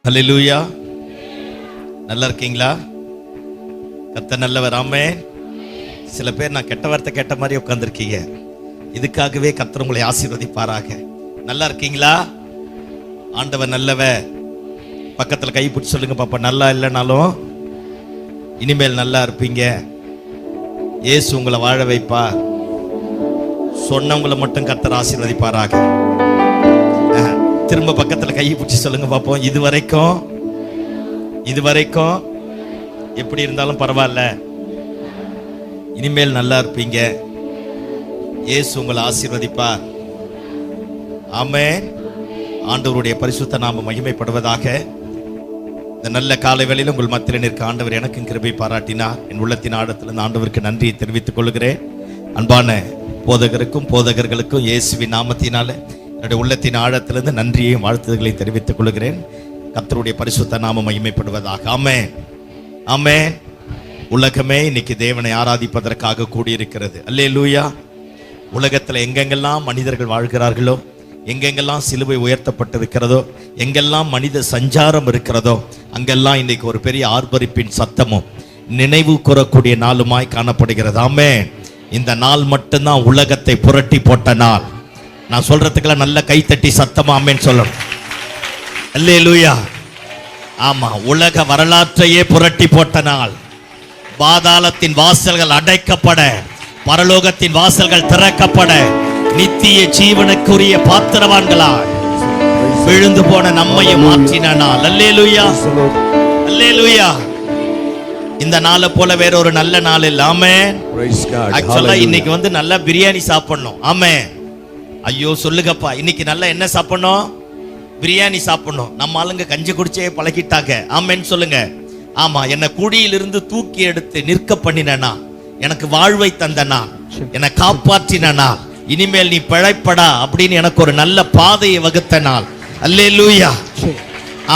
ஹல்லேலூயா. நல்லா இருக்கீங்களா? கர்த்தர் நல்லவர். ஆமென். சில பேர் நான் கெட்ட வார்த்தை கேட்ட மாதிரி உட்கார்ந்திருக்கீங்க. இதுக்காகவே கர்த்தர் உங்களை ஆசீர்வதிப்பாராக. நல்லா இருக்கீங்களா? ஆண்டவர் நல்லவர். பக்கத்துல கை பிடிச்சி சொல்லுங்க பாப்பா, நல்லா இல்லைனாலும் இனிமேல் நல்லா இருப்பீங்க. இயேசு உங்களை வாழ வைப்பார். சொன்னவங்களை மட்டும் கர்த்தர் ஆசீர்வதிப்பாராக. திரும்ப பக்கத்துல கையை பிடிச்சி சொல்லுங்க பாப்போம், இதுவரைக்கும் எப்படி இருந்தாலும் பரவாயில்ல, இனிமேல் நல்லா இருப்பீங்க. இயேசு உங்களை ஆசீர்வதிப்பார். ஆமென். ஆண்டவருடைய பரிசுத்த நாமம் மகிமைப்படுவதாக. இந்த நல்ல காலை வேளையில் உங்கள் மத்தியில் நிற்க ஆண்டவர் எனக்கும் கிருபை பாராட்டினார். என் உள்ளத்தின் ஆழத்திலிருந்து ஆண்டவருக்கு நன்றியை தெரிவித்துக் கொள்கிறேன். அன்பான போதகர்களுக்கும் இயேசுவின் நாமத்தினால என்னுடைய உள்ளத்தின் ஆழத்திலிருந்து நன்றியையும் வாழ்த்துதல்களை தெரிவித்துக் கொள்கிறேன். கர்த்தருடைய பரிசுத்த நாமம் மகிமைப்படுவதாக. ஆமென், ஆமென். உலகமே இன்னைக்கு தேவனை ஆராதிப்பதற்காக கூடியிருக்கிறது. அல்லேலூயா. உலகத்தில் எங்கெங்கெல்லாம் மனிதர்கள் வாழ்கிறார்களோ, எங்கெங்கெல்லாம் சிலுவை உயர்த்தப்பட்டிருக்கிறதோ, எங்கெல்லாம் மனித சஞ்சாரம் இருக்கிறதோ, அங்கெல்லாம் இன்னைக்கு ஒரு பெரிய ஆர்ப்பரிப்பின் சத்தமும் நினைவு கூறக்கூடிய நாளுமாய் காணப்படுகிறது. ஆமென். இந்த நாள் மட்டும்தான் உலகத்தை புரட்டி போட்ட நாள். நான் சொல்றதுக்கெல்லாம் நல்ல கைத்தட்டி சத்தமா ஆமென் சொல்லணும். அல்லேலூயா. ஆமா, உலக வரலாற்றையே புரட்டி போட்ட நாள். பாதாளத்தின் வாசல்கள் அடைக்கப்பட, பரலோகத்தின் வாசல்கள் திறக்கப்பட, நித்திய ஜீவனுக்குரிய பாத்திரவான்களாய் விழுந்து போன நம்மையும் மாற்றின நாள். அல்லேலூயா, அல்லேலூயா. இந்த நாளை போல வேற ஒரு நல்ல நாள் இல்ல. ஆமென். ஆக்சுவலா இன்னைக்கு வந்து நல்லா பிரியாணி சாப்பிடணும். ஆமென். ஐயோ சொல்லுங்கப்பா, இன்னைக்கு நல்லா என்ன சாப்பிடணும்? பிரியாணி சாப்பிடணும். நம்ம ஆளுங்க கஞ்சி குடிச்சே பழகிட்டாங்க. ஆமென் சொல்லுங்க. ஆமா, என்னை குழியிலிருந்து தூக்கி எடுத்து நிற்க பண்ணினா, எனக்கு வாழ்வை தந்தனா, என்னை காப்பாற்றினா, இனிமேல் நீ பிழைப்படா அப்படின்னு எனக்கு ஒரு நல்ல பாதையை வகுத்த நாள். அல்லேலூயா.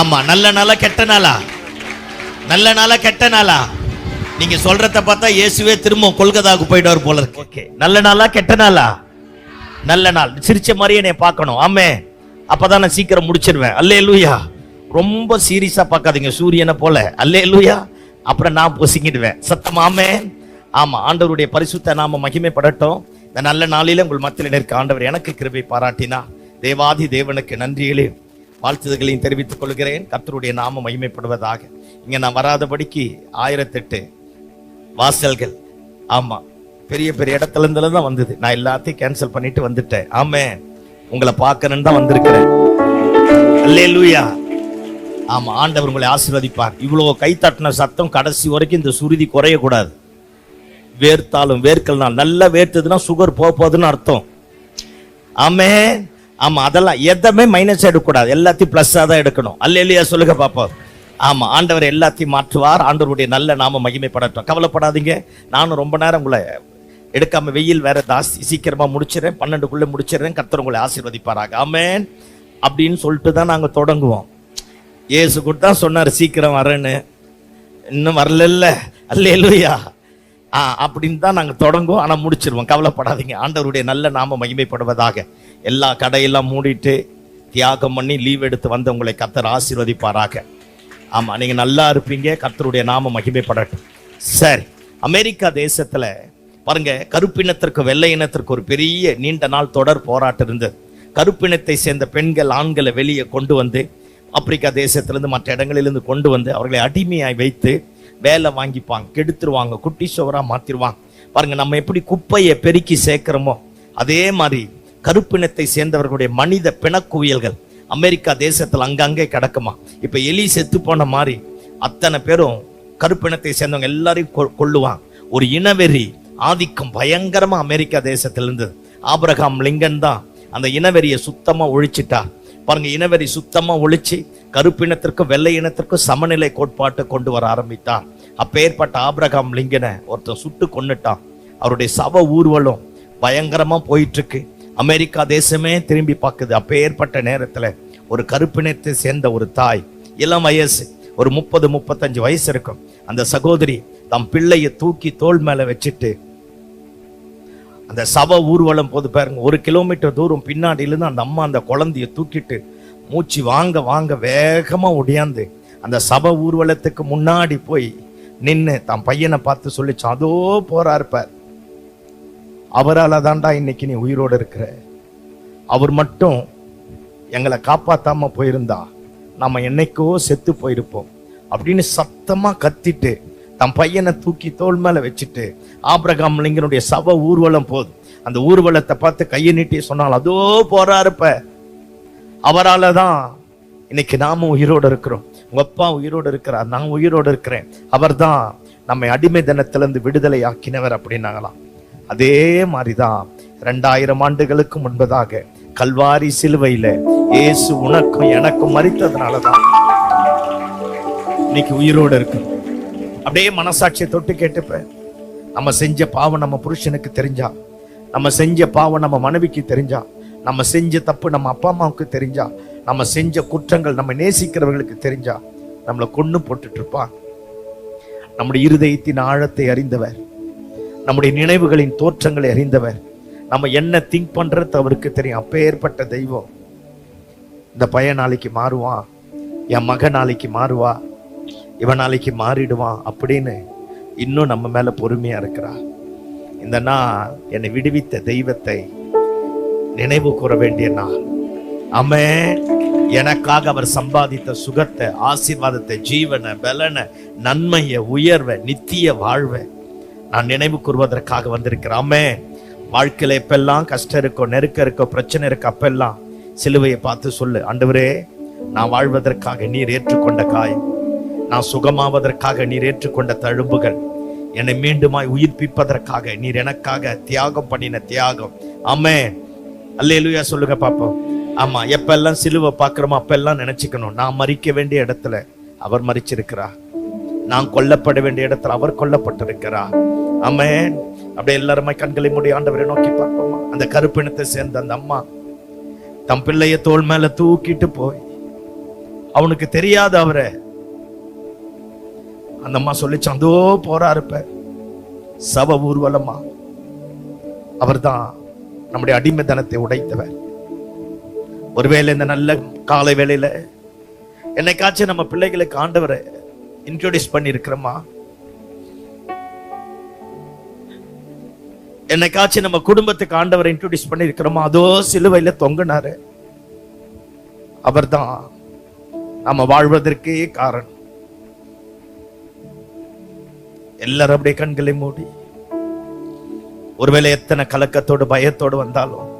ஆமா, நல்ல நாளா கெட்ட நாளா? நல்ல நாளா கெட்ட நாளா? நீங்க சொல்றத பார்த்தா இயேசுவே திரும்ப கொல்கத்தாவுக்கு போயிடுவார் போல இருக்கு. ஓகே, நல்ல நாளா கெட்ட நாளா? நல்ல நாள். சிரிச்ச மாதிரியே என்னை பார்க்கணும். ஆமே, அப்பதான் நான் சீக்கிரம் முடிச்சிருவேன். அல்லேலூயா. ரொம்ப சீரியஸா பார்க்காதீங்க, சூரியனை போல. அல்லேலூயா. அப்புறம் நான் பொசிக்கிடுவேன். சத்தம் ஆமென். ஆமா, ஆண்டவருடைய பரிசுத்த நாம மகிமைப்படட்டும். இந்த நல்ல நாளில உங்கள் மத்தியில் நிற்க ஆண்டவர் எனக்கு கிருபை பாராட்டினா, தேவாதி தேவனுக்கு நன்றிகளையும் வாழ்த்துதல்களையும் தெரிவித்துக் கொள்கிறேன். கர்த்தருடைய நாம மகிமைப்படுவதாக. இங்க நான் வராதபடிக்கு 1008 வாசல்கள், ஆமா, பெரிய பெரிய இடத்துல இருந்துதான் வந்தது. நான் எல்லாத்தையும் கேன்சல் பண்ணிட்டு வந்துட்டேன். ஆமென். உங்களை பார்க்கணும்னு தான் வந்திருக்கிறேன். அல்லேலூயா. ஆமா, ஆண்டவர் உங்களை ஆசீர்வதிப்பார். இவ்வளவு கை தட்டின சத்தம் கடைசி வரைக்கும் இந்த சுருதி குறைய கூடாது. வேர்த்தாலும் வேர்க்கல்னால் நல்லா வேர்த்ததுன்னா சுகர் போகுதுன்னு அர்த்தம். ஆமென். ஆமா, அதெல்லாம் எதுவுமே மைனஸ் எடுக்கக்கூடாது, எல்லாத்தையும் பிளஸ்ஸா தான் எடுக்கணும். அல்லேலூயா சொல்லுங்க பாப்போம். ஆமா, ஆண்டவர் எல்லாத்தையும் மாற்றுவார். ஆண்டவருடைய நல்ல நாம மகிமைப்படட்டும். கவலைப்படாதீங்க. நானும் ரொம்ப நேரம் உங்களை எடுக்காம, வெயில் வேற ஜாஸ்தி, சீக்கிரமா முடிச்சிடறேன், 12க்குள்ள முடிச்சிடறேன். கர்த்தர் உங்களை ஆசீர்வதிப்பாராக. ஆமென் அப்படின்னு சொல்லிட்டு தான் நாங்க தொடங்குவோம். இயேசு கூட தான் சொன்னார் சீக்கிரம் வரேன்னு, இன்னும் வரல. அல்லேலூயா. அப்படின்னு தான் நாங்க தொடங்குவோம், ஆனா முடிச்சிருவோம். கவலைப்படாதீங்க. ஆண்டவருடைய நல்ல நாம மகிமைப்படுவதாக. எல்லா கடையெல்லாம் மூடிட்டு தியாகம் பண்ணி லீவ் எடுத்து வந்து உங்களை கர்த்தர் ஆசீர்வதிப்பாராக. ஆமா, நீங்க நல்லா இருப்பீங்க. கர்த்தருடைய நாம மகிமைப்படட்டும். சரி, அமெரிக்கா தேசத்துல பாருங்க, கருப்பினத்திற்கு வெள்ளை இனத்திற்கு ஒரு பெரிய நீண்ட நாள் தொடர் போராட்டம் இருந்தது. கருப்பினத்தை சேர்ந்த பெண்கள் ஆண்களை வெளியே கொண்டு வந்து, ஆப்பிரிக்கா தேசத்திலிருந்து மற்ற இடங்களிலிருந்து கொண்டு வந்து அவர்களை அடிமையாய் வைத்து வேலை வாங்கிப்பாங்க, கெடுத்துருவாங்க, குட்டி சோவரா மாத்திருவாங்க. பாருங்க, நம்ம எப்படி குப்பையை பெருக்கி சேர்க்கிறோமோ அதே மாதிரி கருப்பினத்தை சேர்ந்தவர்களுடைய மனித பிணக்குவியல்கள் அமெரிக்கா தேசத்தில் அங்கங்கே கிடக்குமா. இப்ப எலி செத்து போன மாதிரி அத்தனை பேரும் கருப்பினத்தை சேர்ந்தவங்க எல்லாரையும் கொள்ளுவாங்க. ஒரு இனவெறி ஆதிக்கம் பயங்கரமா அமெரிக்கா தேசத்தில் இருந்தது. ஆபிரகாம் லிங்கன் தான் அந்த இனவெறியை சுத்தமா ஒழிச்சிட்டார். பாருங்க, இனவெறி சுத்தமா ஒழிச்சு கருப்பினத்திற்கும் வெள்ளை இனத்திற்கும் சமநிலை கோட்பாட்டை கொண்டு வர ஆரம்பித்தார். அப்பேற்பட்ட ஆபிரகாம் லிங்கனை ஒருத்தன் சுட்டு கொன்னுட்டான். அவருடைய சவ ஊர்வலம் பயங்கரமா போயிட்டு இருக்கு. அமெரிக்கா தேசமே திரும்பி பார்க்குது. அப்பேற்பட்ட நேரத்துல ஒரு கருப்பினத்தை சேர்ந்த ஒரு தாய், இளம் வயசு, ஒரு 30-35 வயசு இருக்கும், அந்த சகோதரி தம் பிள்ளையை தூக்கி தோள் மேல வச்சுட்டு அந்த சபை ஊர்வலம் போது பாருங்க, 1 கிலோமீட்டர் தூரம் பின்னாடியிலிருந்து அந்த அம்மா அந்த குழந்தைய தூக்கிட்டு மூச்சு வாங்க வாங்க வேகமா ஒடியாந்து அந்த சபை ஊர்வலத்துக்கு முன்னாடி போய் நின்று தன் பையனை பார்த்து சொல்லிச்சு, அதோ போறாரு பார், அவரால் தான்டா இன்னைக்கு நீ உயிரோடு இருக்கிற. அவர் மட்டும் எங்களை காப்பாத்தாம போயிருந்தா நம்ம என்னைக்கோ செத்து போயிருப்போம் அப்படின்னு சத்தமா கத்திட்டு தன் பையனை தூக்கி தோள் மேல வச்சுட்டு ஆபிரகாம் லிங்கனுடைய சபை ஊர்வலம் போது அந்த ஊர்வலத்தை பார்த்து கையை நீட்டி சொன்னால், அதோ போறாருப்ப, அவரால் தான் இன்னைக்கு நாம உயிரோடு இருக்கிறோம். உங்க அப்பா உயிரோடு இருக்கிறார், நான் உயிரோடு இருக்கிறேன், அவர் தான் நம்மை அடிமை தினத்திலிருந்து விடுதலை ஆக்கினவர் அப்படின்னாங்களாம். அதே மாதிரிதான் 2000 ஆண்டுகளுக்கு முன்பதாக கல்வாரி சிலுவையில இயேசு உனக்கும் எனக்கும் மரித்ததுனாலதான் இன்னைக்கு உயிரோடு இருக்கும். அப்படியே மனசாட்சியை தொட்டு கேட்டுப்ப, நம்ம செஞ்ச பாவம் நம்ம புருஷனுக்கு தெரிஞ்சா, நம்ம செஞ்ச பாவம் நம்ம மனைவிக்கு தெரிஞ்சா, நம்ம செஞ்ச தப்பு நம்ம அப்பா அம்மாவுக்கு தெரிஞ்சா, நம்ம செஞ்ச குற்றங்கள் நம்ம நேசிக்கிறவர்களுக்கு தெரிஞ்சா நம்மளை கொன்னு போட்டுட்டு இருப்பான். நம்முடைய இருதயத்தின் ஆழத்தை அறிந்தவர், நம்முடைய நினைவுகளின் தோற்றங்களை அறிந்தவர், நம்ம என்ன திங்க் பண்றது அவருக்கு தெரியும். அப்பேற்பட்ட தெய்வம் இந்த பையன் நாளைக்கு மாறுவான், என் மகன் நாளைக்கு மாறுவா, இவன் நாளைக்கு மாறிடுவான் அப்படின்னு இன்னும் நம்ம மேல பொறுமையா இருக்கிறா. இந்த நாள் என்னை விடுவித்த தெய்வத்தை நினைவு கூற வேண்டிய நாள். ஆமென். எனக்காக அவர் சம்பாதித்த சுகத்தை, ஆசீர்வாதத்தை, ஜீவனை, பலனை, நன்மையை, உயர்வை, நித்திய வாழ்வை நான் நினைவு கூறுவதற்காக வந்திருக்கிறேன். ஆமென். வாழ்க்கையில எப்பெல்லாம் கஷ்டம் இருக்கோ, நெருக்கம் இருக்கோ, பிரச்சனை இருக்கோ, அப்பெல்லாம் சிலுவையை பார்த்து சொல்லு, ஆண்டவரே நான் வாழ்வதற்காக நீர் ஏற்றுக்கொண்ட காயம், நான் சுகமாவதற்காக நீர் ஏற்றுக்கொண்ட தழும்புகள், என்னை மீண்டுமாய் உயிர்ப்பிப்பதற்காக நீர் எனக்காக தியாகம் பண்ணின தியாகம். ஆமென். அல்லேலூயா சொல்லுங்க பாப்போம். ஆமா, எப்பெல்லாம் சிலுவை பார்க்கிறோமோ அப்பெல்லாம் நினைச்சுக்கணும், நான் மரிக்க வேண்டிய இடத்துல அவர் மரிச்சிருக்கிறார், நான் கொல்லப்பட வேண்டிய இடத்துல அவர் கொல்லப்பட்டிருக்கிறார். ஆமென். அப்படியே எல்லாருமே கண்களை மூடி ஆண்டவரை நோக்கி பார்ப்போமா. அந்த கருப்பினத்தை சேர்ந்த அந்த அம்மா தம் பிள்ளைய தோள் மேல தூக்கிட்டு போய், அவனுக்கு தெரியாத அவரை அந்த அம்மா சொல்லிச்சான், அதோ போறாருப்ப சப ஊர்வலமா, அவர்தான் நம்முடைய அடிமைத்தனத்தை உடைத்தவர். ஒருவேளை இந்த நல்ல காலை வேளையில என்னைக்காச்சும் நம்ம பிள்ளைகளுக்கு ஆண்டவரை இன்ட்ரோடியூஸ் பண்ணி இருக்கிறோமா? என்னைக்காச்சும் நம்ம குடும்பத்துக்கு ஆண்டவரை இன்ட்ரோடியூஸ் பண்ணி இருக்கிறோமா? அதோ சிலுவையில தொங்கினாரு, அவர்தான் நம்ம வாழ்வதற்கே காரணம். எல்லாரும் அப்படியே கண்களை மூடி, ஒருவேளை எத்தனை கலக்கத்தோடு பயத்தோடு வந்தாலும்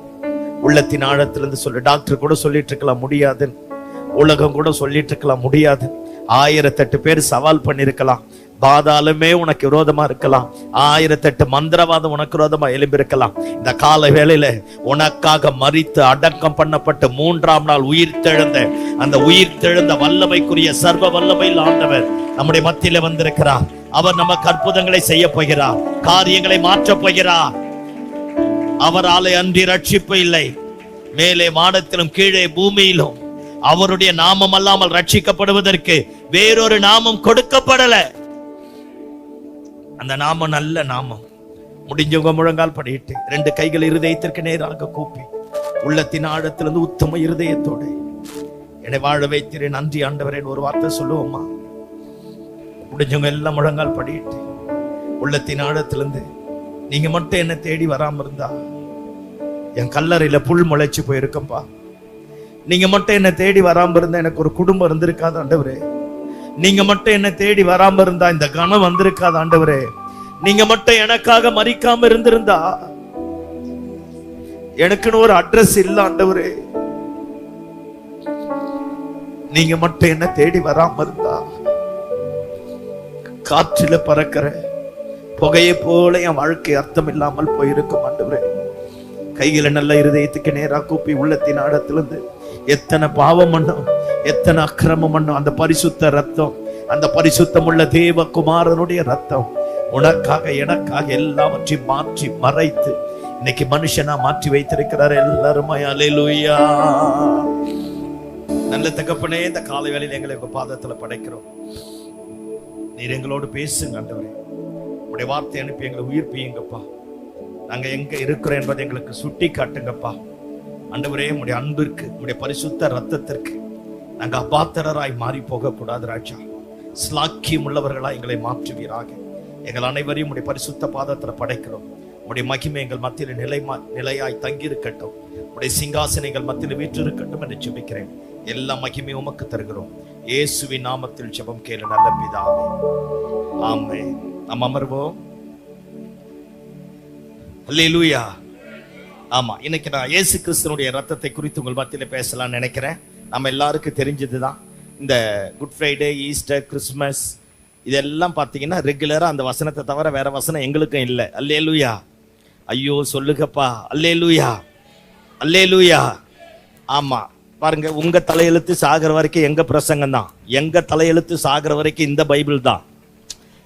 உள்ளத்தின் ஆழத்திலிருந்து சொல்லு. டாக்டர் கூட சொல்லிட்டு இருக்கலாம் முடியாது, உலகம் கூட சொல்லிட்டு இருக்கலாம் முடியாது, 1008 பேர் சவால் பண்ணிருக்கலாம், பாதாளமே உனக்கு விரோதமா இருக்கலாம், 1008 மந்திரவாதம் உனக்கு விரோதமா எழும்பியிருக்கலாம். இந்த கால வேளையில உனக்காக மரித்து அடக்கம் பண்ணப்பட்டு 3ஆம் நாள் உயிர் தெழுந்த அந்த உயிர் தெழுந்த வல்லமைக்குரிய சர்வ வல்லமையில் ஆண்டவர் நம்முடைய மத்தியில வந்திருக்கிறார். அவர் நமக்கு அற்புதங்களை செய்ய போகிறார், காரியங்களை மாற்றப் போகிறார். அவராலே அன்றி ரட்சிப்பு இல்லை, மேலே வானத்திலும் கீழே பூமியிலும் அவருடைய நாமம் அல்லாமல் ரட்சிக்கப்படுவதற்கு வேறொரு நாமம் கொடுக்கப்படல. அந்த நாமம் நல்ல நாமம். முடிஞ்சவங்க முழங்கால் படிட்டு 2 கைகள் இருதயத்திற்கு நேராக கூப்பி உள்ளத்தின் ஆழத்திலிருந்து உத்தம இருதயத்தோடு என்னை வாழ வைத்தீரே நன்றி ஆண்டவரேன் ஒரு வார்த்தை சொல்லுவோமா? முடிஞ்சவங்க எல்லாம் முழங்கால் படிட்டு உள்ளத்தின் ஆழத்திலிருந்து, நீங்க மட்டும் என்ன தேடி வராம இருந்தா என் கல்லறையில புல் முளைச்சு போயிருக்கப்பா, நீங்க மட்டும் என்ன தேடி வராம இருந்தா எனக்கு ஒரு குடும்பம் இருந்திருக்காது ஆண்டவரே, நீங்க மட்டும் என்ன தேடி வராம இருந்தா இந்த கணம் வந்திருக்காது ஆண்டவரே, நீங்க மட்டும் எனக்காக மரிக்காம இருந்திருந்தா எனக்குன்னு ஒரு அட்ரஸ் இல்ல ஆண்டவரே, நீங்க மட்டும் என்ன தேடி வராம இருந்தா காற்றில பறக்கிற புகையை போல என் வாழ்க்கை அர்த்தம் இல்லாமல் போயிருக்கும் ஆண்டவரே. கையில நல்ல இருதயத்துக்கு நேரா கூப்பி உள்ளத்தின் ஆழத்திலிருந்து எத்தனை பாவம் பண்ணோம், எத்தனை அக்கிரமம் பண்ணோம், அந்த பரிசுத்த ரத்தம், அந்த பரிசுத்தம் உள்ள தேவகுமாரனுடைய ரத்தம் உனக்காக எனக்காக எல்லாவற்றையும் மாற்றி மறைத்து இன்னைக்கு மனுஷனா மாற்றி வைத்திருக்கிறார். எல்லாருமே அல்லேலூயா. நல்ல தகப்பனே, இந்த காலை வேளையில எங்களை உங்க பாதத்துல படைக்கிறோம். நீர் எங்களோடு பேசுங்க ஆண்டவரே, உடைய வார்த்தை அனுப்பி எங்களை உயிர்ப்பியுங்கப்பா. நாங்க எங்க இருக்கிறோம் என்பதை எங்களுக்கு சுட்டி காட்டுங்கப்பா. ஆண்டவரே, உம்முடைய அன்பிற்கு, உம்முடைய பரிசுத்த ரத்தத்திற்கு நாங்க அபாத்திரராய் மாறி போக கூடாது ராஜா. ஸ்லாக்கியம் உள்ளவர்களா எங்களை மாற்றுவீராக. எங்கள் அனைவரையும் உடைய பரிசுத்த பாதத்துல படைக்கிறோம். உடைய மகிமை எங்கள் மத்தியில் நிலையாய் தங்கி இருக்கட்டும். உடைய சிங்காசனம் எங்கள் மத்தியில் வீற்றிருக்கட்டும் என்று ஜெபிக்கிறேன். எல்லா மகிமையும் உமக்கு தருகிறோம். இயேசுவின் நாமத்தில் ஜெபம் கேளு நல்ல பிதாவே, ஆமென். நாம் அமர்வோம். அல்லேலூயா. ஆமா, இன்னைக்கு நான் இயேசு கிறிஸ்துனுடைய ரத்தத்தை குறித்து உங்கள் மத்தியில பேசலாம்னு நினைக்கிறேன். நம்ம எல்லாருக்கும் தெரிஞ்சதுதான். இந்த குட் ஃப்ரைடே, ஈஸ்டர், கிறிஸ்மஸ் இதெல்லாம் பார்த்தீங்கன்னா ரெகுலரா அந்த வசனத்தை தவிர வேற வசனம் எங்களுக்கும் இல்லை. அல்லேலூயா. ஐயோ சொல்லுங்கப்பா, அல்லேலூயா, அல்லேலூயா. ஆமா, பாருங்க, உங்க தலையெழுத்து சாகிற வரைக்கும் எங்க பிரசங்கம் தான். எங்க தலையெழுத்து சாகிற வரைக்கும் இந்த பைபிள் தான்,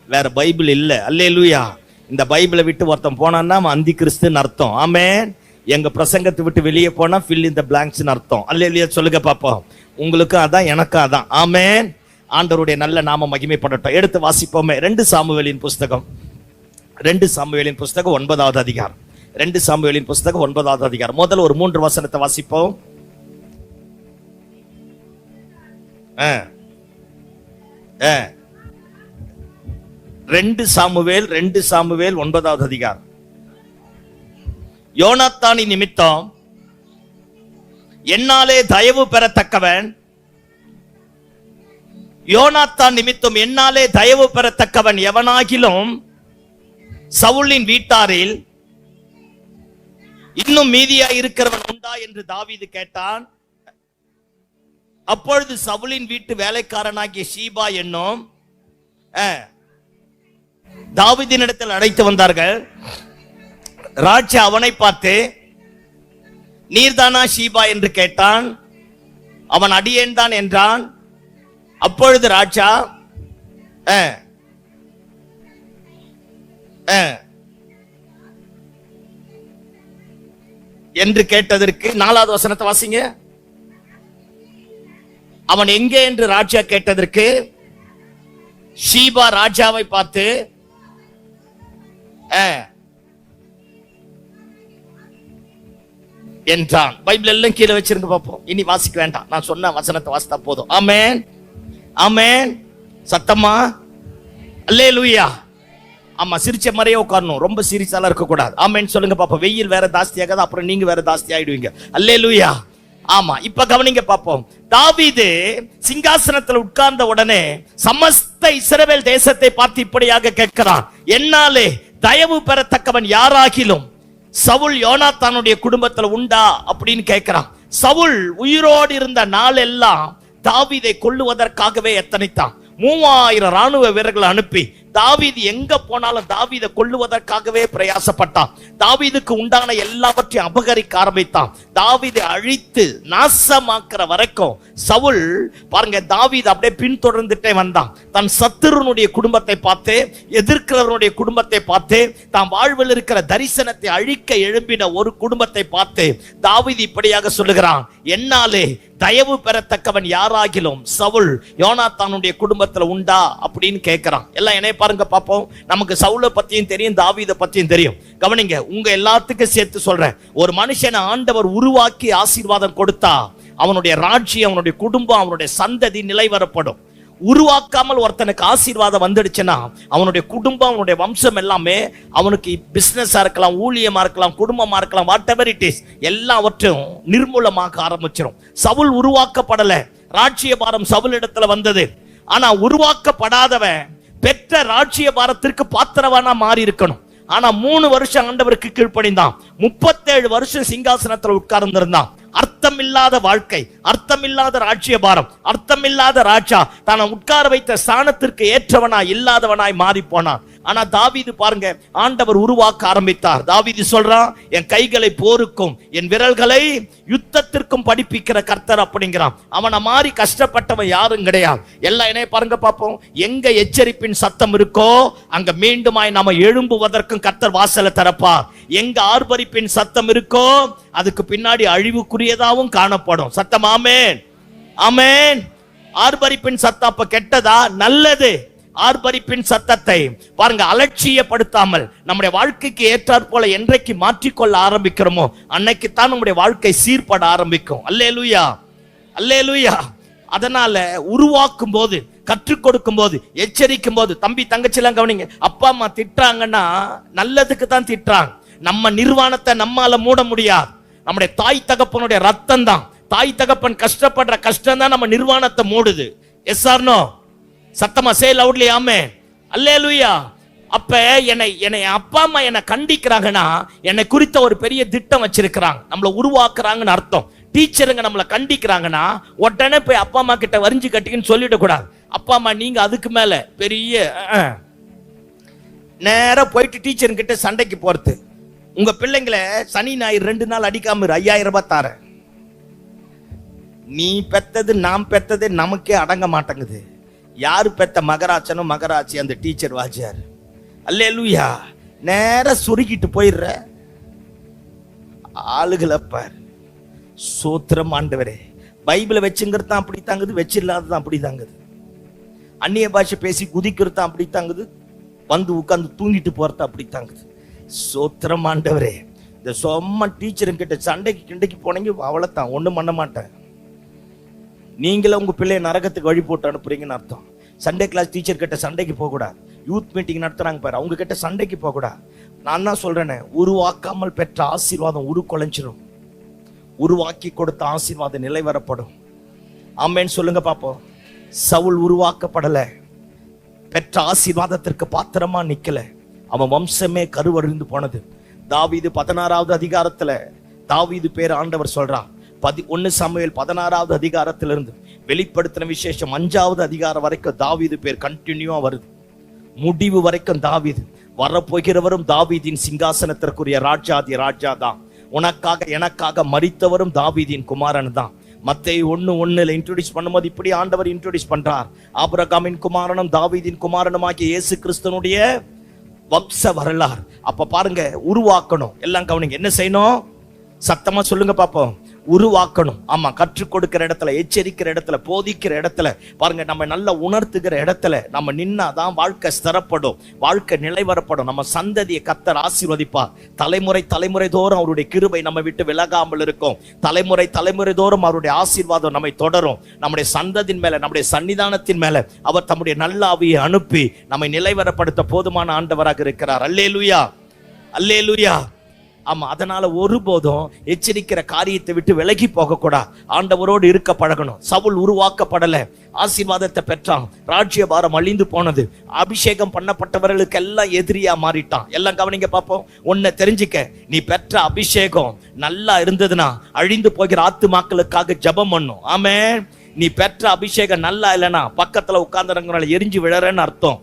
வேற பைபிள் இல்லை. அல்லேலூயா. இந்த பைபிளை விட்டு ஒருத்தன் போனான்னா அந்தி கிறிஸ்துன்னு அர்த்தம். ஆமென். எங்க பிரசங்கத்தை விட்டு வெளியே போனா ஃபில் இன் தி பிளாங்க்ஸ்னு அர்த்தம். அல்லேலூயா சொல்லுங்க பாப்போம். உங்களுக்கும் அதான், எனக்கும் அதான். ஆமென். ஆண்டவருடைய நல்ல நாம மகிமைப்படட்டும். எடுத்து வாசிப்போமே. 2 சாமுவேலின் புஸ்தகம், 2 சாமுவேலின் புஸ்தகம் 9வது அதிகாரம். 2 சாமுவேலின் புஸ்தகம் 9வது அதிகாரம். முதல்ல ஒரு 3 வசனத்தை வாசிப்போம். 2 சாமுவேல் 9வது அதிகாரம். யோனாத்தானி நிமித்தம் என்னாலே தயவு பெறத்தக்கவன், யோனாத்தான் நிமித்தம் என்னாலே தயவு பெறத்தக்கவன் எவனாகிலும் சவுலின் வீட்டாரில் இன்னும் மீதியா இருக்கிறவன் உண்டா என்று தாவீது கேட்டான். அப்பொழுது சவுலின் வீட்டு வேலைக்காரனாகிய ஷீபா என்னும் தாவீதினிடத்தில் அழைத்து வந்தார்கள். ராஜா அவனை பார்த்து, நீர்தானா ஷீபா என்று கேட்டான். அவன் அடியேன் தான் என்றான். அப்பொழுது ராஜா என்று கேட்டதற்கு 4வது வசனத்தை வாசிங்க. அவன் எங்கே என்று ராஜா கேட்டதற்கு ஷீபா ராஜாவை பார்த்து என்றான். பைபிள் எல்லாம் கீழே வச்சிருங்க பார்ப்போம். இனி வாசிக்க வேண்டாம், நான் சொன்ன வசனத்தை வாசித்தா போதும். ஆமென், ஆமென். சத்தமா அல்லேலூயா. ஆமா, சிரிச்ச மாதிரியே உட்காரணும், ரொம்ப சீரியஸாலாம் இருக்க கூடாது. ஆமென் சொல்லுங்க பாப்போம். வெயில் வேற ஜாஸ்தி ஆகாது, அப்புறம் நீங்க வேற ஜாஸ்தி ஆயிடுவீங்க. அல்லேலூயா. ஆமா, இப்ப கவனிங்க பாப்போம். தாவீது சிங்காசனத்தில் உட்கார்ந்த உடனே சமஸ்த இஸ்ரவேல் தேசத்தை பார்த்து இப்படியாக கேட்கிறான், என்னாலே தயவு பெறத்தக்கவன் யாராகிலும் சவுல் யோனாத்தானுடைய குடும்பத்துல உண்டா அப்படின்னு கேட்கிறான். சவுல் உயிரோடு இருந்த நாள் எல்லாம் தாவீதை கொல்லுவதற்காகவே எத்தனைத்தான். 3000 ராணுவ வீரர்களை அனுப்பி தாவீது எங்க போனாலும் தாவீதை கொல்லுவதற்காகவே பிரயாசப்பட்டான். தாவீதுக்கு உண்டான எல்லாவற்றையும் அபகரிக்க ஆரம்பித்தான். தாவீதை அழித்து நாசமாக்குற வரைக்கும் சவுல் பாருங்க, தாவீது அப்படியே பின்தொடர்ந்துட்டே வந்தான். தன் சத்துருனுடைய குடும்பத்தை பார்த்து, எதிர்க்கிறவனுடைய குடும்பத்தை பார்த்து, தான் வாழ்வில் இருக்கிற தரிசனத்தை அழிக்க எழும்பின ஒரு குடும்பத்தை பார்த்து தாவீது இப்படியாக சொல்லுகிறான், என்னாலே தயவு பெறத்தக்கவன் யாராகிலும் சவுல் யோனாத்தானுடைய குடும்பத்துல உண்டா அப்படின்னு கேட்கிறான். எல்லாம் என்னை பாருங்க பாப்போம். நமக்கு சவுலை பத்தியும் தெரியும், தாவீதை பத்தியும் தெரியும். கவனிங்க, உங்க எல்லாத்துக்கும் சேர்த்து சொல்றேன். ஒரு மனுஷனை ஆண்டவர் உருவாக்கி ஆசீர்வாதம் கொடுத்தா அவனுடைய ராஜ்யம், அவனுடைய குடும்பம், அவனுடைய சந்ததி நிலைவரப்படும். உருவாக்காமல் ஒருத்தனுக்கு ஆசீர்வாதம் வந்துடுச்சுன்னா அவனுடைய குடும்பம், அவனுடைய வம்சம் எல்லாமே அவனுக்கு பிசினஸா இருக்கலாம், ஊழியமா இருக்கலாம், குடும்பமா இருக்கலாம், வாட் எவர் இட் இஸ், எல்லாவற்றும் நிர்மூலமாக ஆரம்பிச்சிடும். சவுல் உருவாக்கப்படல, ராஜ்ய பாரம் சவுல் இடத்துல வந்தது. ஆனா உருவாக்கப்படாதவன் பெற்ற ராஜ்ய பாரத்திற்கு பாத்திரவானா மாறி இருக்கணும். ஆனா 3 வருஷம் ஆண்டவருக்கு கீழ்ப்படிந்தான். 37 வருஷம் சிங்காசனத்தில் உட்கார்ந்திருந்தான். அர்த்தமில்லாத வாழ்க்கை, அர்த்தமில்லாத ராஜ்ய பாரம், அர்த்தமில்லாத ராஜா தான உட்கார வைத்த ஸ்தானத்திற்கு ஏற்றவனாய் இல்லாதவனாய் மாறி போனான். ஆனா தாவீது பாருங்க, ஆண்டவர் உருவாக்க ஆரம்பித்தார். தாவீது சொல்றான், என் கைகளை போருக்கும் என் விரல்களை யுத்தத்திற்கும் படிப்பிக்கிற கர்த்தர் அப்படிங்கிறான். அவனை மாறி கஷ்டப்பட்டவன் யாரும் கிடையாது. எல்லாம் என்ன பாருங்க பாப்போம். எங்க எச்சரிப்பின் சத்தம் இருக்கோ அங்க மீண்டுமாய் நாம எழும்புவதற்கும் கர்த்தர் வாசலை திறப்பார். எங்க ஆர்ப்பரிப்பின் சத்தம் இருக்கோ அதுக்கு பின்னாடி அழிவுக்குரியதாவும் காணப்படும். சத்தம் ஆமென், ஆமென். ஆர்ப்பரிப்பின் சத்தம் அப்ப கெட்டதா? நல்லது. ஆர்ப்பரிப்பின் சத்தத்தை பாருங்க அலட்சியப்படுத்தாமல் நம்முடைய வாழ்க்கைக்கு ஏற்றாற் போல என்றைக்கு மாற்றிக்கொள்ள ஆரம்பிக்கிறோமோ அன்னைக்கு தான் நம்முடைய வாழ்க்கை சீர்பட ஆரம்பிக்கும். அல்லேலூயா, அல்லேலூயா. அதனால உருவாக்கும் போது, கற்றுக் கொடுக்கும் போது, எச்சரிக்கும் போது, தம்பி தங்கச்சி எல்லாம் கவனிங்க, அப்பா அம்மா திட்டுறாங்கன்னா நல்லதுக்கு தான் திட்டுறாங்க. நம்ம நிர்வாணத்தை நம்மால மூட முடியாது. நம்முடைய தாய் தகப்பனுடைய ரத்தம் தான், தாய் தகப்பன் கஷ்டப்படுற கஷ்டம் தான் நம்ம நிர்வாணத்தை மூடுது. Yes or no? சத்தமா சே லவுட்லி ஆமென். அல்லேலூயா. அப்ப என்னை அப்பா அம்மா என்னை கண்டிக்கிறாங்கன்னா என்னை குறித்த ஒரு பெரிய திட்டம் வச்சிருக்கிறாங்க, நம்மளை உருவாக்குறாங்கன்னு அர்த்தம். டீச்சருங்க நம்மளை கண்டிக்கிறாங்கன்னா உடனே போய் அப்பா அம்மா கிட்ட வரிஞ்சு கட்டிங்கன்னு சொல்லிடக்கூடாது. அப்பா அம்மா நீங்க அதுக்கு மேல பெரிய நேரா போயிட்டு டீச்சர் கிட்ட சண்டைக்கு போறது. உங்க பிள்ளைங்களை சனி ஞாயிறு 2 நாள் அடிக்காம 5000 ரூபாய் தார. நீ பெத்தது நாம் பெத்தது நமக்கே அடங்க மாட்டேங்குது. யாரு பெத்த மகராச்சனும் மகராட்சி அந்த டீச்சர் வாஜியார். அல்லேலூயா. நேர சுருக்கிட்டு போயிடுற ஆளுகளை பார். சோத்திரம் ஆண்டவரே. பைபிளை வச்சுங்கிறது தான் அப்படி தாங்குது, வச்சில்லாததான் அப்படி தாங்குது. அந்நிய பாஷை பேசி குதிக்கிறது தான் அப்படி தாங்குது, வந்து உட்கார்ந்து தூங்கிட்டு போறது அப்படி தாங்குது. சோத்திரம் ஆண்டவரே. இந்த சொம்மா டீச்சரும் கிட்ட சண்டைக்கு கிண்டைக்கு போனீங்க அவ்வளவுதான், ஒண்ணும் பண்ண மாட்டேன். நீங்களே உங்க பிள்ளைய நரகத்துக்கு வழி போட்டு அனுப்புறீங்கன்னு அர்த்தம். சண்டே கிளாஸ் டீச்சர் கிட்ட சண்டைக்கு போக கூடாது. யூத் மீட்டிங் நடத்துறாங்க பாரு, அவங்க கிட்ட சண்டைக்கு போக கூடாது. நான் தான் சொல்றேனே, உருவாக்காமல் பெற்ற ஆசீர்வாதம் உருக்குலைஞ்சிரும். உருவாக்கி கொடுத்த ஆசீர்வாதம் நிலைவரப்படும். ஆமென் சொல்லுங்க பாப்போம். சவுல் உருவாக்கப்படல, பெற்ற ஆசீர்வாதத்திற்கு பாத்திரமா நிக்கல, அவன் வம்சமே கருவறிந்து போனது. தாவீது 16வது அதிகாரத்துல தாவீது பேர் ஆண்டவர் சொல்றான். 1 சாமுவேல் 16வது அதிகாரத்திலிருந்து வெளிப்படுத்தின விசேஷம் 5வது அதிகாரம் வரைக்கும் தாவீது பேர் கண்டினியூவா வருது. முடிவு வரைக்கும் தாவீது. வரப்போகிறவரும் தாவீதின் சிங்காசனத்திற்குரிய ராஜாதி ராஜா தான். உனக்காக எனக்காக மரித்தவரும் தாவீதின் குமாரன் தான். மத்தேயு 1:1 இன்ட்ரோடியூஸ் பண்ணும்போது இப்படி ஆண்டவர் இன்ட்ரோடியூஸ் பண்றார். ஆபிரகாமின் குமாரனும் தாவீதின் குமாரனுமாகிய இயேசு கிறிஸ்துனுடைய வம்ச வரலாறு. அப்ப பாருங்க, உருவாக்கணும். எல்லாம் கவனிங்க. என்ன செய்யணும்? சத்தமா சொல்லுங்க பாப்போம். உருவாக்கணும். ஆமா, கற்றுக் கொடுக்கிற இடத்துல, எச்சரிக்கிற இடத்துல, போதிக்கிற இடத்துல பாருங்க, நம்ம நல்லா உணர்த்துகிற இடத்துல நம்ம நின்னாதான் வாழ்க்கை ஸ்திரப்படும், வாழ்க்கை நிலைவரப்படும். நம்ம சந்ததியை கர்த்தர் ஆசீர்வதிப்பார். தலைமுறை தலைமுறை தோறும் அவருடைய கிருபை நம்ம விட்டு விலகாமல் இருக்கும். தலைமுறை தலைமுறை தோறும் அவருடைய ஆசீர்வாதம் நம்மை தொடரும். நம்முடைய சந்ததியின் மேல, நம்முடைய சன்னிதானத்தின் மேல அவர் தம்முடைய நல்ல ஆவியை அனுப்பி நம்மை நிலைவரப்படுத்த போதுமான ஆண்டவராக இருக்கிறார். அல்லேலூயா, அல்லேலூயா. ஆமா, அதனால ஒருபோதும் எச்சரிக்கிற காரியத்தை விட்டு விலகி போக கூடாது. ஆண்டவரோடு இருக்க பழகணும். சவுல் உருவாக்கப்படல, ஆசீர்வாதத்தை பெற்றான். ராஜ்யபாரம் அழிந்து போனது. அபிஷேகம் பண்ணப்பட்டவர்களுக்கு எல்லாம் எதிரியா மாறிட்டான். எல்லாம் கவனிங்க பாப்போம். ஒன்ன தெரிஞ்சுக்க, நீ பெற்ற அபிஷேகம் நல்லா இருந்ததுன்னா அழிந்து போகிற ஆத்துமாக்களுக்காக ஜெபம் பண்ணும். ஆமென். நீ பெற்ற அபிஷேகம் நல்லா இல்லைன்னா பக்கத்துல உட்கார்ந்துறவங்களால எரிஞ்சு விழறன்னு அர்த்தம்.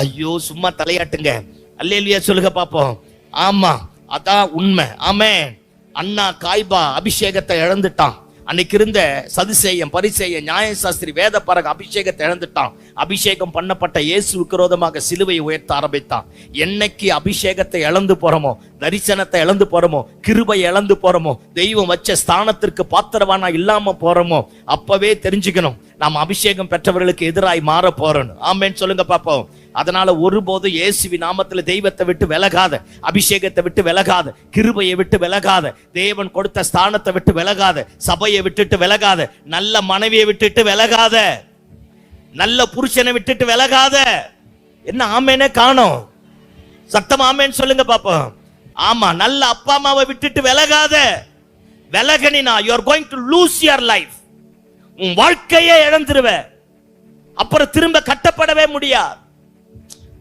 ஐயோ, சும்மா தலையாட்டுங்க. அல்லேலூயா சொல்லுங்க பாப்போம். ஆமா, அதான் உண்மை. ஆமென். அண்ணா காய்பா அபிஷேகத்தை இழந்துட்டான். அன்னைக்கு இருந்த சதுசேயன், பரிசேயன், நியாயசாஸ்திரி, வேதபாரக அபிஷேகத்தை இழந்துட்டான். அபிஷேகம் பண்ணப்பட்ட இயேசுவுக்கு விரோதமாக சிலுவையை உயர்த்த ஆரம்பித்தான். என்னைக்கு அபிஷேகத்தை இழந்து போறோமோ, தரிசனத்தை இழந்து போறோமோ, கிருபை இழந்து போறோமோ, தெய்வம் வச்ச ஸ்தானத்திற்கு பாத்திரவானா இல்லாம போறோமோ, அப்பவே தெரிஞ்சுக்கணும் நாம் அபிஷேகம் பெற்றவர்களுக்கு எதிராய் மாற போறோம். ஆமென் சொல்லுங்க பாப்போம். அதனால ஒருபோது இயேசுவின் நாமத்துல தெய்வத்தை விட்டு விலகாத, அபிஷேகத்தை விட்டு விலகாத, கிருபையை விட்டு விலகாத, தேவன் கொடுத்த ஸ்தானத்தை விட்டு விலகாத, சபையை விட்டுட்டு விலகாத, நல்ல மனைவியை விட்டுட்டு விலகாத, நல்ல புருஷனை விட்டுட்டு விலகாத. என்ன ஆமேனே காணோம்? சத்தம் ஆமேன்னு சொல்லுங்க பாப்போம். ஆமா, நல்ல அப்பா அம்மாவை விட்டுட்டு விலகாத. விலகனினா you are going to lose your life. உன் வாழ்க்கையே இழந்துருவ. அப்புறம் திரும்ப கட்டப்படவே முடியாது.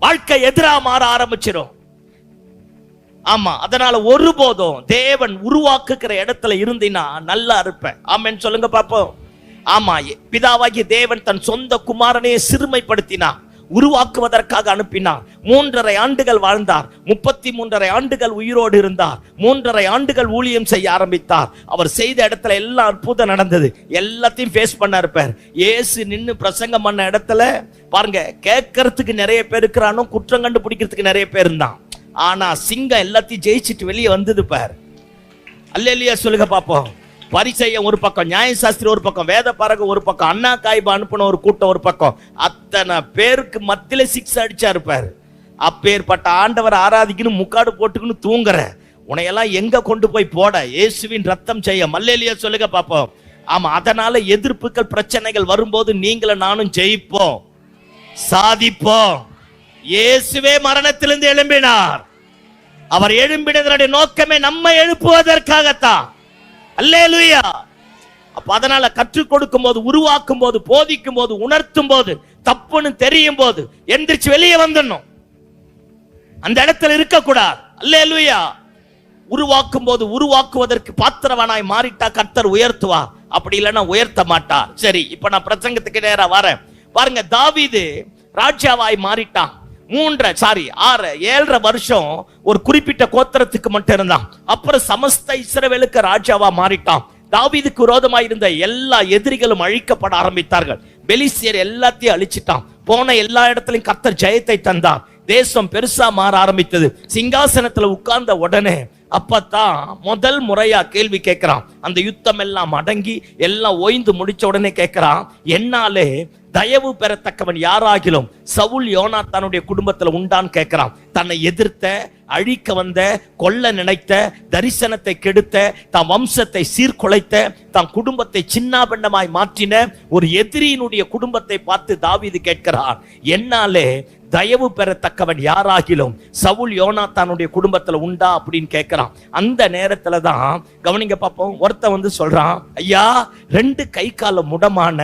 வாழ்க்கை எதிரா மாற ஆரம்பிச்சிடும். ஆமா, அதனால ஒருபோதும் தேவன் உருவாக்குகிற இடத்துல இருந்தீனா நல்லா இருப்ப. ஆமென் சொல்லுங்க பாப்போம். ஆமா, பிதாவாகிய தேவன் தன் சொந்த குமாரனையே சிறுமைப்படுத்தினா, உருவாக்குவதற்காக அனுப்பினார். 3.5 ஆண்டுகள் வாழ்ந்தார். 33.5 ஆண்டுகள் உயிரோடு இருந்தார். 3.5 ஆண்டுகள் ஊழியம் செய்ய ஆரம்பித்தார். அவர் செய்த இடத்துல எல்லாம் அற்புதம் நடந்தது. எல்லாத்தையும் ஃபேஸ் பண்ண இருப்பார். இயேசு நின்னு பிரசங்கம் பண்ண இடத்துல பாருங்க, கேட்கறதுக்கு நிறைய பேர் இருக்கிறானோ, குற்றம் கண்டுபிடிக்கிறதுக்கு நிறைய பேர் இருந்தான். ஆனா சிங்கம் எல்லாத்தையும் ஜெயிச்சுட்டு வெளியே வந்தது பார். அல்லேலூயா சொல்லுங்க பாப்போம். பரிசேயன் ஒரு பக்கம், நியாயசாஸ்திரி ஒரு பக்கம், வேத பாரக ஒரு பக்கம், அண்ணா காய்பா அனுப்பின ஒரு கூட்டம் ஒரு பக்கம். அத்தனை பேருக்கு மத்தியில 6 அடிச்சா இருப்பாரு. அப்பேற்பட்ட ஆண்டவர் ஆராதிக்கணும், முக்காடு போட்டுக்கணும், தூங்குற உனையெல்லாம் எங்க கொண்டு போய் போட? இயேசுவின் ரத்தம் செய்ய. மல்லேலியா சொல்லுங்க பாப்போம். ஆமா, அதனால எதிர்ப்புகள் பிரச்சனைகள் வரும்போது நீங்களும் நானும் ஜெயிப்போம், சாதிப்போம். இயேசுவே மரணத்திலிருந்து எழும்பினார். அவர் எழும்பினதனுடைய நோக்கமே நம்ம எழுப்புவதற்காகத்தான். அல்லேலூயா. அப்ப அதனால கற்றுக் கொடுக்கும் போது, உருவாக்கும் போது, போதிக்கும் போது, உணர்த்தும் போது, தப்புன்னு தெரியும் போது எந்திரிச்சு வெளியே வந்துடணும். அந்த இடத்துல இருக்க கூடாது. அல்லேலூயா. உருவாக்கும் போது உருவாக்குவதற்கு பாத்திரவானாய் மாறிட்டா கர்த்தர் உயர்த்துவா, அப்படி இல்லைன்னா உயர்த்த மாட்டார். சரி, இப்ப நான் பிரசங்கத்துக்கு நேரா வரேன். பாருங்க, தாவீது ராஜாவாய் மாறிட்டான். 7.5 வருஷம் ஒரு குறிப்பிட்ட கோத்திரத்துக்கு மட்டும் இருந்தான். அப்புறம் சமஸ்த இஸ்ரவேலுக்கு ராஜாவா மாறிட்டான். தாவீதுக்கு விரோதமாய் இருந்த எல்லா எதிரிகளும் அழிக்கப்பட ஆரம்பித்தார்கள். பெலிஸ்தியர் எல்லாத்தையும் அழிச்சிட்டான். போன எல்லா இடத்திலும் கர்த்தர் ஜெயத்தை தந்தார். தேசம் பெருசா மாற ஆரம்பித்தது. சிங்காசனத்துல உட்கார்ந்த உடனே அப்பதான் முதல் முறையா கேள்வி கேட்கிறான். அந்த யுத்தம் எல்லாம் அடங்கி எல்லாம் ஓய்ந்து முடிச்ச உடனே கேட்கிறான், என்னாலே தயவு பெறத்தக்கவன் யாராகிலும் சவுல் யோனாத்தானுடைய குடும்பத்துல உண்டான்னு கேட்கிறான். தன்னை எதிர்த்த, அழிக்க வந்த, கொல்ல நினைத்த, தரிசனத்தை கெடுத்த, தன் வம்சத்தை சீர்குலைத்த, தன் குடும்பத்தை சின்னாபின்னமாய் மாற்றின ஒரு எதிரியினுடைய குடும்பத்தை பார்த்து தாவீது கேட்கிறான், என்னாலே தயவு பெறத்தக்கவன் யாராகிலும் சவுல் யோனாத்தானுடைய குடும்பத்துல உண்டா அப்படின்னு கேட்கிறான். அந்த நேரத்துல தான் கவனிங்க பாப்போம், ஒருத்தன் வந்து சொல்றான், ஐயா 2 கை கால முடமான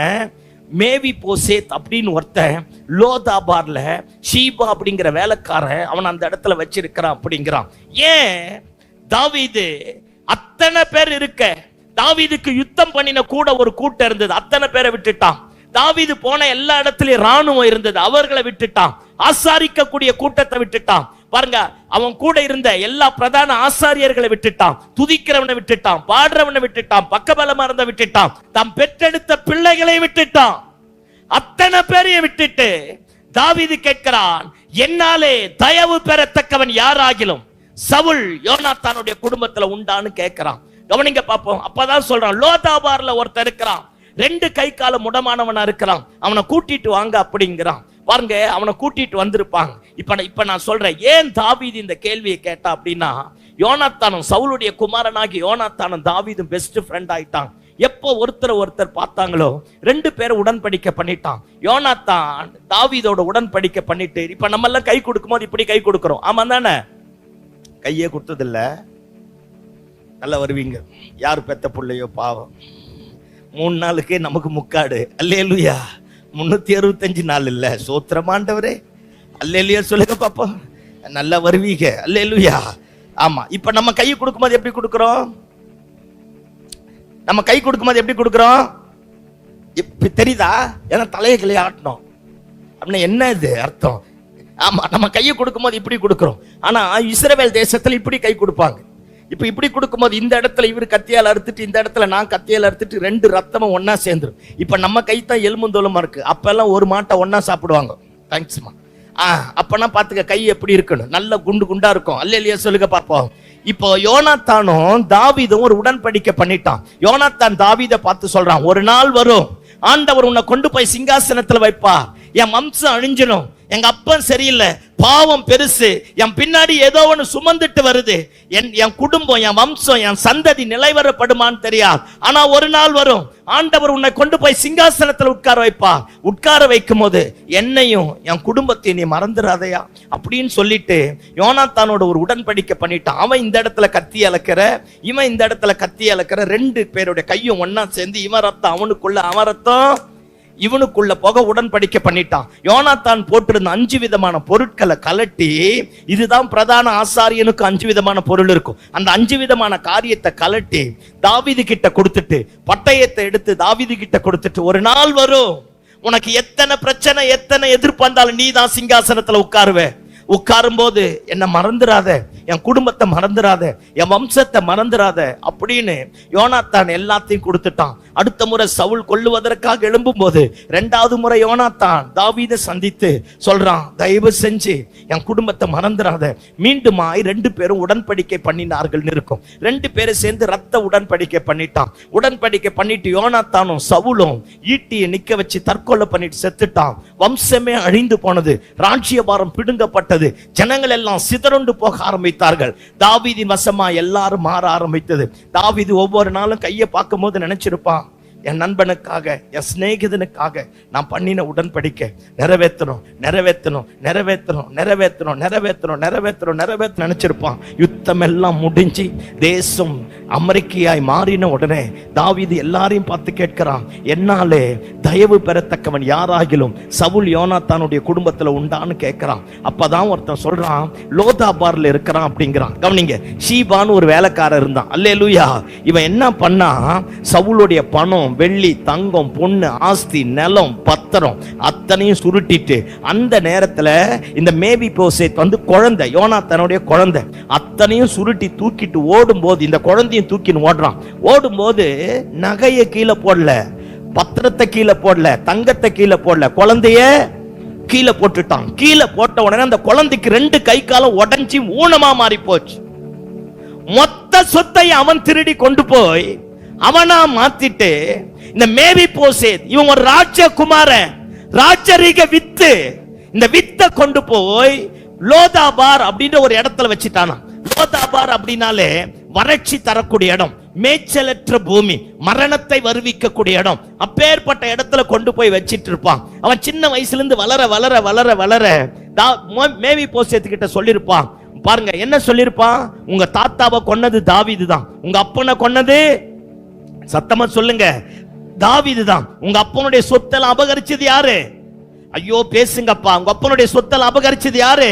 மேவி போசேத் அப்படின்னு ஒருத்தன் லோதாபார்ல ஷீபா அப்படிங்கிற வேலைக்காரன் அவன் அந்த இடத்துல வச்சிருக்கிறான் அப்படிங்கிறான். ஏன் தாவீது அத்தனை பேர் இருக்க, தாவீதுக்கு யுத்தம் பண்ணின கூட ஒரு கூட்டம் இருந்தது, அத்தனை பேரை விட்டுட்டான். தாவீது போன எல்லா இடத்துலயும் ராணுவம் இருந்தது, அவர்களை விட்டுட்டான். ஆசாரிக்க கூடிய கூட்டத்தை விட்டுட்டான். பாருங்க, அவன் கூட இருந்த எல்லா பிரதான ஆசாரியர்களை விட்டுட்டான், துதிக்கிறவனை விட்டுட்டான், பாடுறவனை விட்டுட்டான், பக்கபலமா இருந்த விட்டுட்டான், தாம் பெற்றெடுத்த பிள்ளைகளை விட்டுட்டான். அத்தனை பேரையும் விட்டுட்டு தாவீது கேட்கிறான், என்னாலே தயவு பெறத்தக்கவன் யாராகிலும் சவுல் யோனாத்தானுடைய குடும்பத்துல உண்டான்னு கேட்கிறான். கவனிங்க பாப்போம். அப்பதான் சொல்றான், லோதாபார்ல ஒருத்தர் இருக்கிறான், 2 கை கால முடமானவனா இருக்கிறான், அவனை கூட்டிட்டு வாங்க அப்படிங்கிறான். பாருங்க, அவனை கூட்டிட்டு வந்திருப்பாங்க. இப்ப நான் சொல்றேன், ஏன் தாவீது இந்த கேள்வியை கேட்டா அப்படின்னா, யோனாத்தானும் சவுலுடைய குமாரனாகி யோனாத்தானும் தாவீதும் பெஸ்ட் ஃப்ரெண்ட் ஆயிட்டான். எப்போ ஒருத்தர் பார்த்தாங்களோ 2 பேரை உடன்படிக்கை பண்ணிட்டான். யோனாத்தான் தாவீதோட உடன்படிக்கை பண்ணிட்டு, இப்ப நம்ம எல்லாம் கை கொடுக்கும் போது இப்படி கை கொடுக்கிறோம், ஆமா தானே? கையே கொடுத்தது இல்ல. நல்லா வருவீங்க, யாரு பெத்த பிள்ளையோ பாவம், 3 நாளுக்கே நமக்கு முக்காடு. அல்லேலூயா. 365 நாள் இல்ல. சோத்திரமாண்டவரே, அல்லேலூயா சொல்லுங்க பாப்போம். நல்லா வருவீங்க. அல்லேலூயா. ஆமா, இப்ப நம்ம கை கொடுக்கும்போது எப்படி கொடுக்கிறோம்? நம்ம கை கொடுக்கும்போது எப்படி கொடுக்கிறோம்? இப்ப தெரியுதா? ஏன்னா தலையை கிளைய ஆட்டணும் அப்படின்னா என்ன இது அர்த்தம்? ஆமா, நம்ம கையை கொடுக்கும்போது இப்படி கொடுக்கிறோம். ஆனா இஸ்ரவேல் தேசத்துல இப்படி கை கொடுப்பாங்க. இப்ப இப்படி கொடுக்கும்போது இந்த இடத்துல இவர் கத்தியால் அறுத்துட்டு, இந்த இடத்துல நான் கத்தியால் அறுத்துட்டு, 2 ரத்தமும் ஒன்னா சேர்ந்துரும். இப்ப நம்ம கை தான் எலும்புந்தோலுமா இருக்கு. அப்பெல்லாம் ஒரு மாட்டை ஒன்னா சாப்பிடுவாங்க. தேங்க்ஸ்மா. அப்பனா பாத்துக்க கை எப்படி இருக்கணும், நல்ல குண்டு குண்டா இருக்கும். அல்லேலூயா சொல்லுங்க பாப்போம். இப்போ யோனாத்தானும் தாவீதும் ஒரு உடன்படிக்கை பண்ணிட்டான். யோனாத்தான் தாவீதை பார்த்து சொல்றான், ஒரு நாள் வரும், ஆண்டவர் உன்னை கொண்டு போய் சிங்காசனத்துல வைப்பா, என் வம்சம் அழிஞ்சிடும், எங்க அப்பன் சரியில்லை, பாவம் பெருசு, என் பின்னாடி ஏதோ ஒன்று சுமந்துட்டு வருது, என் குடும்பம், என் வம்சம், என் சந்ததி நிலைவரப்படுமான்னு தெரியாது. ஆனா ஒரு நாள் வரும், ஆண்டவர் உன்னை கொண்டு போய் சிங்காசனத்துல உட்கார வைப்பா, உட்கார வைக்கும் போது என்னையும் என் குடும்பத்தையும் நீ மறந்துடாதையா அப்படின்னு சொல்லிட்டு யோனாத்தானோட ஒரு உடன்படிக்கை பண்ணிட்டான். அவன் இந்த இடத்துல கத்தி அளக்கிற, இவன் இந்த இடத்துல கத்தி அளக்கிற, 2 பேருடைய கையும் ஒன்னா சேர்ந்து இவன் ரத்தம் அவனுக்குள்ள, அவன் ரத்தம் இவனுக்குள்ள போக உடன்படிக்கை பண்ணிட்டான். யோனாத்தான் போட்டிருந்த 5 விதமான பொருட்களை கலட்டி, இதுதான் பிரதான ஆசாரியனுக்கு 5 விதமான பொருள் இருக்கும், அந்த 5 விதமான காரியத்தை கலட்டி தாவீது கிட்ட கொடுத்துட்டு, பட்டயத்தை எடுத்து தாவீது கிட்ட கொடுத்துட்டு, ஒரு நாள் வரும், உனக்கு எத்தனை பிரச்சனை எத்தனை எதிர்ப்பு வந்தாலும் நீ தான் சிங்காசனத்துல உட்காருவே, உட்காரும் போது என்ன மறந்துடாத, என் குடும்பத்தை மறந்துடாத, என் வம்சத்தை மறந்துடாத அப்படின்னு யோனாத்தான் எல்லாத்தையும் கொடுத்துட்டான். அடுத்த முறை சவுல் கொல்லுவதற்காக எழும்பும் போது 2வது முறை யோனாத்தான் தாவீதை சந்தித்து சொல்றான், தயவு செஞ்சு என் குடும்பத்தை மறந்துடாத. மீண்டுமாய் 2 பேரும் உடன்படிக்கை பண்ணினார்கள் இருக்கும். 2 பேரும் சேர்ந்து ரத்த உடன்படிக்கை பண்ணிட்டான். உடன்படிக்கை பண்ணிட்டு யோனாத்தானும் சவுலும் ஈட்டியை நிக்க வச்சு தற்கொலை பண்ணிட்டு செத்துட்டான். வம்சமே அழிந்து போனது. ராஜ்யபாரம் பிடுங்கப்பட்டது. ஜனங்கள் எல்லாம் சிதறுண்டு போக ஆரம்பித்தார்கள். தாவீதின் வசமா எல்லாரும் மாற ஆரம்பித்தது. தாவீது ஒவ்வொரு நாளும் கையை பார்க்கும் போது நினைச்சிருப்பான், என் நண்பனுக்காக, என் சிநேகிதனுக்காக நான் பண்ணின உடன்படிக்கை நிறைவேற்றணும் நிறைவேற்றணும் நிறைவேற்றணும் நிறைவேற்றணும் நிறைவேற்றணும் நிறைவேற்றணும் நிறைவேற்ற நினைச்சிருப்பான். யுத்தம் எல்லாம் முடிஞ்சு தேசம் அமெரிக்கையாய் மாறின உடனே தாவீது எல்லாரையும் பார்த்து கேட்கிறான், என்னாலே தயவு பெறத்தக்கவன் யாராகிலும் சவுல் யோனாத்தானுடைய குடும்பத்துல உண்டான்னு கேட்கிறான். அப்பதான் ஒருத்தன் சொல்றான், லோதாபார்ல இருக்கிறான் அப்படிங்கிறான். கவனிங்க, ஷீபான்னு ஒரு வேலைக்காரர் இருந்தான். அல்லேலூயா. இவன் என்ன பண்ணா, சவுளுடைய பணம், வெள்ளி, தங்கம், பொண்ணு, ஆஸ்தி, நிலம், பத்திரம் அத்தனையும் சுருட்டிட்டு அந்த நேரத்துல இந்த மேவிபோசேத் வந்து குழந்தை, யோனாத்தானுடைய குழந்தை, அத்தனையும் சுருட்டி தூக்கிட்டு ஓடும் போது இந்த குழந்தையும் தூக்கின்னு ஓடுறான். ஓடும்போது நகையை கீழே போடல, பத்திரத்தை கீழே போடல, தங்கத்தை கீழே போடல, குழந்தைய கீழே போட்டுட்டான். கீழே போட்ட உடனே அந்த குழந்தைக்கு 2 கை காலம் உடைஞ்சி ஊனமா மாறி போச்சு. மொத்த சொத்தை அவன் திருடி கொண்டு போய் அவனா மாத்திட்டு இந்த மேவிபோசேத் இவன் ஒரு ராஜகுமாரன், ராஜரீக வித்து, இந்த வித்தை கொண்டு போய் லோதாபார் அப்படின்ற ஒரு இடத்துல வச்சிட்டானா. லோதாபார் அப்படின்னாலே வறட்சி தரக்கூடிய இடம், மேய்ச்சலற்ற பூமி, மரணத்தை வருவிக்கக்கூடிய இடம். அப்பேற்பட்ட இடத்துல கொண்டு போய் வச்சிட்டு இருப்பான். அவன் சின்ன வயசுல இருந்து வளர வளர வளர வளர மேவிபோசேத் கிட்ட சொல்லிருப்பான். பாருங்க என்ன சொல்லிருப்பான், உங்க தாத்தாவை கொன்னது தாவீது தான், உங்க அப்பனை கொன்னது, சத்தமா சொல்லுங்க, தாவீது தான். உங்க அப்பனுடைய சொத்தெல்லாம் அபகரிச்சது யாரு? ஐயோ பேசுங்கப்பா, உங்க அப்பனுடைய சொத்தெல்லாம் அபகரிச்சது யாரு?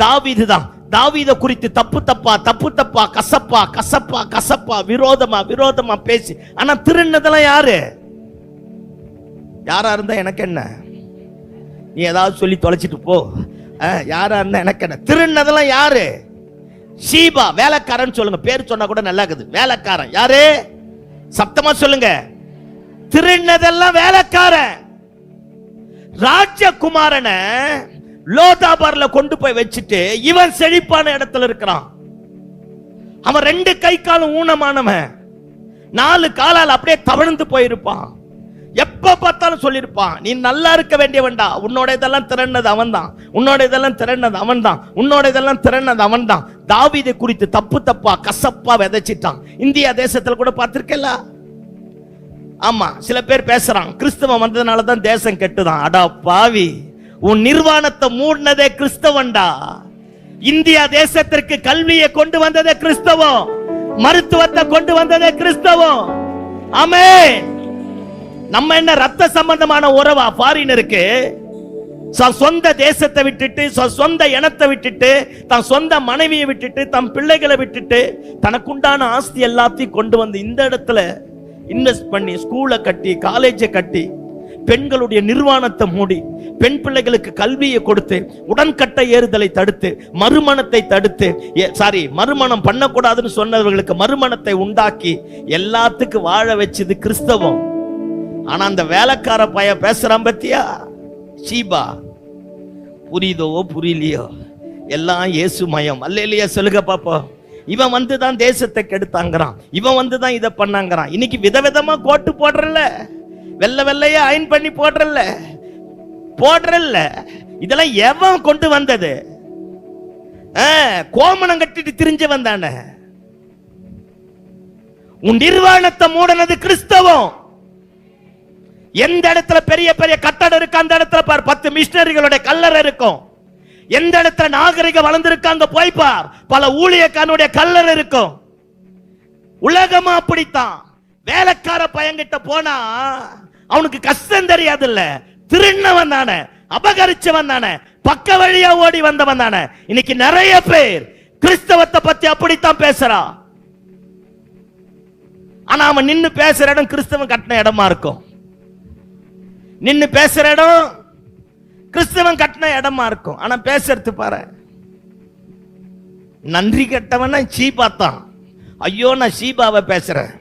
தாவீது தான். தாவீதை குறித்து தப்பு தப்பா தப்பு தப்பா கசப்பா கசப்பா கசப்பா விரோதமா விரோதமா பேசி, ஆனா திருநதெல்லாம் யாரு? யாரா இருந்தா எனக்கு என்ன, நீ ஏதாவது சொல்லி தொலைச்சிட்டு போ, யாரா இருந்தா எனக்கு என்ன. திருநதெல்லாம் யாரு? ஷீபா, வேலைக்காரன் சொல்லுங்க, பேர் சொன்னா கூட நல்லா இருக்குது. வேலைக்காரன் யாரு? சத்தமா சொல்லுங்க. திருநதெல்லாம் வேலைக்காரன். ராஜகுமாரனை லோதாபார்ல கொண்டு போய் வச்சுட்டு இவன் செழிப்பான இடத்துல இருக்கிறான். அவன் 2 கை காலும் ஊனமானவன், 4 காலால் அப்படியே தவழ்ந்து போயிருப்பான். எப்ப பார்த்தாலும் சொல்லிருப்பான், நீ நல்லா இருக்க வேண்டியவன்டா, உன்னோட இதெல்லாம் திறனது அவன் தான், உன்னோட இதெல்லாம் திறனது அவன் தான், உன்னோட இதெல்லாம் திறனது அவன் தான். தாவீதை குறித்து தப்பு தப்பா கசப்பா விதைச்சிட்டான். இந்தியா தேசத்துல கூட பார்த்திருக்கல. ஆமா, சில பேர் பேசுறான், கிறிஸ்தவம் வந்ததுனால தான் தேசம் கெட்டுதான். அடா பாவி, உன் நிர்வாணத்தை மூடினதே கிறிஸ்தவன்டா. இந்தியா தேசத்திற்கு கல்வியை கொண்டு வந்ததே கிறிஸ்தவம், மருத்துவத்தை கொண்டு வந்ததே கிறிஸ்தவம். ஆமென். நம்ம என்ன ரத்த சம்பந்தமான உறவா ஃபாரினருக்கு? சொந்த தேசத்தை விட்டுட்டு, சொந்த இனத்தை விட்டுட்டு, தன் சொந்த மனைவியை விட்டுட்டு, தன் பிள்ளைகளை விட்டுட்டு, தனக்குண்டான ஆஸ்தி எல்லாத்தையும் கொண்டு வந்து இந்த இடத்துல இன்வெஸ்ட் பண்ணி ஸ்கூலை கட்டி, காலேஜை கட்டி, பெண்களுடைய நிர்வாணத்தை மூடி, பெண் பிள்ளைகளுக்கு கல்வியை கொடுத்து, உடன்கட்டை ஏறுதலை தடுத்து, மறுமணத்தை தடுத்து, மறுமணம் பண்ணக்கூடாதுன்னு சொன்னவர்களுக்கு மறுமணத்தை உண்டாக்கி எல்லாத்துக்கும் வாழ வச்சது கிறிஸ்தவம். ஆனா அந்த வேலைக்கார பைய பேசுறான் பத்தியா, ஷீபா. புரியுதோ புரியலையோ, எல்லாம் இயேசுமயம். அல்லேலூயா சொல்லுங்க பாப்போம். இவன் வந்துதான் தேசத்தை கெடுத்தாங்கிறான், இவன் வந்துதான் இதை பண்ணாங்கிறான். இன்னைக்கு விதவிதமா கோட்டு போடுறல்ல, வெள்ளை வெள்ளையா அயன் பண்ணி போடுறல்ல. இதெல்லாம் எவன் கொண்டு வந்தது? கோமணம் கட்டிட்டு திரிஞ்சு வந்தானே. உன் நிர்வாணத்தை மூடனது கிறிஸ்தவம். எந்த இடத்துல பெரிய பெரிய கட்டடம் இருக்கு அந்த இடத்துல பார் 10 மிஷனரிகளுடைய கல்லறை இருக்கும். எந்த இடத்துல நாகரிகம் வளர்ந்திருக்கு அங்க போய் பார், பல ஊழியக்காரனுடைய கல்லறை இருக்கும். உலகமா அப்படித்தான். வேலைக்கார பையன்கிட்ட போனா அவனுக்கு கஷ்டம் தெரியாது இல்ல, திருநவன் தானே, அபகரிச்சவன் தானே, பக்க வழியா ஓடி வந்தவன் தானே. இன்னைக்கு நிறைய பேர் கிறிஸ்தவத்தை பத்தி அப்படித்தான் பேசுறான். ஆனா அவன் நின்னு பேசுற இடம் கிறிஸ்தவன் கட்டின இடமா இருக்கும். நின்னு பேசுற இடம் கிறிஸ்தவன் கட்டின இடமா இருக்கும். ஆனா பேசுறது பாரு, நன்றி கெட்டவன் ஷீபா தான். ஐயோ நான் ஷீபாவை பேசுறேன்,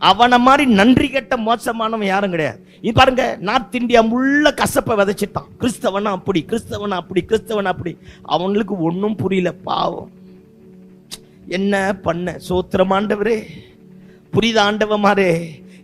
அவனை மாதிரி நன்றி கெட்ட மோசமானவன் யாரும் கிடையாது. இது பாருங்க, நார்த் இந்தியா முள்ள கசப்பை விதைச்சிட்டான். கிறிஸ்தவனா அப்படி, கிறிஸ்தவனா அப்படி, கிறிஸ்தவனா அப்படி. அவனுக்கு ஒன்றும் புரியல. பாவம், என்ன பண்ண? சோத்திரமாண்டவரே, புரித ஆண்டவமாரே.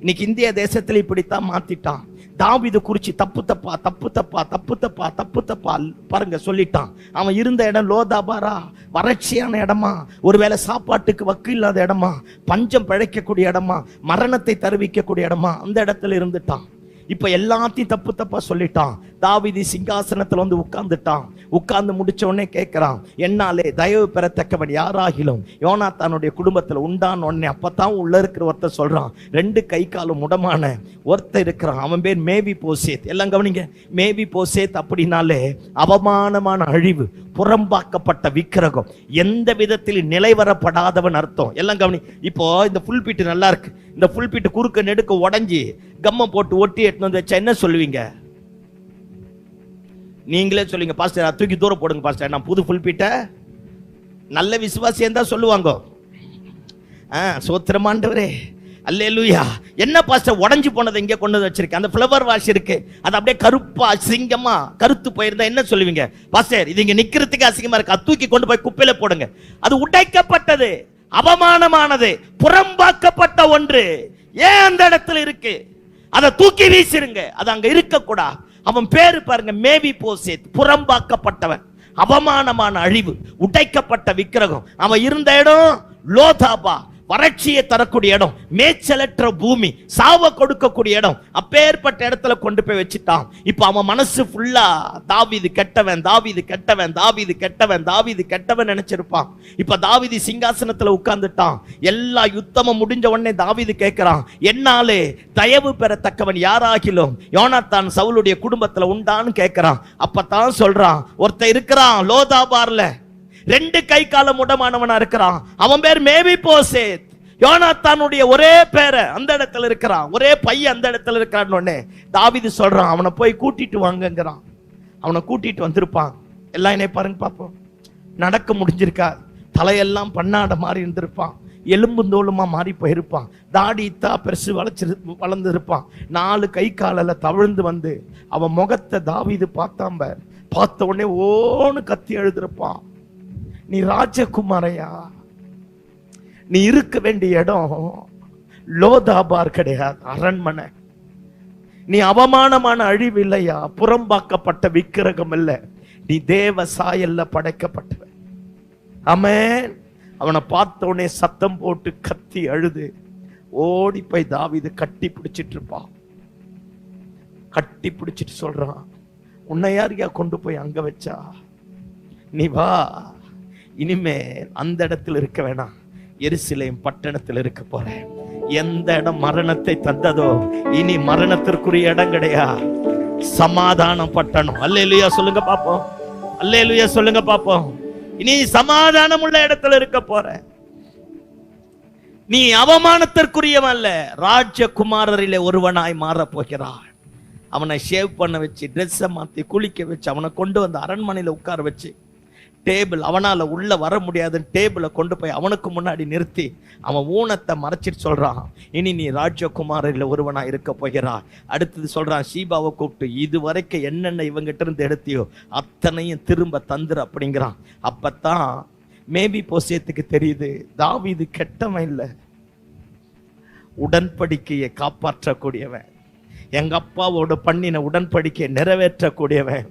இன்னைக்கு இந்திய தேசத்துல இப்படித்தான் மாத்திட்டான். தாவீது குறிச்சு தப்பு தப்பா தப்பு தப்பா தப்பு தப்பா தப்பு தப்பா பாருங்க சொல்லிட்டான். அவன் இருந்த இடம் லோதாபாரா, வறட்சியான இடமா, ஒருவேளை சாப்பாட்டுக்கு வக்கு இல்லாத இடமா, பஞ்சம் பிழைக்கக்கூடிய இடமா, மரணத்தை தருவிக்கக்கூடிய இடமா, அந்த இடத்துல இருந்துட்டான். இப்ப எல்லாத்தையும் தப்பு தப்பா சொல்லிட்டான். தாவீது சிங்காசனத்துல வந்து உட்கார்ந்துட்டான். உட்கார்ந்து முடிச்ச உடனே கேட்கிறான், என்னாலே தயவு பெறத்தக்கவன் யாராகிலும் யோனாத்தானுடைய குடும்பத்துல உண்டான உடனே அப்பதான் உள்ள இருக்கிற ஒருத்தர் சொல்றான், 2 கை காலும் முடமான ஒருத்தர் இருக்கிறான். அவன் பேர் மேவி போசேத். எல்லாம் கவனிங்க, மேவி போசேத் அப்படின்னாலே அவமானமான அழிவு, புறம்பாக்கப்பட்ட விக்கிரகம், எந்த விதத்தில் நிலைவரப்படாதவன் அர்த்தம். எல்லாம் கவனி. இப்போ இந்த புல் பீட்டு நல்லா இருக்கு, இந்த புல் பீட்டு குறுக்க நெடுக்க உடஞ்சி கம்மை போட்டு ஒட்டி எடுத்து வந்து வச்சா என்ன சொல்லுவீங்க? நீங்களே சொல்லுங்க, பாஸ்டர் தூக்கி தூரம் போடுங்க பாஸ்டர், நான் புது புல் பீட்ட. நல்ல விசுவாசியம் தான் சொல்லுவாங்க. சோத்திரமாண்டவரே, அல்லேலூயா. என்ன பாஸ்டர் உடஞ்சி போனதை இங்கே கொண்டு வந்து வச்சிருக்கேன், அந்த ஃப்ளவர் வாஷ் இருக்கு, அது அப்படியே கருப்பா அசிங்கமா கருத்து போயிருந்தா என்ன சொல்லுவீங்க? பாஸ்டர் இது இங்க நிக்கிறதுக்கு அசிங்கமா இருக்கு, அது தூக்கி கொண்டு போய் குப்பையில போடுங்க. அது உடைக்கப்பட்டது, அவமானமானது, புறம்பாக்கப்பட்ட ஒன்று. ஏன் அந்த இடத்துல இருக்கு? அதை தூக்கி வீசிருங்க, அது அங்க இருக்க கூடாது. அவன் பேரு பாருங்க, மேவி போசேத், புறம்பாக்கப்பட்டவன், அவமானமான அழிவு, உடைக்கப்பட்ட விக்கிரகம். அவன் இருந்த இடம் லோதாபா, வறட்சியை தரக்கூடிய இடம், மேய்ச்சலற்ற பூமி, சாவ கொடுக்கக்கூடிய இடம். அப்பேற்பட்ட இடத்துல கொண்டு போய் வச்சுட்டான். இப்ப அவன் மனசு ஃபுல்லா தாவீது கெட்டவன், தாவீது கெட்டவன், தாவீது கெட்டவன், தாவீது கெட்டவன் நினைச்சிருப்பான். இப்ப தாவீது சிங்காசனத்துல உட்கார்ந்துட்டான். எல்லா யுத்தமும் முடிஞ்ச உடனே தாவீது கேட்கிறான், என்னாலே தயவு பெறத்தக்கவன் யாராகிலும் யோனாத்தான் சவுலுடைய குடும்பத்துல உண்டான்னு கேட்கிறான். அப்பதான் சொல்றான், ஒருத்தன் இருக்கிறான் லோதாபார்ல, 2 கை காலம் முடமானவனா இருக்கிறான். அவன் பேர் மேவி போசேத். யோனாத்தானுடைய ஒரே பேரை அந்த இடத்துல இருக்கிறான், ஒரே பையன் அந்த இடத்துல இருக்கிறான். உடனே தாவீது சொல்றான், அவனை போய் கூட்டிட்டு வாங்கங்கிறான். அவனை கூட்டிட்டு வந்திருப்பான். எல்லாம் என்ன பாருங்க பாப்போம், நடக்க முடிஞ்சிருக்கா, தலையெல்லாம் பண்ணாட மாறி இருந்திருப்பான், எலும்பு தோலுமா மாறி போயிருப்பான், தாடி இத்தா பெருசு வளர்ந்து இருப்பான். 4 கை காலில் தவிழ்ந்து வந்து அவன் முகத்தை தாவீது பார்த்தான். பார்த்த உடனே ஓன்னு கத்தி எழுதிருப்பான், நீ ராஜகுமாரையா? நீ இருக்க வேண்டிய இடம் லோதாபார் கிடையாது, அரண்மனை. நீ அவமானமான அழிவு இல்லையா, புறம்பாக்கப்பட்ட விக்கிரகம் இல்ல, நீ தேவ சாயல்ல படைக்கப்பட்டவன். ஆமென். அவனை பார்த்த உடனே சத்தம் போட்டு கத்தி அழுது ஓடி போய் தாவீது கட்டி பிடிச்சிட்டு இருப்பான். கட்டி பிடிச்சிட்டு சொல்றான், உன்னை யாரையா கொண்டு போய் அங்க வச்சா? நீ வா, இனிமே அந்த இடத்துல இருக்க வேணாம், எருசலேம் பட்டணத்தில் இருக்க போறேன். எந்த இடம் மரணத்தை தந்ததோ இனி மரணத்திற்குரிய இடம் கிடையாது, சமாதானம் பட்டணம். அல்லேலூயா சொல்லுங்க பாப்போம், அல்லேலூயா சொல்லுங்க பாப்போம். இனி சமாதானம் உள்ள இடத்துல இருக்க போற. நீ அவமானத்திற்குரியவன் அல்ல, ராஜகுமாரரிலே ஒருவனாய் மாற போகிறாய். அவனை ஷேவ் பண்ண வச்சு, ட்ரெஸ்ஸை மாத்தி குளிக்க வச்சு, அவனை கொண்டு வந்து அரண்மனையில உட்கார வச்சு, டேபிள் அவனால உள்ள வர முடியாதுன்னு டேபிளை கொண்டு போய் அவனுக்கு முன்னாடி நிறுத்தி அவன் ஊனத்தை மறைச்சிட்டு சொல்றான், இனி நீ ராஜகுமாரில் ஒருவனா இருக்க போகிறா. அடுத்தது சொல்றான், ஷீபாவை கூப்பிட்டு, இது வரைக்கும் என்னென்ன இவங்கிட்ட இருந்து எடுத்தியோ அத்தனையும் திரும்ப தந்துரு அப்படிங்கிறான். அப்பத்தான் மேபி போசேத்துக்கு தெரியுது, தாவீது கெட்டவன் இல்லை, உடன்படிக்கையை காப்பாற்றக்கூடியவன், எங்க அப்பாவோட பண்ணின உடன்படிக்கையை நிறைவேற்றக்கூடியவன்.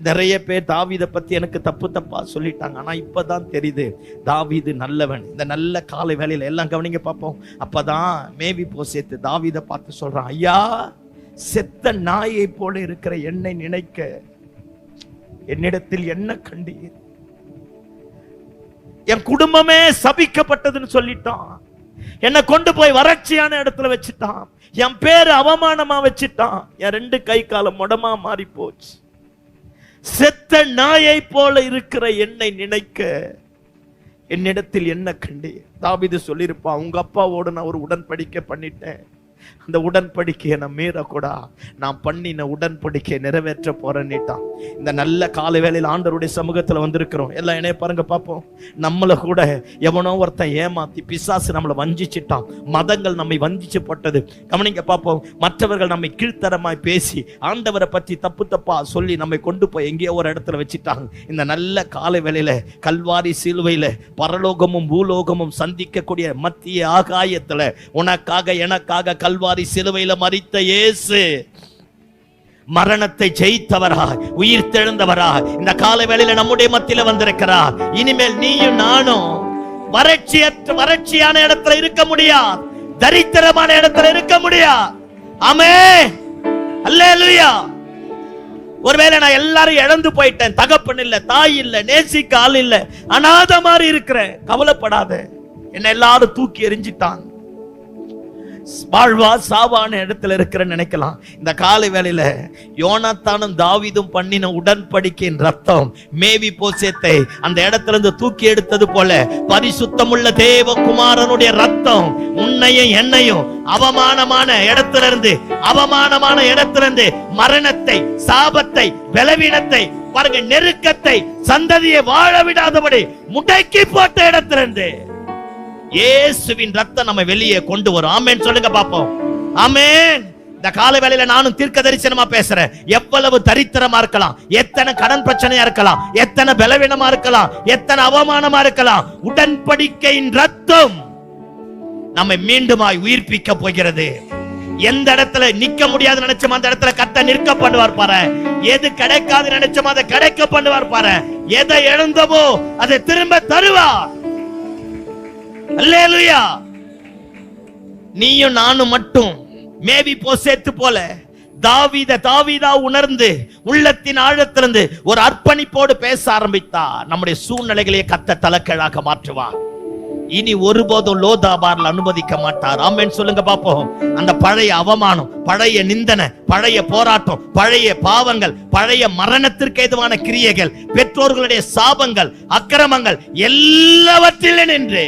நிறைய பேர் தாவீதை பத்தி எனக்கு தப்பு தப்பா சொல்லிட்டாங்க, ஆனா இப்பதான் தெரியுது தாவீது நல்லவன். இந்த நல்ல காலை வேலையில எல்லாம் கவனிங்க பார்ப்போம். அப்பதான் மேவி போசேத்து தாவீதை பார்த்து சொல்றான், ஐயா, செத்த நாயை போல இருக்கிற என்னை நினைக்க என்னிடத்தில் என்ன கண்டீர்? என் குடும்பமே சபிக்கப்பட்டதுன்னு சொல்லிட்டான், என்னை கொண்டு போய் வறட்சியான இடத்துல வச்சுட்டான், என் பேரு அவமானமா வச்சுட்டான், என் 2 கை காலம் முடமா மாறி போச்சு. செத்த நாயை போல இருக்கிற என்னை நினைக்க என்னிடத்தில் என்ன கண்டே? தாவீது சொல்லியிருப்பான், உங்க அப்பாவோட நான் ஒரு உடன்படிக்கை பண்ணிட்டேன், அந்த உடன்படிக்கையை நான் மீறக்கூடா, நான் பண்ணின உடன்படிக்கையை நிறைவேற்ற போறேன்னுட்டான். இந்த நல்ல காலை வேளையில் ஆண்டவருடைய சமூகத்துல வந்திருக்கிறோம். எல்லாம் என்னைய பாருங்க பார்ப்போம். நம்மளை கூட எவனோ ஒருத்தன் ஏமாத்தி பிசாசு நம்மளை வஞ்சிச்சிட்டான். மதங்கள் நம்மை வஞ்சிச்சு போட்டது. கவனிங்க பார்ப்போம். மற்றவர்கள் நம்மை கீழ்த்தரமாய் பேசி ஆண்டவரை பற்றி தப்பு தப்பா சொல்லி நம்மை கொண்டு போய் எங்கேயோ ஒரு இடத்துல வச்சுட்டாங்க. இந்த நல்ல காலை வேளையில கல்வாரி சிலுவையில பரலோகமும் பூலோகமும் சந்திக்கக்கூடிய மத்திய ஆகாயத்துல உனக்காக எனக்காக கல்வாரி சிலுவையில மரித்த இயேசு மரணத்தை ஜெயித்தவராய் உயிர் தெழுந்தவராய் இந்த காலை வேளையில நம்முடைய மத்தியில வந்திருக்கிறார். இனிமேல் நீயும் நானும் வறட்சியான இடத்துல இருக்க முடியாது, தரித்திரமான இடத்துல இருக்க முடியாது. ஆமென், அல்லேலூயா. ஒருவேளை நான் எல்லாரும் இழந்து போயிட்டேன், தகப்பன் இல்ல, தாய் இல்ல, நேசிக்க ஆள் இல்ல, அநாத மாதிரி இருக்கிறேன், கவலைப்படாத. என்ன எல்லாரும் தூக்கி எறிஞ்சிட்டாங்க, வாழ்வா சாவான இடத்துல இருக்கிற நினைக்கலாம். இந்த காலை வேளையில யோனாத்தானும் தாவீதும் பண்ணின உடன்படிக்கையின் ரத்தம் மேவி போசேத்தை அந்த இடத்துல இருந்து தூக்கி எடுத்தது போல பரிசுத்தமுள்ள தேவகுமாரனுடைய ரத்தம் உன்னையும் என்னையும் அவமானமான இடத்திலிருந்து மரணத்தை, சாபத்தை, பலவீனத்தை பாருங்க, நெருக்கத்தை, சந்ததியை வாழ விடாதபடி முடக்கி போட்ட இடத்திலிருந்து இயேசுவின் ரத்தம் நம்ம வெளியே கொண்டு வரும். ஆமென் சொல்லுங்க பாப்போம். ஆமென். இந்த காலை வேளையில நானும் தீர்க்க தரிசனமா பேசுறேன். எவ்வளவு தரித்திரமா இருக்கலாம், எத்தனை கடன் பிரச்சனையா இருக்கலாம், எத்தனை பலவீனமா இருக்கலாம், எத்தனை அவமானமா இருக்கலாம், உடன்படிக்கையின் ரத்தம் நம்மை மீண்டுமாய் உயிர்ப்பிக்க போகிறது. எந்த இடத்துல நிக்க முடியாது நினைச்சோம் அந்த இடத்துல கர்த்தர் நிற்க பண்ணுவார் பாரு. எது கிடைக்காது நினைச்சோம் அதை கிடைக்க பண்ணுவார் பாரு. எதை இழந்தவோ அதை திரும்ப தருவார். அல்லேலூயா. நீயும் நானும் மட்டும் மேவி போசேத்து போல தாவீதா உணர்ந்து உள்ளத்தின் ஆழத்திலிருந்து ஒரு அர்ப்பணிப்போடு பேச ஆரம்பித்தா நம்முடைய சூழ்நிலைகளை கர்த்தர் தலைகீழாக மாற்றுவார். இனி ஒருபோதும் லோதாபார்ல அனுமதிக்க மாட்டார். ஆமென் சொல்லுங்க பாப்போம். அந்த பழைய அவமானம், பழைய நிந்தனை, பழைய போராட்டம், பழைய பாவங்கள், பழைய மரணத்திற்கு ஏதுவான கிரியைகள், பெற்றோர்களுடைய சாபங்கள், அக்கிரமங்கள் எல்லாவற்றிலும் நின்று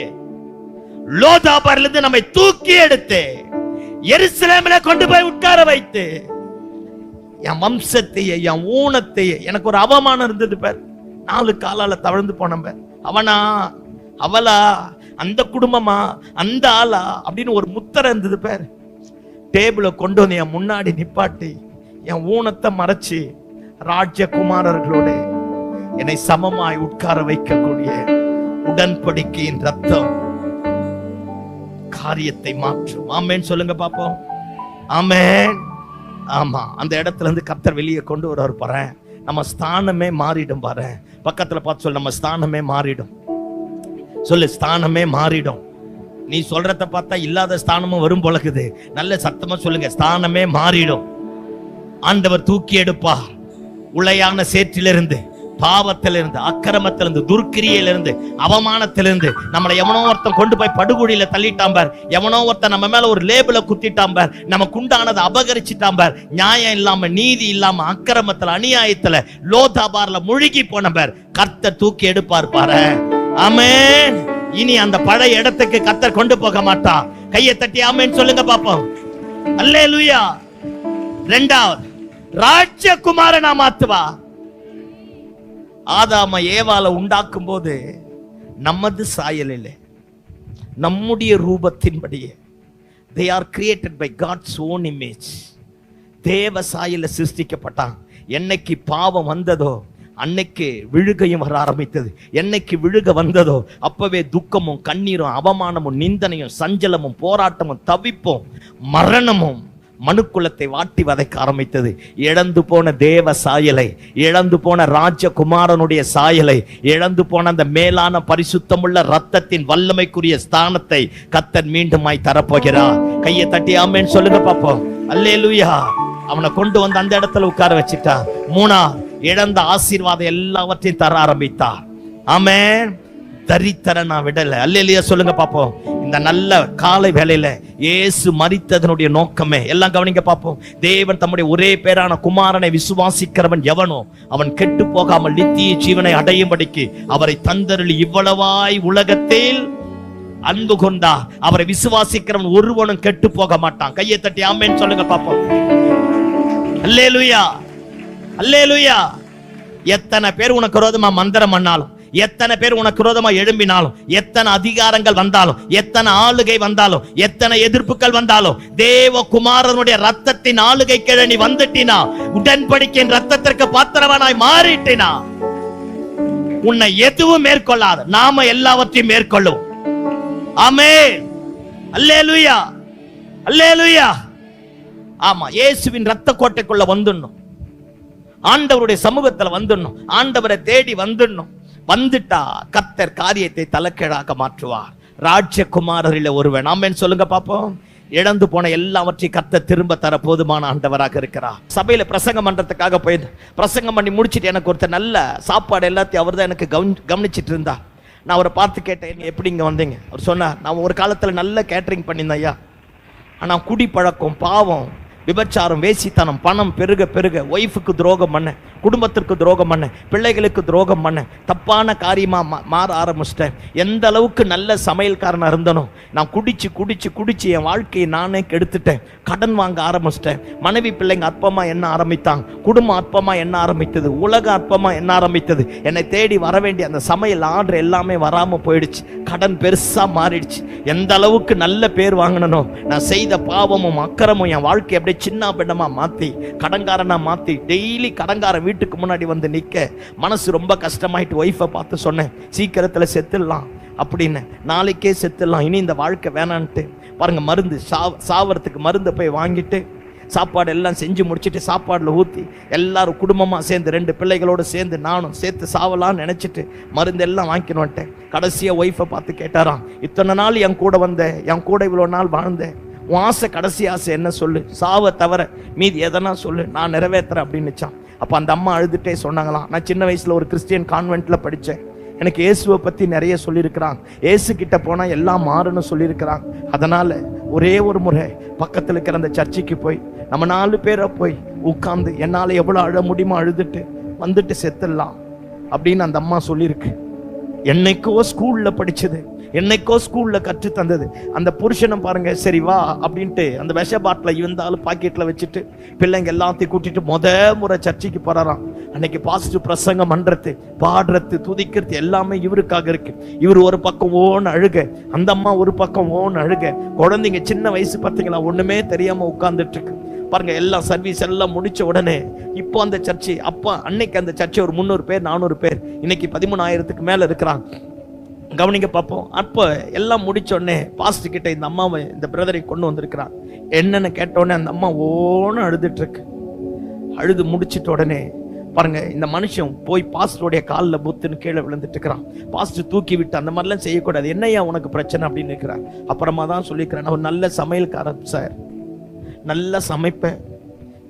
லோதாபாரிலிருந்து நம்மை தூக்கி எடுத்து எருசலேமில கொண்டு போய் உட்கார வைத்து என் வம்சத்தையே, என் ஊனத்தையே, எனக்கு ஒரு அவமானம் இருந்தது பேர், 4 காலால தவழ்ந்து போன அவனா அவளா, அந்த குடும்பமா, அந்த ஆளா அப்படின்னு ஒரு முத்திரை இருந்தது பேர். டேபிள கொண்டு வந்து என் முன்னாடி நிப்பாட்டி என் ஊனத்தை மறைச்சு ராஜகுமாரர்களோட என்னை சமமாய் உட்கார வைக்கக்கூடிய உடன்படிக்கையின் ரத்தம் காரியத்தை மாற்றும். ஆமென் சொல்லுங்க பாப்போம். ஆமென். ஆமா, அந்த இடத்துல இருந்து கர்த்தர் வெளியே கொண்டு வர பாரு. நம்ம ஸ்தானமே மாறிடும் பாரு. பக்கத்துல பார்த்து சொல்லு, நம்ம ஸ்தானமே மாறிடும். சொல்லு, ஸ்தானமே மாறிடும். நீ சொல்றத பார்த்தா இல்லாத ஸ்தானமும் வரும் போலக்குது. நல்ல சத்தமா சொல்லுங்க, ஸ்தானமே மாறிடும். ஆண்டவர் தூக்கி எடுப்பா. உளையான சேற்றிலிருந்து, பாவத்திலிருந்து, அக்கிரமத்திலிருந்து, துர்க்கிரியிலிருந்து, அவமானத்திலிருந்து நம்மளை எவனோ ஒருத்தன் கொண்டு போய் படுகொழியில தள்ளிட்டான் பார். எவனோ ஒருத்தன் நம்ம மேல ஒரு லேபிள குத்திட்டான் பார். நமக்கு உண்டானதை அபகரிச்சிட்டான் பார். நியாயம் இல்லாம, நீதி இல்லாம, அக்கிரமத்துல, அநியாயத்துல, லோதாபார்ல முழுகி போன பார். கர்த்தர் தூக்கி எடுப்பார் பாரு. ஆமென். இனி அந்த பழைய இடத்துக்கு கர்த்தர் கொண்டு போக மாட்டா. கையை தட்டி ஆமென் சொல்லுங்க பாப்போம். அல்லேலூயா. 2வது, ராஜகுமாரனா மாத்துவா. ஆதாம ஏவாளை உண்டாக்கும் போது நமது சாயலில், நம்முடைய ரூபத்தின்படியே, they are created by God's own image. தேவ சாயல சிருஷ்டிக்கப்பட்டான். என்னைக்கு பாவம் வந்ததோ அன்னைக்கு விழுகையும் வர ஆரம்பித்தது. என்னைக்கு விழுக வந்ததோ அப்பவே துக்கமும், கண்ணீரும், அவமானமும், நிந்தனையும், சஞ்சலமும், போராட்டமும், தவிப்பும், மரணமும் மனுக்குலத்தை வாட்டி வதைக்க ஆரம்பித்தது. இழந்து போன தேவ சாயலை, இழந்து போன ராஜகுமாரனுடைய சாயலை, இழந்து போன அந்த மேலான பரிசுத்தமுள்ள ரத்தத்தின் வல்லமைக்குரிய ஸ்தானத்தை கர்த்தர் மீண்டுமாய் தரப்போகிறார். கையை தட்டி ஆமென் சொல்லுங்க பாப்போம். அல்லேலூயா. அவனை கொண்டு வந்து அந்த இடத்துல உட்கார வச்சுட்டா. 3வது, இழந்த ஆசீர்வாதம் எல்லாவற்றையும் தர ஆரம்பித்தார். ஆமென். தரித்திரனா விடல. அல்லேலூயா சொல்லுங்க பாப்போம். இந்த நல்ல காலை வேளையில இயேசு மரித்ததனுடைய நோக்கமே எல்லாம் கவனிங்க பாப்போம். தேவன் தம்முடைய ஒரே பேரான குமாரனை விசுவாசிக்கிறவன் எவனோ அவன் கெட்டு போகாமல் நித்திய ஜீவனை அடையும்படிக்கு அவரை தந்தருளி இவ்வளவாய் உலகத்தில் அன்பு கொண்டா அவரை விசுவாசிக்கிறவன் ஒருவனும் கெட்டு போக மாட்டான். கையை தட்டி ஆமென் சொல்லுங்க பாப்போம். அல்லேலூயா, அல்லேலூயா. எத்தனை பேர் உனக்கு விரோதமா மந்திரம் பண்ணாலும், எத்தனை பேர் உனக்கு விரோதமா எழும்பினாலும், எத்தனை அதிகாரங்கள் வந்தாலும், எத்தனை ஆளுகை வந்தாலும், எத்தனை எதிர்ப்புகள் வந்தாலும், தேவகுமாரனுடைய ரத்தத்தின் ஆளுகை கீழே நீ வந்துட்டினா, உடன்படிக்கையின் ரத்தத்திற்கு பாத்திரவானாய் மாறிட்டினா, உன்னை எதுவும் மேற்கொள்ளாது. நாம எல்லாவற்றையும் மேற்கொள்ளும். ஆமென், அல்லேலூயா, அல்லேலூயா. ஆமா, இயேசுவின் ரத்த கோட்டைக்குள்ள வந்துடணும். ஆண்டவருடைய சமூகத்துல வந்துடணும். ஆண்டவரை தேடி வந்துடணும். வந்துட்டா கர்த்தர் காரியத்தை தலைக்கீழாக மாற்றுவார். ராஜ்யகுமாரரில் ஒருவன். ஆமென் சொல்லுங்க பாப்போம். இழந்து போன எல்லாவற்றையும் கர்த்தர் திரும்ப தர போதுமான ஆண்டவராக இருக்கிறார். சபையில பிரசங்கம் பண்றதுக்காக போயிருந்தேன். பிரசங்கம் பண்ணி முடிச்சிட்டு எனக்கு ஒருத்தர் நல்ல சாப்பாடு எல்லாத்தையும் அவர் தான் எனக்கு கவனிச்சிட்டு இருந்தா. நான் அவரை பார்த்து கேட்டேன், எப்படி இங்க வந்தீங்க? அவர் சொன்னார், நான் ஒரு காலத்துல நல்ல கேட்டரிங் பண்ணியிருந்தேன் ஐயா, ஆனா குடி பழக்கம், பாவம், விபச்சாரம், வேசித்தனம், பணம் பெருக பெருக ஒய்ஃபுக்கு துரோகம் பண்ண, குடும்பத்திற்கு துரோகம் பண்ண, பிள்ளைகளுக்கு துரோகம் பண்ண, தப்பான காரியமா மாற ஆரம்பிச்சிட்டேன். எந்த அளவுக்கு நல்ல சமையல்காரனா இருந்தனோ, நான் குடிச்சு குடிச்சு குடிச்சு என் வாழ்க்கையை நானே கெடுத்துட்டேன். கடன் வாங்க ஆரம்பிச்சிட்டேன். மனைவி பிள்ளைங்க அற்பமா என்ன ஆரம்பித்தாங்க, குடும்பம் அற்பமா என்ன ஆரம்பித்தது, உலக அற்பமா என்ன ஆரம்பித்தது. என்னை தேடி வர வேண்டிய அந்த சமையல் ஆர்டர் எல்லாமே வராம போயிடுச்சு. கடன் பெருசா மாறிடுச்சு. எந்த அளவுக்கு நல்ல பேர் வாங்கினனோ, நான் செய்த பாவமும் அக்கிரமும் என் வாழ்க்கை அப்படியே சின்ன பின்னமா மாத்தி, கடன்காரனா மாத்தி, டெய்லி கடன்காரன் வீட்டுக்கு முன்னாடி வந்து நிக்க மனசு ரொம்ப கஷ்டமாயிட்டு ஒய்ஃபை பார்த்து சொன்னேன், சீக்கிரத்துல செத்துடலாம் அப்படின்னு, நாளைக்கே செத்துடலாம், இனி இந்த வாழ்க்கை வேணான்ட்டு. பாருங்க, மருந்து சாவறதுக்கு மருந்து போய் வாங்கிட்டு சாப்பாடு எல்லாம் செஞ்சு முடிச்சுட்டு சாப்பாடுல ஊத்தி எல்லாரும் குடும்பமா சேர்ந்து 2 பிள்ளைகளோடு சேர்ந்து நானும் சேர்த்து சாவலான்னு நினைச்சிட்டு மருந்து எல்லாம் வாங்கிக்கணும் வந்துட்டேன். கடைசியா ஒய்ஃபை பார்த்து கேட்டாராம், இத்தனை நாள் என் கூட வந்த, என் கூட இவ்வளவு நாள் வாழ்ந்தேன், உன் ஆசை, கடைசி ஆசை என்ன சொல்லு, சாவை தவிர மீதி எதனா சொல்லு, நான் நிறைவேற்றுறேன் அப்படின்னுச்சான். அப்போ அந்த அம்மா அழுதுட்டே சொன்னாங்களாம், நான் சின்ன வயசுல ஒரு கிறிஸ்டியன் கான்வென்ட்ல படித்தேன், எனக்கு இயேசுவை பற்றி நிறைய சொல்லியிருக்கிறாங்க, இயேசு கிட்ட போனால் எல்லாம் மாறுன்னு சொல்லியிருக்கிறாங்க. அதனால ஒரே ஒரு முறை பக்கத்தில் இருக்கிற அந்த சர்ச்சுக்கு போய் நம்ம 4 பேரை போய் உட்கார்ந்து என்னால் எவ்வளோ அழ முடியுமோ அழுதுட்டு வந்துட்டு செத்துடலாம் அப்படின்னு அந்த அம்மா சொல்லியிருக்கு. என்னைக்கோ ஸ்கூல்ல படிச்சது, என்னைக்கோ ஸ்கூல்ல கற்று தந்தது. அந்த புருஷனை பாருங்க, சரி வா அப்படின்ட்டு அந்த விஷ பாட்டில் இருந்தாலும் பாக்கெட்ல வச்சுட்டு பிள்ளைங்க எல்லாத்தையும் கூட்டிட்டு முறை சர்ச்சைக்கு போறாராம். அன்னைக்கு பாசிட்டிவ் பிரசங்கம் பண்றது, பாடுறது, துதிக்கிறது எல்லாமே இவருக்காக இருக்கு. இவர் ஒரு பக்கம் ஓன்னு அழுக, அந்த அம்மா ஒரு பக்கம் ஓன்னு அழுக. குழந்தைங்க சின்ன வயசு பார்த்தீங்களா, ஒண்ணுமே தெரியாம உட்கார்ந்துட்டு இருக்கு. பாருங்க, எல்லாம் சர்வீஸ் எல்லாம் முடிச்ச உடனே இப்போ அந்த சர்ச்சை, அப்போ அன்னைக்கு அந்த சர்ச்சை ஒரு 300 பேர் 400 பேர், இன்னைக்கு 13,000க்கு மேல இருக்கிறாங்க. கவனிங்க பார்ப்போம். அப்போ எல்லாம் முடிச்ச உடனே பாஸ்டர் கிட்ட இந்த அம்மாவை, இந்த பிரதரை கொண்டு வந்திருக்கிறான். என்னன்னு கேட்டோடனே அந்த அம்மா ஓன்னு அழுதுட்டு இருக்கு. அழுது முடிச்சிட்ட உடனே பாருங்க, இந்த மனுஷன் போய் பாஸ்டருடைய காலில் புத்துன்னு கீழே விழுந்துட்டு இருக்கிறான். பாஸ்டர் தூக்கி விட்டு, அந்த மாதிரிலாம் செய்யக்கூடாது, என்னையா உனக்கு பிரச்சனை அப்படின்னு இருக்கிறான். அப்புறமா தான் சொல்லியிருக்கிறேன், நான் ஒரு நல்ல சமையல்காரன் சார், நல்லா சமைப்பேன்,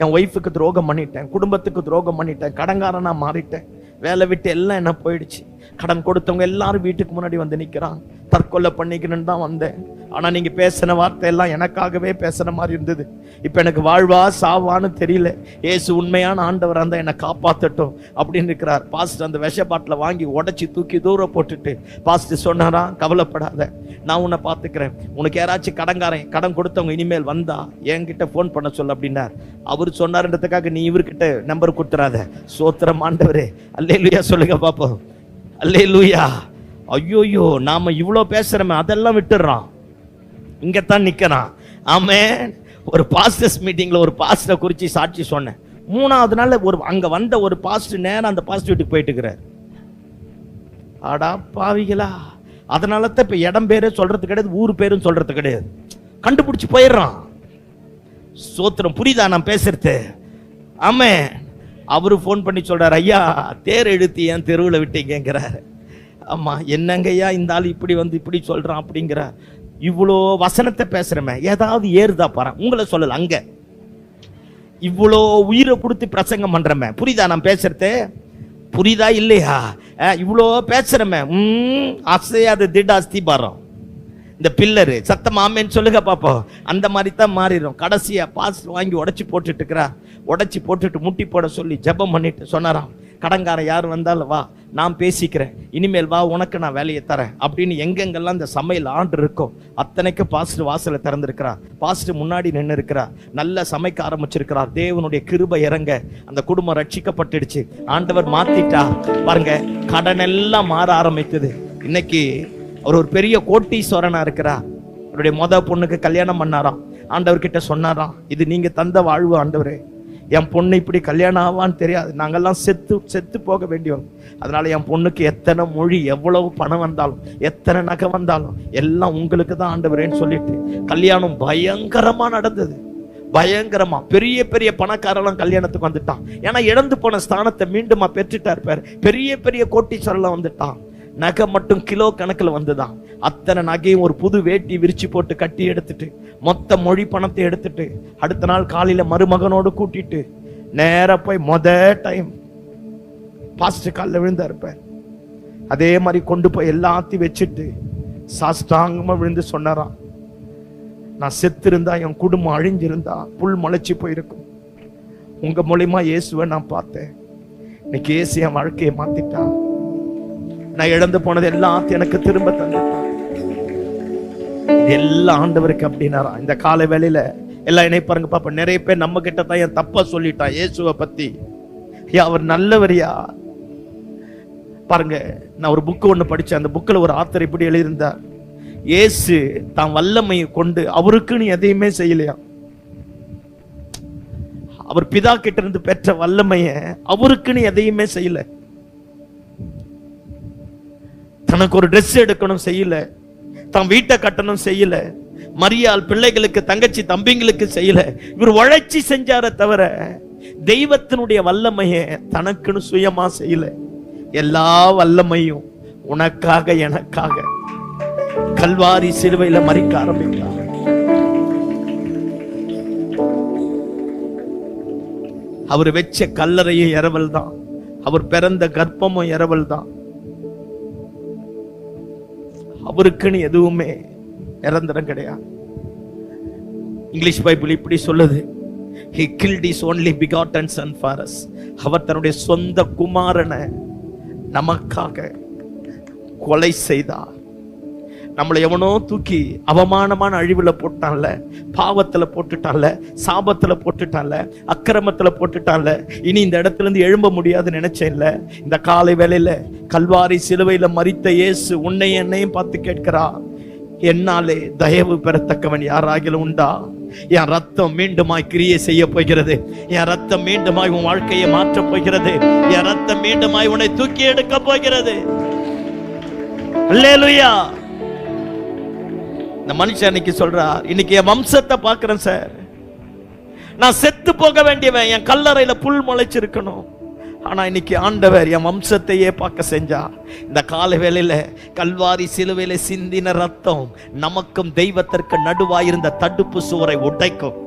என் ஒய்ஃபுக்கு துரோகம் பண்ணிட்டேன், குடும்பத்துக்கு துரோகம் பண்ணிட்டேன், கடன்காரனா மாறிட்டேன், வேலை விட்டு எல்லாம் என்ன போயிடுச்சு, கடன் கொடுத்தவங்க எல்லாரும் வீட்டுக்கு முன்னாடி வந்து நிக்கிறான், தற்கொலை பண்ணிக்கணும்னு தான் வந்தேன். ஆனா நீங்க பேசின வார்த்தை எல்லாம் எனக்காகவே பேசுன மாதிரி இருந்தது. இப்ப எனக்கு வாழ்வா சாவான்னு தெரியல, ஏசு உண்மையான ஆண்டவர் அந்த என்னை காப்பாத்தட்டும் அப்படின்னு இருக்கிறார். பாஸ்டர் அந்த விஷ பாட்டில வாங்கி உடைச்சி தூக்கி தூரம் போட்டுட்டு பாஸ்டர் சொன்னாரா, கவலைப்படாத, நான் உன்னை பார்த்துக்கிறேன், உனக்கு யாராச்சும் கடன் கொடுத்தவங்க இனிமேல் வந்தா என்கிட்ட போன் பண்ண சொல்ல அப்படின்னார். அவர் சொன்னாருன்றதுக்காக நீ இவர்கிட்ட நம்பர் கொடுத்துறாத. சோத்திரம் ஆண்டவரே, அல்லேலூயா சொல்லுங்க பாப்போம், அல்லேலூயா. ஐயோயோ, நாம இவ்வளோ பேசுறோமே அதெல்லாம் விட்டுடுறான், இங்கத்தான் நிக்கிறான். ஆமென். ஒரு பாஸ்டர்ஸ் மீட்டிங்ல ஒரு பாஸ்டரை குறிச்சு சாட்சி சொன்னேன். 3வது நாள் அங்க வந்த ஒரு பாஸ்டர் நேரம் அந்த பாஸ்டர் வீட்டுக்கு போயிட்டு இருக்கிறார். ஆடா பாவிகளா, அதனால தான் இப்ப இடம் பேரே சொல்றது கிடையாது, ஊர் பேரும் சொல்றது கிடையாது, கண்டுபிடிச்சு போயிடுறான். சோத்திரம், புரியுதா நான் பேசுறது? ஆமே. அவரு போன் பண்ணி சொல்றாரு, ஐயா தேர் எழுத்தி ஏன் தெருவில் விட்டீங்கிறாரு. ஆமா, என்னங்கய்யா இந்த ஆள் இப்படி வந்து இப்படி சொல்றான் அப்படிங்கிறார். இவ்வளோ வசனத்தை பேசுறமே, ஏதாவது ஏறுதா பாரு, உங்களை சொல்லல, அங்க இவ்வளோ உயிரை கொடுத்து பிரசங்கம் பண்றமே, புரியுதா நான் பேசுறது? புரியுதா இல்லையா? இவ்வளோ பேசுறமே, அசையாத திட அஸ்திபாரம், இந்த பில்லரு சத்தம் ஆமேன்னு சொல்லுங்க பாப்போம். அந்த மாதிரி தான் மாறிடும். கடைசியா பாஸ் வாங்கி உடைச்சி போட்டுட்டு இருக்கிறா. உடைச்சி போட்டுட்டு முட்டி போட சொல்லி ஜெபம் பண்ணிட்டு சொன்னாராம், கடன்காரன் யார் வந்தாலும் வா, நான் பேசிக்கிறேன், இனிமேல் வா உனக்கு நான் வேலையை தரேன் அப்படின்னு எங்கெங்கெல்லாம் இந்த சமையல் ஆண்டு இருக்கோ அத்தனைக்கு பாஸ்டர் வாசலை திறந்திருக்கிறார். பாஸ்டர் முன்னாடி நின்று இருக்கிறார், நல்லா சமைக்க ஆரம்பிச்சிருக்கிறார். தேவனுடைய கிருபை இறங்க அந்த குடும்பம் ரட்சிக்கப்பட்டுடுச்சு. ஆண்டவர் மாத்திட்டா பாருங்க, கடன் எல்லாம் மாற ஆரம்பித்தது. இன்னைக்கு அவர் ஒரு பெரிய கோட்டீஸ்வரனா இருக்கிறார். அவருடைய பொண்ணுக்கு கல்யாணம் பண்ணாராம். ஆண்டவர்கிட்ட சொன்னாராம், இது நீங்க தந்த வாழ்வு ஆண்டவரே, என் பொண்ணு இப்படி கல்யாணம் ஆவான்னு தெரியாது, நாங்கெல்லாம் செத்து போக வேண்டியவங்க, அதனால என் பொண்ணுக்கு எத்தனை மொழி எவ்வளவு பணம் வந்தாலும் எத்தனை நகை வந்தாலும் எல்லாம் உங்களுக்கு தான் ஆண்டவரேன்னு சொல்லிட்டு கல்யாணம் பயங்கரமா நடந்தது. பயங்கரமா பெரிய பெரிய பணக்காரெல்லாம் கல்யாணத்துக்கு வந்துட்டான். ஏன்னா இழந்து போன ஸ்தானத்தை மீண்டுமா பெற்றுட்டா இருப்பார். பெரிய பெரிய கோட்டீஸ்வரெல்லாம் வந்துட்டான். நகை மட்டும் கிலோ கணக்கில் வந்துதான். அத்தனை நகையும் ஒரு புது வேட்டி விரிச்சு போட்டு கட்டி எடுத்துட்டு மொத்த மொழி பணத்தை எடுத்துட்டு அடுத்த நாள் காலையில மருமகனோடு கூட்டிட்டு நேர போய் டைம் பாஸ்டர் காலில் விழுந்தா இருப்பார். அதே மாதிரி கொண்டு போய் எல்லாத்தையும் வச்சுட்டு சாஷ்டாங்கமா விழுந்து சொன்னாராம், நான் செத்து இருந்தா என் குடும்பம் அழிஞ்சிருந்தா புல் முளைச்சி போயிருக்கும், உங்க மூலியமா இயேசுவை நான் பார்த்தேன், இன்னைக்கு இயேசு என் வாழ்க்கையை மாத்திட்டான், நான் இழந்து போனது எல்லாத்தையும் எனக்கு திரும்ப தந்துட்டான். எல்லாம் ஆண்டவருக்கு அப்படின்னாரா. இந்த காலை வேளையில எல்லாம் இணைப்பாருங்க பாப்பா. நிறைய பேர் நம்ம கிட்ட தான் என் தப்பா சொல்லிட்டான் இயேசுவை பத்தி. அவர் நல்லவரியா பாருங்க. நான் ஒரு புக்கு ஒண்ணு படிச்சேன். அந்த புக்கில் ஒரு ஆத்தர் இப்படி எழுதியிருந்தார், இயேசு தான் வல்லமையை கொண்டு அவருக்குன்னு எதையுமே செய்யலையா. அவர் பிதா கிட்ட இருந்து பெற்ற வல்லமைய அவருக்குன்னு எதையுமே செய்யல. தனக்கு ஒரு ட்ரெஸ் எடுக்கணும் செய்யல, தன் வீட்டை கட்டணும் செய்யல, மரியாள் பிள்ளைகளுக்கு தங்கச்சி தம்பிங்களுக்கு செய்யல. இவர் உழைச்சி செஞ்சார தவிர தெய்வத்தினுடைய வல்லமைய தனக்குன்னு சுயமா செய்யல. எல்லா வல்லமையும் உனக்காக எனக்காக கல்வாரி சிலுவையில மறிக்க ஆரம்பித்தார். அவர் வெச்ச கல்லறையும் இரவல் தான், அவர் பிறந்த கர்ப்பமும் இரவல் தான். அவருக்குன்னு எதுவுமே நிரந்தரம் கிடையாது. இங்கிலீஷ் பைபிள் இப்படி சொல்லுது, he killed his only begotten son for us. அவர் தன்னுடைய சொந்த குமாரனை நமக்காக கொலை செய்தார். நம்மளை எவனோ தூக்கி அவமானமான அழிவுல போட்டான்ல, பாவத்துல போட்டுட்டான்ல, சாபத்துல போட்டுட்டான்ல, அக்கிரமத்துல போட்டுட்டான்ல, இனி இந்த இடத்துல இருந்து எழும்ப முடியாதுன்னு நினைச்சேன்ல. இந்த காலை வேளையில கல்வாரி சிலுவையில மரித்த இயேசு உன்னை என்னையும் பார்த்து கேட்கிறா, என்னாலே தயவு பெறத்தக்கவன் யாராகிலும் உண்டா? என் ரத்தம் மீண்டுமாய் கிரியை செய்ய போகிறது. என் ரத்தம் மீண்டுமாய் உன் வாழ்க்கையை மாற்ற போகிறது. என் ரத்தம் மீண்டுமாய் உன்னை தூக்கி எடுக்க போகிறது. அல்லேலூயா. இந்த மனுஷன் இன்னைக்கு சொல்றார், இன்னைக்கு என் வம்சத்தை பார்க்கிறேன் சார், நான் செத்து போக வேண்டியவன், என் கல்லறையில புல் முளைச்சிருக்கணும், ஆனா இன்னைக்கு ஆண்டவர் என் வம்சத்தையே பார்க்க செஞ்சா. இந்த கால வேளையில கல்வாரி சிலுவையில சிந்தின ரத்தம் நமக்கும் தெய்வத்திற்கு நடுவாயிருந்த தடுப்பு சுவரை உடைக்கும்.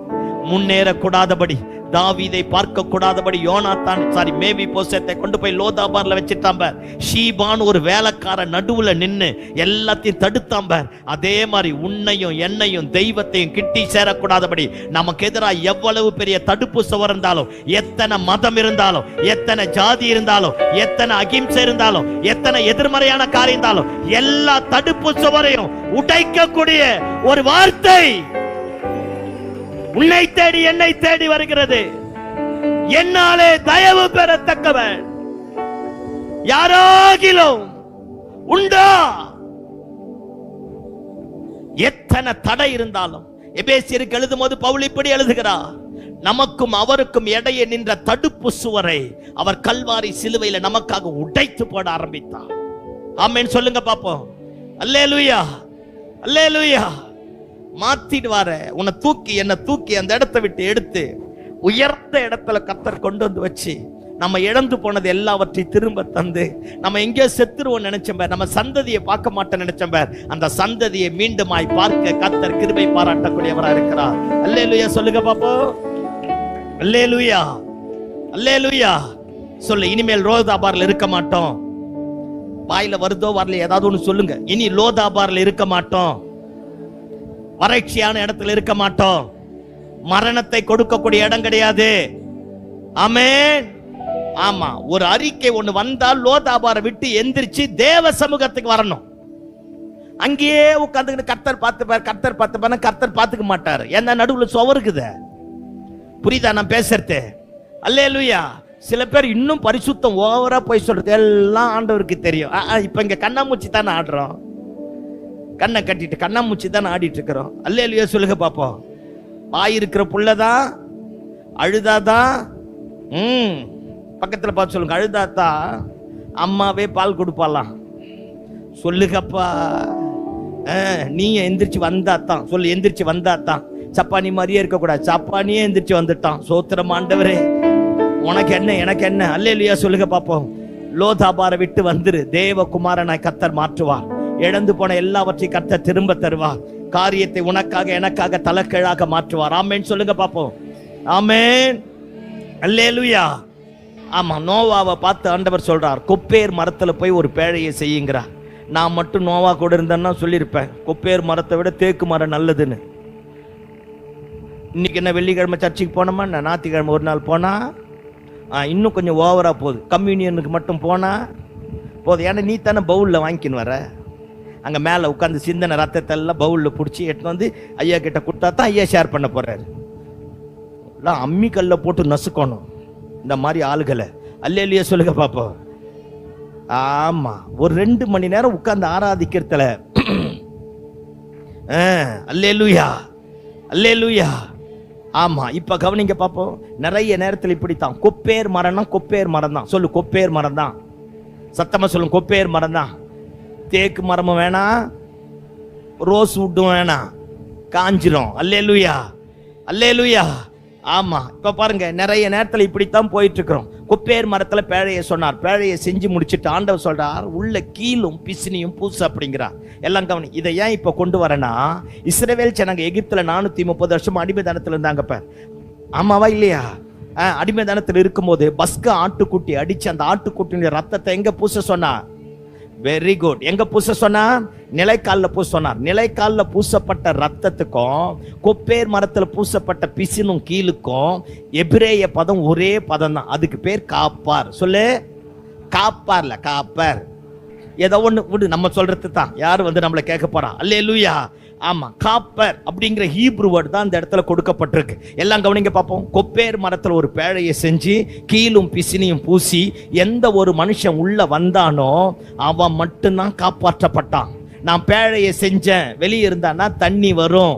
முன்னேறக்கூடாதபடி, தாவீதை பார்க்க கூடாதபடி யோனாத்தான் மேவி போசத்தை கொண்டு போய் லோதாபார்ல வச்சிட்டான் பார். ஷீபான் ஒரு வேலைக்கார நடுவுல நின்னு எல்லாத்தையும் தடுத்தான் பார். அதே மாதிரி உன்னையும் என்னையும் தெய்வத்தையும் கிட்டி சேரக்கூடாதபடி நமக்கு எதிராக எவ்வளவு பெரிய தடுப்பு சுவர் இருந்தாலும், எத்தனை மதம் இருந்தாலும், எத்தனை ஜாதி இருந்தாலும், எத்தனை அகிம்சை இருந்தாலும், எத்தனை எதிர்மறையான காரியம் இருந்தாலும், எல்லா தடுப்பு சுவரையும் உடைக்கக்கூடிய ஒரு வார்த்தை உன்னை தேடி என்னை தேடி வருகிறது. என்னாலே தயவு பெறத்தக்கவன் யாராகிலும் உண்டா? எத்தனை தடை இருந்தாலும், எபேசியருக்கு எழுதும் போது பவுல் இப்படி எழுதுகிறார், நமக்கும் அவருக்கும் இடையே நின்ற தடுப்பு சுவரை அவர் கல்வாரி சிலுவையில நமக்காக உடைத்து போட ஆரம்பித்தார். ஆமென் சொல்லுங்க பாப்போம். அல்லேலூயா, அல்லேலூயா. மாத்திடுவார உன்னை தூக்கி என்ன தூக்கி அந்த இடத்தை விட்டு எடுத்து உயர்ந்த இடத்துல கர்த்தர் கொண்டு வந்து வச்சு நம்ம இழந்து போனது எல்லாவற்றையும் திரும்ப தந்து, நம்ம எங்கேயோ செத்துருவோம் நினைச்சோம், நம்ம சந்ததியை பார்க்க மாட்டோம் நினைச்சோம், அந்த சந்ததியை மீண்டுமாய் பார்க்க கர்த்தர் கிருபை பாராட்டக்கூடியவரா இருக்கிறார். அல்லேலூயா சொல்லுங்க பாப்போம். அல்லேலூயா, அல்லேலூயா சொல்லு. இனிமேல் லோதாபார்ல இருக்க மாட்டோம். வாயில வருதோ வரல ஏதாவது ஒண்ணு சொல்லுங்க. இனி லோதாபார்ல இருக்க மாட்டோம். வறட்சியான இடத்துல இருக்க மாட்டோம். மரணத்தை கொடுக்கக்கூடிய இடம் கிடையாது. ஆமென். ஆமா, ஒரு அறிக்கை ஒண்ணு வந்தால் லோதாபாரை விட்டு எந்திரிச்சு தேவ சமூகத்துக்கு வரணும். அங்கேயே உட்கார்ந்துக்கிட்டு கர்த்தர் பார்த்துப்பார், கர்த்தர் பார்த்துப்பார், கர்த்தர் பார்த்துக்க மாட்டார். ஏன்னா நடுவுல சுவருக்குது. புரியுதா நான் பேசுறது? அல்லேலூயா. சில பேர் இன்னும் பரிசுத்தம் ஓவரா போய் சொல்றது எல்லாம் ஆண்டவருக்கு தெரியும். இப்ப இங்க கண்ணாமூச்சி தானே ஆடுறோம், கண்ணை கட்டிட்டு கண்ணாமூச்சி தானே ஆடிட்டு இருக்கிறோம். அல்லேலூயா சொல்லுங்க பாப்போம். வாய் இருக்கிற புள்ளதான் அழுதாதான். பக்கத்துல பார்த்து சொல்லுங்க, அழுதாதான் அம்மாவே பால் கொடுப்பாலாம். சொல்லுங்கப்பா. நீ எந்திரிச்சு வந்தாத்தான் சொல்லு, எந்திரிச்சு வந்தாத்தான். சப்பானி மாதிரியே இருக்க கூடாது, சப்பானியே எந்திரிச்சு வந்துட்டான். சோத்திரம் ஆண்டவரே, உனக்கு என்ன எனக்கு என்ன. அல்லேலூயா சொல்லுங்க பாப்போம். லோதாபாரை விட்டு வந்துரு, தேவகுமாரனாய் கர்த்தர் மாற்றுவார். இழந்து போன எல்லாவற்றையும் கர்த்தர் திரும்ப தருவார். காரியத்தை உனக்காக எனக்காக தலைக்கீழாக மாற்றுவார். ஆமேன் சொல்லுங்க பாப்போம். ஆமேன். அல்லேலூயா. ஆமா, நோவாவை பார்த்து ஆண்டவர் சொல்றார், கொப்பேர் மரத்துல போய் ஒரு பேழையை செய்யுங்கிறார். நான் மட்டும் நோவா கூட இருந்தேன்னா சொல்லியிருப்பேன், கொப்பேர் மரத்தை விட தேக்கு மரம் நல்லதுன்னு. இன்னைக்கு என்ன வெள்ளிக்கிழமை சர்ச்சுக்கு போனோமா, நான் ஞாயிற்றுக்கிழமை ஒரு நாள் போனா இன்னும் கொஞ்சம் ஓவரா போகுது. கம்யூனியனுக்கு மட்டும் போனா போதும். ஏன்னா நீ தானே பவுலில் வாங்கிக்கின்னு வர. அங்கே மேலே உட்காந்து சிந்தனை ரத்தத்தை எல்லாம் பவுலில் பிடிச்சி எடுத்து வந்து ஐயா கிட்ட கொடுத்தா தான் ஐயா ஷேர் பண்ண போறாரு. எல்லாம் அம்மி கல்ல போட்டு நசுக்கணும் இந்த மாதிரி ஆளுகளை. அல்லேலூயா சொல்லுங்க பாப்போம். ஆமா, ஒரு 2 மணி நேரம் உட்கார்ந்து ஆராதிக்கிறதுல அல்லேலூயா அல்லேலூயா. ஆமா, இப்ப கவனிங்க பாப்போம். நிறைய நேரத்தில் இப்படித்தான். கொப்பேர் மரம், கொப்பேர் மரம் தான் சொல்லு, கொப்பேர் மரம் தான். சத்தமா சொல்லுங்க, கொப்பேர் மரம் தான். தேக்கு மரமும் வேணாம், ரோஸ் வுட்டும் வேணாம், காஞ்சிரும். அல்லேலூயா அல்லேலூயா. ஆமா, இப்ப பாருங்க, நிறைய நேரத்தில் இப்படித்தான் போயிட்டு இருக்கிறோம். கொப்பேர் மரத்துல பேழையை சொன்னார், பேழையை செஞ்சு முடிச்சுட்டு ஆண்டவர் சொல்றார், உள்ள கீழும் பிசினியும் பூசு அப்படிங்கிறார். எல்லாம் கவனி. இதை ஏன் இப்ப கொண்டு வரேன்னா, இஸ்ரவேல் ஜனங்க எகிப்துல 430 வருஷம் அடிமைதானத்துல இருந்தாங்க. ஆமாவா இல்லையா? அடிமைதானத்தில் இருக்கும்போது பஸ்க ஆட்டுக்குட்டி அடிச்சு அந்த ஆட்டுக்குட்டியுடைய ரத்தத்தை எங்க பூச சொன்னார்? Very good. எங்க பூச சொன்னார்? நிலைக்காலில் பூச சொன்னார். நிலைக்காலில் பூசப்பட்ட ரத்தத்துக்கும் கொப்பேர் மரத்தில் பூசப்பட்ட பிசினும் கீழுக்கும் எபிரேய பதம் ஒரே பதம் தான். அதுக்கு பேர் காப்பார். சொல்லு, காப்பார்ல காப்பர். ஏதோ ஒண்ணு விடு, நம்ம சொல்றது தான். யாரு வந்து நம்மளை கேட்க போறா? அல்லேலூயா. ஆமா, காப்பர் அப்படிங்கிற ஹீப்ரு வேர்டு தான் இந்த இடத்துல கொடுக்கப்பட்டிருக்கு. எல்லாம் கவனிங்க பார்ப்போம். கொப்பேர் மரத்துல ஒரு பேழையை செஞ்சு கீழும் பிசினியும் பூசி எந்த ஒரு மனுஷன் உள்ள வந்தானோ அவன் மட்டும்தான் காப்பாற்றப்பட்டான். நான் பேழையை செஞ்சேன், வெளியே இருந்தானா தண்ணி வரும்.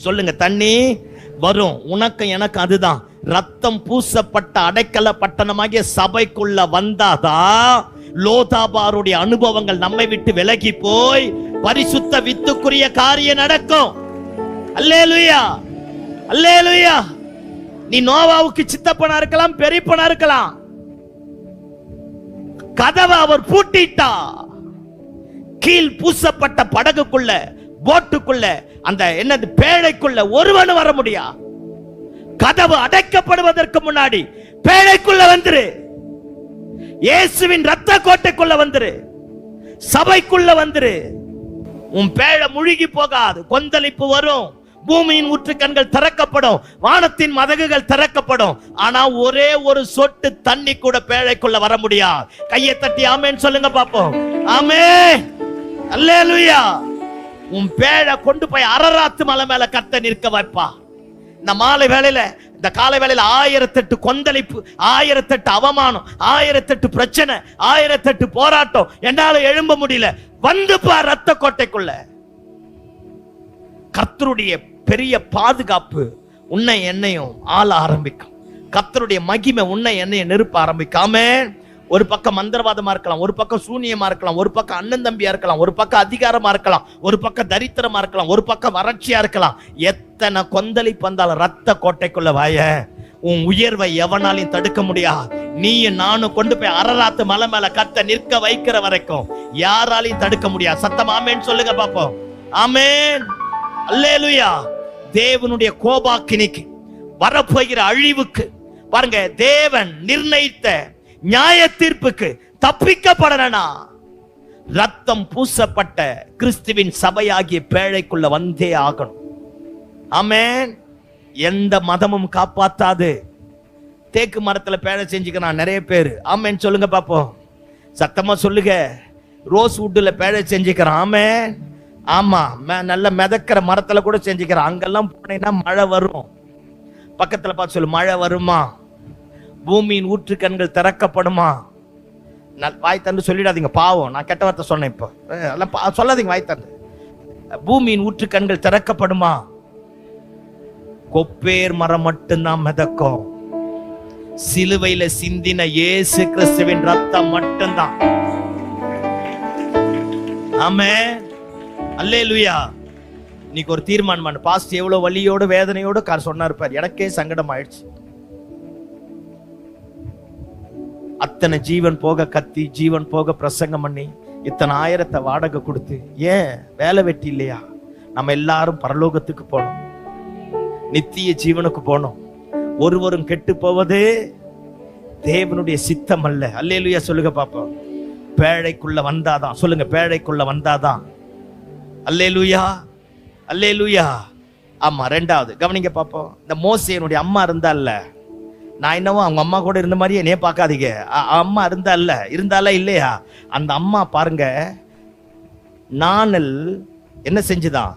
சொல்லுங்க, தண்ணி வரும். உனக்கு எனக்கு அதுதான். ரத்தம் பூசப்பட்ட அடைக்கல பட்டணமாகிய சபைக்குள்ள வந்தாதான் லோதாபாருடைய அனுபவங்கள் நம்மை விட்டு விலகி போய் பரிசுத்த வித்துக்குரிய காரியம் நடக்கும். அல்லேலூயா அல்லேலூயா. நீ நோவாவுக்கு சித்தப்பனா இருக்கலாம், பெரியப்பனா இருக்கலாம். கதவை அவர் பூட்டிட்டா. கீழ் பூசப்பட்ட படகுக்குள்ள, போட்டுக்குள்ள, அந்த என்னது பேழைக்குள்ள ஒருவனும் வர முடியா. கதவு அடைக்கப்படுவதற்கு முன்னாடி பேழைக்குள்ள வந்துரு. இயேசுவின் ரத்த கோட்டைக்குள்ள வந்துரு. சபைக்குள்ள வந்துரு. உன் பேழை முழுகி போகாது. கொந்தளிப்பு வரும். பூமியின் ஊற்றுக்கண்கள் திறக்கப்படும், வானத்தின் மதகுகள் திறக்கப்படும். ஆனா ஒரே ஒரு சொட்டு தண்ணி கூட பேழைக்குள்ள வர முடியாது. கையை தட்டி ஆமேன்னு சொல்லுங்க பாப்போம். ஆமென். அல்லேலூயா. உன் பேழை கொண்டு போய் அரராத்து மலை மேல கர்த்தர் நிற்க வைப்பா. இந்த மாலை வேளையில, இந்த காலை வேளையில 1008 கொந்தளிப்பு, 1008 அவமானம், 1008 பிரச்சனை, 1008 போராட்டம், என்னால எழும்ப முடியல. வந்து பார் ரத்த கோட்டைக்குள்ள. கர்த்தருடைய பெரிய பாதுகாப்பு உன்னை என்னையும் ஆள ஆரம்பிக்கும். கர்த்தருடைய மகிமை உன்னை என்னையும் நெருப்ப ஆரம்பிக்காம, ஒரு பக்கம் மந்திரவாதமா இருக்கலாம், ஒரு பக்கம் சூனியமா இருக்கலாம், ஒரு பக்கம் அண்ணன் தம்பியா இருக்கலாம், ஒரு பக்கம் அதிகாரமா இருக்கலாம், ஒரு பக்கம் தரித்திரமா இருக்கலாம், ஒரு பக்கம் வறட்சியா இருக்கலாம். எத்தனை கொந்தளிப்பு வந்தாலும் ரத்த கோட்டைக்குள்ள வாய. உன் உயர்வை எவனாலையும் தடுக்க முடியாது. நீயும் நானும் கொண்டு போய் அரராத்து மலை மேல கர்த்தர் நிற்க வைக்கிற வரைக்கும் யாராலையும் தடுக்க முடியாது. சத்தம் ஆமேன்னு சொல்லுங்க பாப்போம். ஆமேன். அல்லேலூயா. தேவனுடைய கோபாக்கினிக்கு, வரப்போகிற அழிவுக்கு, பாருங்க, தேவன் நிர்ணயித்த நியாய தீர்ப்புக்கு தப்பிக்கப்படனா ரத்தம் பூசப்பட்ட கிறிஸ்துவின் சபையாகிய பேழைக்குள்ள வந்தே ஆகணும். ஆமென். எந்த மதமும் காப்பாத்தாது. தேக்கு மரத்துல பேழை செஞ்சுக்கிறான் நிறைய பேர். ஆமேன்னு சொல்லுங்க பாப்போம், சத்தமா சொல்லுங்க. ரோஸ் வுட்ல பேழை செஞ்சுக்கிறான். ஆமேன். ஆமா, நல்ல மிதக்கிற மரத்துல கூட செஞ்சுக்கிறான். அங்கெல்லாம் போனீங்கன்னா மழை வரும். பக்கத்துல பார்த்து சொல்லு, மழை வருமா? பூமியின் ஊற்று கண்கள் திறக்கப்படுமா? வாய் தந்து சொல்லிடாதீங்க, பாவம். நான் கெட்ட வார்த்தை சொன்னேன். இப்போ சொல்லாதீங்க, வாய் தந்து. பூமியின் ஊற்று கண்கள் திறக்கப்படுமா? கொப்பேர் மரம் மட்டும்தான் மிதக்கும். சிலுவையில சிந்தின இயேசு கிறிஸ்துவின் ரத்தம் மட்டும்தான். ஆமென், அல்லேலூயா. இன்னைக்கு ஒரு தீர்மானம் பண்ணு. பாஸ்ட் எவ்வளவு வலியோட வேதனையோட சொன்னார் பாரு, எனக்கே சங்கடம் ஆயிடுச்சு. அத்தனை ஜீவன் போக கத்தி, ஜீவன் போக பிரசங்கம் பண்ணி, இத்தனை ஆயிரத்தை வாடகை கொடுத்து, ஏன் வேலை வெட்டி இல்லையா? நம்ம எல்லாரும் பரலோகத்துக்கு போனோம், நித்திய ஜீவனுக்கு போனோம். ஒருவரும் கெட்டு போவதே தேவனுடைய சித்தம் அல்ல. அல்லேலூயா சொல்லுங்க பாப்போம். பேழைக்குள்ள வந்தாதான், சொல்லுங்க, பேழைக்குள்ள வந்தாதான். அல்லேலூயா, அல்லேலூயா. ஆமா, ரெண்டாவது கவனிங்க பாப்போம். இந்த மோசேனுடைய அம்மா இருந்தால, நான் என்னவோ அவங்க அம்மா கூட இருந்த மாதிரியே என்னைய பார்க்காதீங்க. அம்மா இருந்தால இல்லையா? அந்த அம்மா பாருங்க, நாணல் என்ன செஞ்சுதான்,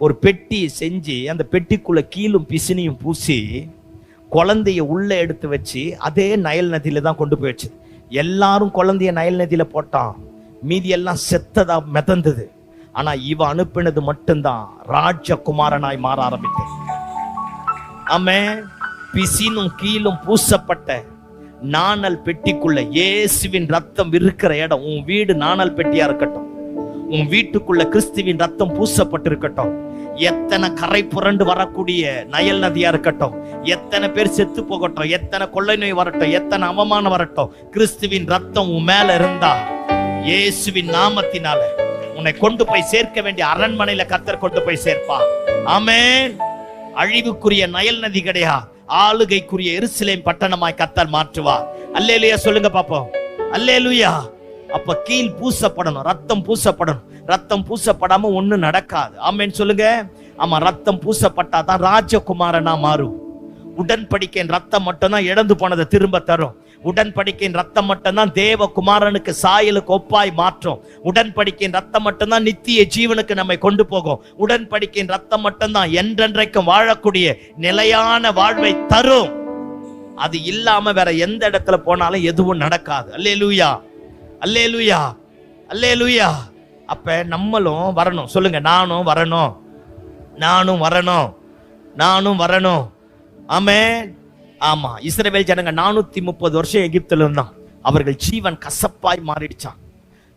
ஒரு பெட்டி செஞ்சு அந்த பெட்டிக்குள்ள கீழும் பிசினியும் பூசி குழந்தைய உள்ள எடுத்து வச்சு அதே நைல் நதியில தான் கொண்டு போய் வச்சு. எல்லாரும் குழந்தைய நைல் நதியில போட்டான், மீதி எல்லாம் செத்ததா மிதந்தது. ஆனா இவ அனுப்பினது மட்டும்தான் ராஜகுமாரனாய் மாற ஆரம்பித்தது. ஆமென். பிசினும் கீழும் பூசப்பட்ட நாணல் பெட்டிக்குள்ள இயேசுவின் ரத்தம் இருக்கிற இடம். உன் வீடு நாணல் பெட்டியா இருக்கட்டும், உன் வீட்டுக்குள்ள கிறிஸ்துவின் ரத்தம் பூசப்பட்டிருக்கட்டும். எத்தனை கரை புரண்டு வரக்கூடிய நயல் நதியா இருக்கட்டும், எத்தனை பேர் செத்து போகட்டும், எத்தனை கொள்ளை நோய் வரட்டும், எத்தனை அவமானம் வரட்டும், கிறிஸ்துவின் ரத்தம் உன் மேல இருந்தா இயேசுவின் நாமத்தினால உன்னை கொண்டு போய் சேர்க்க வேண்டிய அரண்மனையில கர்த்தர் கொண்டு போய் சேர்ப்பா. ஆமென். அழிவுக்குரிய நயல் நதி கிடையா, ஆளுகைக்குரிய எருசலேம் பட்டணமாய் கர்த்தர் மாற்றுவா. அல்லேலூயா சொல்லுங்க பாப்போம். அல்லேலூயா. அப்ப கீழ் பூசப்படணும், ரத்தம் பூசப்படணும். ரத்தம் பூசப்படாம ஒண்ணு நடக்காது. ஆமென் சொல்லுங்க. ஆமா, ரத்தம் பூசப்பட்டாதான் ராஜகுமாரனா மாறும். உடன்படிக்கையின் ரத்தம் மட்டும்தான் இழந்து போனதை திரும்ப தரும். உடன்படிக்கையின் ரத்தம் மட்டும்தான் தேவகுமாரனுக்கு சாயலுக்கு ஒப்பாய் மாற்றும். உடன்படிக்கையின் ரத்தம் மட்டும்தான் நித்திய ஜீவனுக்கு நம்மை கொண்டு போகும். உடன்படிக்கையின் ரத்தம் மட்டும்தான் என்றென்றைக்கும் வாழக்கூடிய நிலையான வாழ்வை தரும். அது இல்லாம வேற எந்த இடத்துல போனாலும் எதுவும் நடக்காது. அல்லேலூயா, அல்லேலூயா, அல்லேலூயா. அப்ப நம்மளும் வரணும். சொல்லுங்க, நானும் வரணும், நானும் வரணும், நானும் வரணும். ஆமென். ஆமா, இஸ்ரவேல் ஜனங்க 430 வருஷம் எகிப்துல இருந்தான். அவர்கள் ஜீவன் கசப்பாய் மாறிடுச்சான்.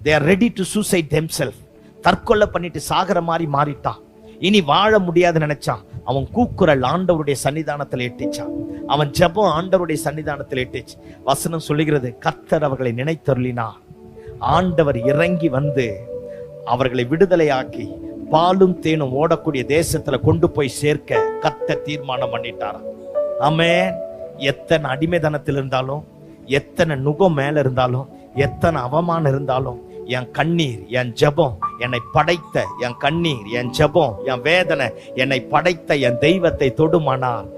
they are ready to suicide themselves. தற்கொலை பண்ணிட்டு சாகர மாதிரி மாறிட்டான். இனி வாழ முடியாது நினைச்சான். அவன் கூக்குரல் ஆண்டவருடைய சன்னிதானத்தில் எட்டிச்சான். அவன் ஜெபம் ஆண்டவருடைய சன்னிதானத்தில் எட்டிச்சு. வசனம் சொல்லுகிறது, கர்த்தர் அவர்களை நினைத்தருளினார். ஆண்டவர் இறங்கி வந்து அவர்களை விடுதலையாக்கி பாலும் தேனும் ஓடக்கூடிய தேசத்துல கொண்டு போய் சேர்க்க கர்த்தர் தீர்மானம் பண்ணிட்டாராம். ஆமென். எத்தனை அடிமைதனத்தில் இருந்தாலும், எத்தனை நுகம் மேல இருந்தாலும், எத்தனை அவமானம் இருந்தாலும், என் கண்ணீர், என் ஜெபம் என்னை படைத்த, என் கண்ணீர், என் ஜெபம், என் வேதனை என்னை படைத்த என் தெய்வத்தை தொடுமானால்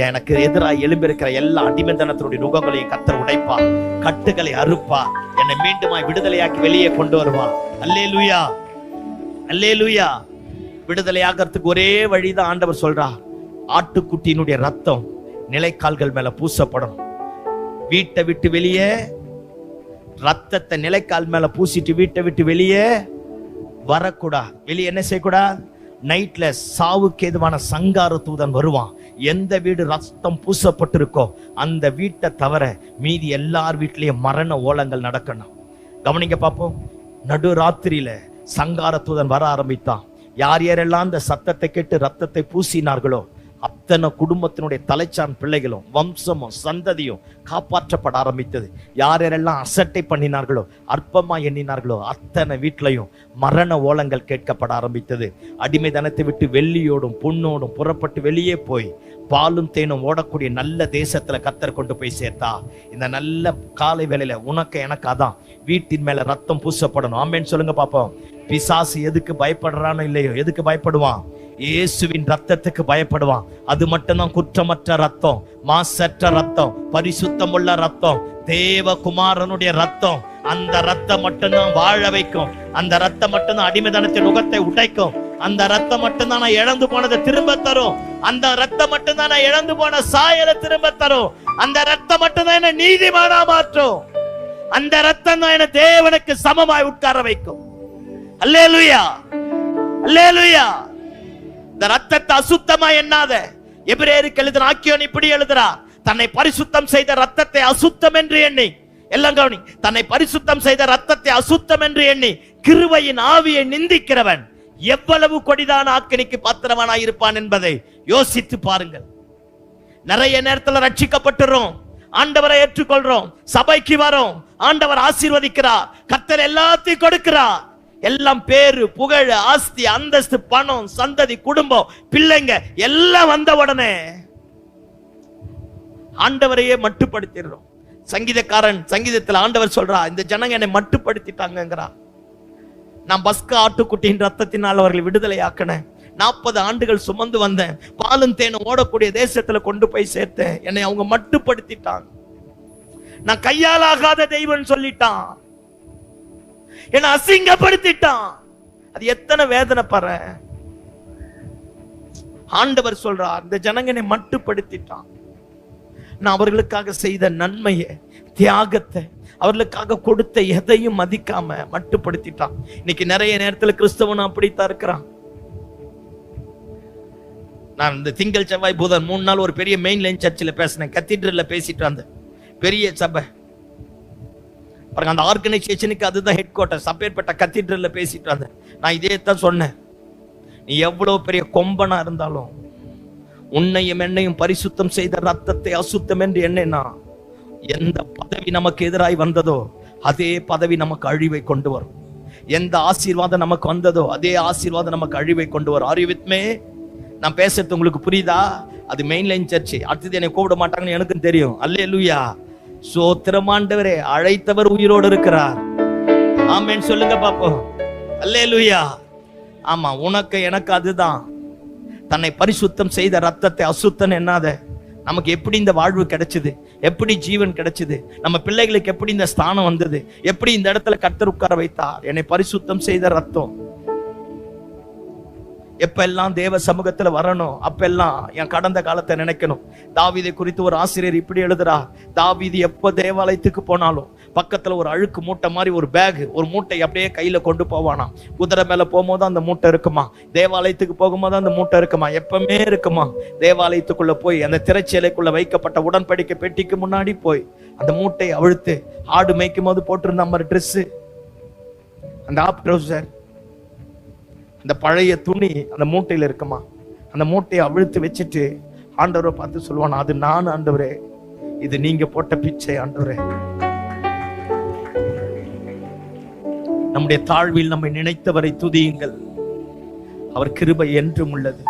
எனக்கு எதிராக எழும்பியிருக்கிற எல்லா அடிமைதனத்தினுடைய நுகங்களையும் கர்த்தர் உடைப்பா, கட்டுகளை அறுப்பா, என்னை மீண்டுமாய் விடுதலையாக்கி வெளியே கொண்டு வருவா. அல்லேலூயா, அல்லேலூயா. விடுதலையாகிறதுக்கு ஒரே வழிதான் ஆண்டவர் சொல்றார். ஆட்டுக்குட்டியினுடைய ரத்தம் நிலைக்கால்கள் மேல பூசப்படணும். வீட்டை விட்டு வெளியே ரத்தத்தை நிலைக்கால் மேல பூசிட்டு வீட்டை விட்டு வெளியே வரக்கூடாது. வெளியே என்ன செய்யக்கூடாது? நைட்ல சாவுக்கு ஏதுவான சங்கார தூதன் வருவான். எந்த வீடு ரத்தம் பூசப்பட்டிருக்கோ அந்த வீட்டை தவிர மீதி எல்லார் வீட்லயும் மரண ஓலங்கள் நடக்கணும். கவனிங்க பாப்போம். நடு ராத்திரியில சங்கார தூதன் வர ஆரம்பித்தான். யார் யாரெல்லாம் அந்த சத்தத்தை கேட்டு ரத்தத்தை பூசினார்களோ அத்தனை குடும்பத்தினுடைய தலைச்சான் பிள்ளைகளும் வம்சமும் சந்ததியும் காப்பாற்றப்பட ஆரம்பித்தது. யார் யாரெல்லாம் அசட்டை பண்ணினார்களோ, அற்பமா எண்ணினார்களோ அத்தனை வீட்டிலையும் மரண ஓலங்கள் கேட்கப்பட ஆரம்பித்தது. அடிமைதனத்தை விட்டு வெள்ளியோடும் பொண்ணோடும் புறப்பட்டு வெளியே போய் பாலும் தேனும் ஓடக்கூடிய நல்ல தேசத்துல கர்த்தர் கொண்டு போய் சேர்த்தா. இந்த நல்ல காலை வேளையில உனக்கு எனக்கு அதான், வீட்டின் மேல ரத்தம் பூசப்படணும். ஆமென் சொல்லுங்க பாப்போம். பிசாசு எதுக்கு பயப்படுறானோ இல்லையோ, எதுக்கு பயப்படுவான்? இயேசுவின் ரத்தத்துக்கு பயப்படுவான். அது மட்டும்தான் குற்றமற்ற ரத்தம், மாசற்ற ரத்தம், பரிசுத்தமுள்ள ரத்தம், தேவகுமாரனுடைய ரத்தம். அந்த ரத்தம் மட்டும்தான் வாழ வைக்கும். அந்த ரத்தம் மட்டும்தான் அடிமைதனத்தின் நுகத்தை உடைக்கும். அந்த ரத்தம் மட்டும்தான் நான் இழந்து போனதை திரும்ப தரும். அந்த ரத்தம் மட்டும்தான் நான் இழந்து போன சாயலை திரும்ப தரும். அந்த ரத்தம் மட்டும்தான் என்ன நீதிமானா மாற்றும். அந்த ரத்தம் தான் என்ன தேவனுக்கு சமமாய் உட்கார வைக்கும். அல்லேலூயா, அல்லேலூயா. இந்த ரத்தத்தை அசுத்தமா எண்ணாத. எபிரேயருக்கு எழுதின ஆக்கியோன் இப்படி எழுதுறா, தன்னை பரிசுத்தம் செய்த ரத்தத்தை அசுத்தம் என்று எண்ணி, எல்லாம் கவனி, தன்னை பரிசுத்தம் செய்த ரத்தத்தை அசுத்தம் என்று எண்ணி கிருபையின் ஆவியை நிந்திக்கிறவன் எவ்வளவு கொடிதான ஆக்கினைக்கு பாத்திரவானாய் இருப்பான் என்பதை யோசித்து பாருங்கள். நிறைய நேரத்துல ரட்சிக்கப்பட்டுறோம், ஆண்டவரை ஏற்றுக்கொள்றோம், சபைக்கு வரோம், ஆண்டவர் ஆசீர்வதிக்கிறார், கர்த்தர் எல்லாத்தையும் கொடுக்கிறார். எல்லாம் பேரு, புகழ், ஆஸ்தி, அந்தஸ்து, பணம், சந்ததி, குடும்பம், பிள்ளைங்க எல்லாம் வந்த உடனே ஆண்டவரையே மட்டுப்படுத்திடுறோம். சங்கீதக்காரன் சங்கீதத்தில் ஆண்டவர் சொல்றா, இந்த ஜனங்க என்னை மட்டுப்படுத்திட்டாங்கிறா. நான் பஸ்கா ஆட்டுக்குட்டியின் ரத்தத்தினால் அவர்களை விடுதலை ஆக்கினேன். 40 ஆண்டுகள் சுமந்து வந்தேன், பாலும் தேனும் ஓடக்கூடிய தேசத்துல கொண்டு போய் சேர்த்தேன். என்னை அவங்க மட்டுப்படுத்திட்டாங்க. நான் கையால் ஆகாத தெய்வம் சொல்லிட்டான், என்னை அசிங்கப்படுத்திட்டான். அது எத்தனை வேதனை பாரு. ஆண்டவர் சொல்றார், இந்த ஜனங்க என்னை மட்டுப்படுத்திட்டான். நான் அவர்களுக்காக செய்த நன்மையை, தியாகத்தை, அவர்களுக்காக கொடுத்த எதையும் மதிக்காம மட்டுப்படுத்திட்டான். இன்னைக்கு நிறைய நேரத்துல கிறிஸ்தவன் அப்படித்தான் இருக்கிறான். நான் இந்த திங்கள், செவ்வாய், புதன் 3 நாள் ஒரு பெரிய மெயின் லைன் சர்ச்சில் பேசினேன். கத்தீட்ரல்ல பேசிட்டு வந்தேன். பெரிய சபை பாருங்க, அந்த ஆர்கனைசேஷனுக்கு அதுதான் ஹெட் குவார்டர்ஸ். அப்பேற்பட்ட கத்தீட்ரல்ல பேசிட்டு வந்தேன். நான் இதே தான் சொன்னேன், நீ எவ்வளவு பெரிய கொம்பனா இருந்தாலும் உன்னையும் என்னையும் பரிசுத்தம் செய்த ரத்தத்தை அசுத்தம் என்று எண்ணா, எந்த பதவி நமக்கு எதிராய் வந்ததோ அதே பதவி நமக்கு அழிவை கொண்டு வரும். எந்த ஆசீர்வாதம் நமக்கு வந்ததோ அதே ஆசீர்வாதம் நமக்கு அழிவை கொண்டு வரும். Are you with me? நான் பேசுறது உங்களுக்கு புரியுதா? அது மெயின் லைன் சர்ச். அடுத்தது என்னை கூப்பிட மாட்டாங்கன்னு எனக்கும் தெரியும். அல்லேலூயா, சோத்திரம் ஆண்டவரே. அழைத்தவர் உயிரோடு இருக்கிறார். ஆமென் சொல்லுங்க பாப்போம். அல்லேலூயா. ஆமா, உனக்கு எனக்கு அதுதான். தன்னை பரிசுத்தம் செய்த ரத்தத்தை அசுத்தம் என்னாத. நமக்கு எப்படி இந்த வாழ்வு கிடைச்சது, எப்படி ஜீவன் கிடைச்சது, நம்ம பிள்ளைகளுக்கு எப்படி இந்த ஸ்தானம் வந்தது, எப்படி இந்த இடத்துல கர்த்தர் உட்கார வைத்தார்? என்னை பரிசுத்தம் செய்த ரத்தம். எப்ப எல்லாம் தேவ சமூகத்துல வரணும், அப்பெல்லாம் என் கடந்த காலத்தை நினைக்கணும். தாவீதை குறித்து ஒரு ஆசிரியர் இப்படி எழுதுறா, தாவீது எப்ப தேவாலயத்துக்கு போனாலும் பக்கத்துல ஒரு அழுக்கு மூட்டை மாதிரி ஒரு பேக், ஒரு மூட்டை அப்படியே கையில கொண்டு போவானா. குதிரை மேல போகும்போது அந்த மூட்டை இருக்குமா, தேவாலயத்துக்கு போகும்போது அந்த மூட்டை இருக்குமா, எப்பவுமே இருக்குமா. தேவாலயத்துக்குள்ள போய் அந்த திரைச்சேலைக்குள்ள வைக்கப்பட்ட உடன்படிக்கை பெட்டிக்கு முன்னாடி போய் அந்த மூட்டையை அவிழ்த்து, ஆடு மேய்க்கும் போது போட்டிருந்த மாதிரி ட்ரெஸ், அந்த ஆப் ட்ரௌசர், அந்த பழைய துணி அந்த மூட்டையில இருக்குமா. அந்த மூட்டையை அவிழ்த்து வச்சுட்டு ஆண்டவரை பார்த்து சொல்லுவான், அது நான் ஆண்டவரே, இது நீங்க போட்ட பிச்சை ஆண்டவரே. நம்முடைய தாழ்வில் நம்மை நினைத்தவரை துதியுங்கள், அவர் கிருபை என்றும் உள்ளது.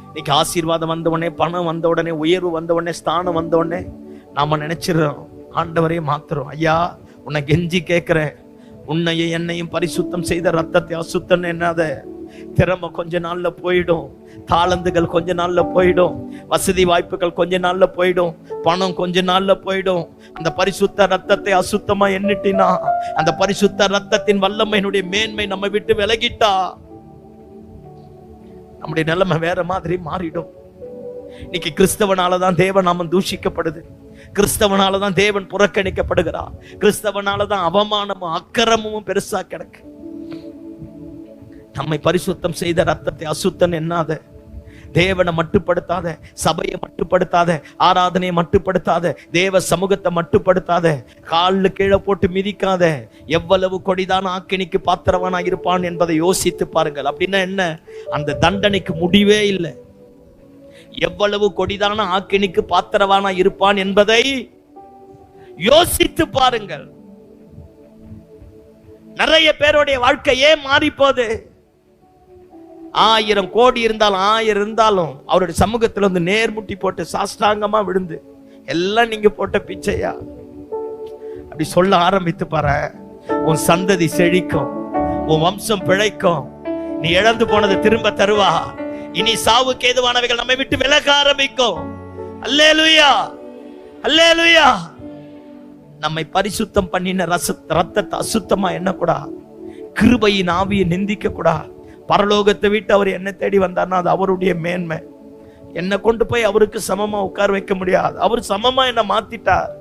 இன்னைக்கு ஆசீர்வாதம் வந்த உடனே, பணம் வந்த உடனே, உயர்வு வந்த உடனே, ஸ்தானம் வந்த உடனே நாம நினைச்சிடறோம் ஆண்டவரே மாத்துறோம். ஐயா, உன்னை கெஞ்சி கேட்கிறேன், உன்னையும் என்னையும் பரிசுத்தம் செய்த ரத்தத்தை அசுத்தம் என்னாத. திறமை கொஞ்ச நாள்ல போயிடும், தாளந்துகள் கொஞ்ச நாள்ல போயிடும், வசதி வாய்ப்புகள் கொஞ்ச நாள்ல போயிடும், பணம் கொஞ்ச நாள்ல போயிடும். அந்த பரிசுத்த ரத்தத்தை அசுத்தமா எண்ணிட்டினா, அந்த பரிசுத்த ரத்தத்தின் வல்லமையினுடைய மேன்மை நம்ம விட்டு விலகிட்டா நம்முடைய நிலைமை வேற மாதிரி மாறிடும். இன்னைக்கு கிறிஸ்தவனாலதான் தேவநாமம் தூஷிக்கப்படுது, கிறிஸ்தவனாலதான் தேவன் புறக்கணிக்கப்படுகிறார், கிறிஸ்தவனாலதான் அவமானமும் அக்கிரமும் பெருசா கிடக்கு. நம்மை பரிசுத்தம் செய்த ரத்தத்தை அசுத்தம் என்னாத. தேவனை மட்டுப்படுத்தாத, சபையை மட்டுப்படுத்தாத, ஆராதனையை மட்டுப்படுத்தாத, தேவ சமூகத்தை மட்டுப்படுத்தாத, காலில் கீழே போட்டு மிதிக்காத. எவ்வளவு கொடிதான ஆக்கினிக்கு பாத்திரவானா இருப்பான் என்பதை யோசித்து பாருங்கள். அப்படின்னா என்ன? அந்த தண்டனைக்கு முடிவே இல்லை. எவ்வளவு கொடிதான ஆக்கினிக்கு பாத்திரவானா இருப்பான் என்பதை யோசித்து பாருங்கள். நிறைய பேருடைய வாழ்க்கை ஏன் மாறி போகுது? 1000 கோடி இருந்தாலும் 1000 இருந்தாலும் அவருடைய சமூகத்துல வந்து நேர்முட்டி போட்டு சாஷ்டாங்கமா விழுந்து, எல்லாம் நீங்க போட்ட பிச்சையா அப்படி சொல்ல ஆரம்பித்து பாரு. உன் சந்ததி செழிக்கும், உன் வம்சம் பிழைக்கும். நீ இழந்து போனதை திரும்ப தருவா. இனி சாவுக்கு ஏதுவானவைகள் நம்மை விட்டு விலக ஆரம்பிக்கும். அல்லேலூயா, அல்லேலூயா. நம்மை பரிசுத்தம் பண்ணின ரத்தத்தை அசுத்தமா எண்ணக்கூடாது. கிருபையின் ஆவியை நிந்திக்க கூடாது. பரலோகத்தை விட்டு அவர் என்ன தேடி வந்தார்னா அது அவருடைய மேன்மை. என்னை கொண்டு போய் அவருக்கு சமமா உட்கார வைக்க முடியாது. அவர் சமமா என்ன மாத்திட்டார்,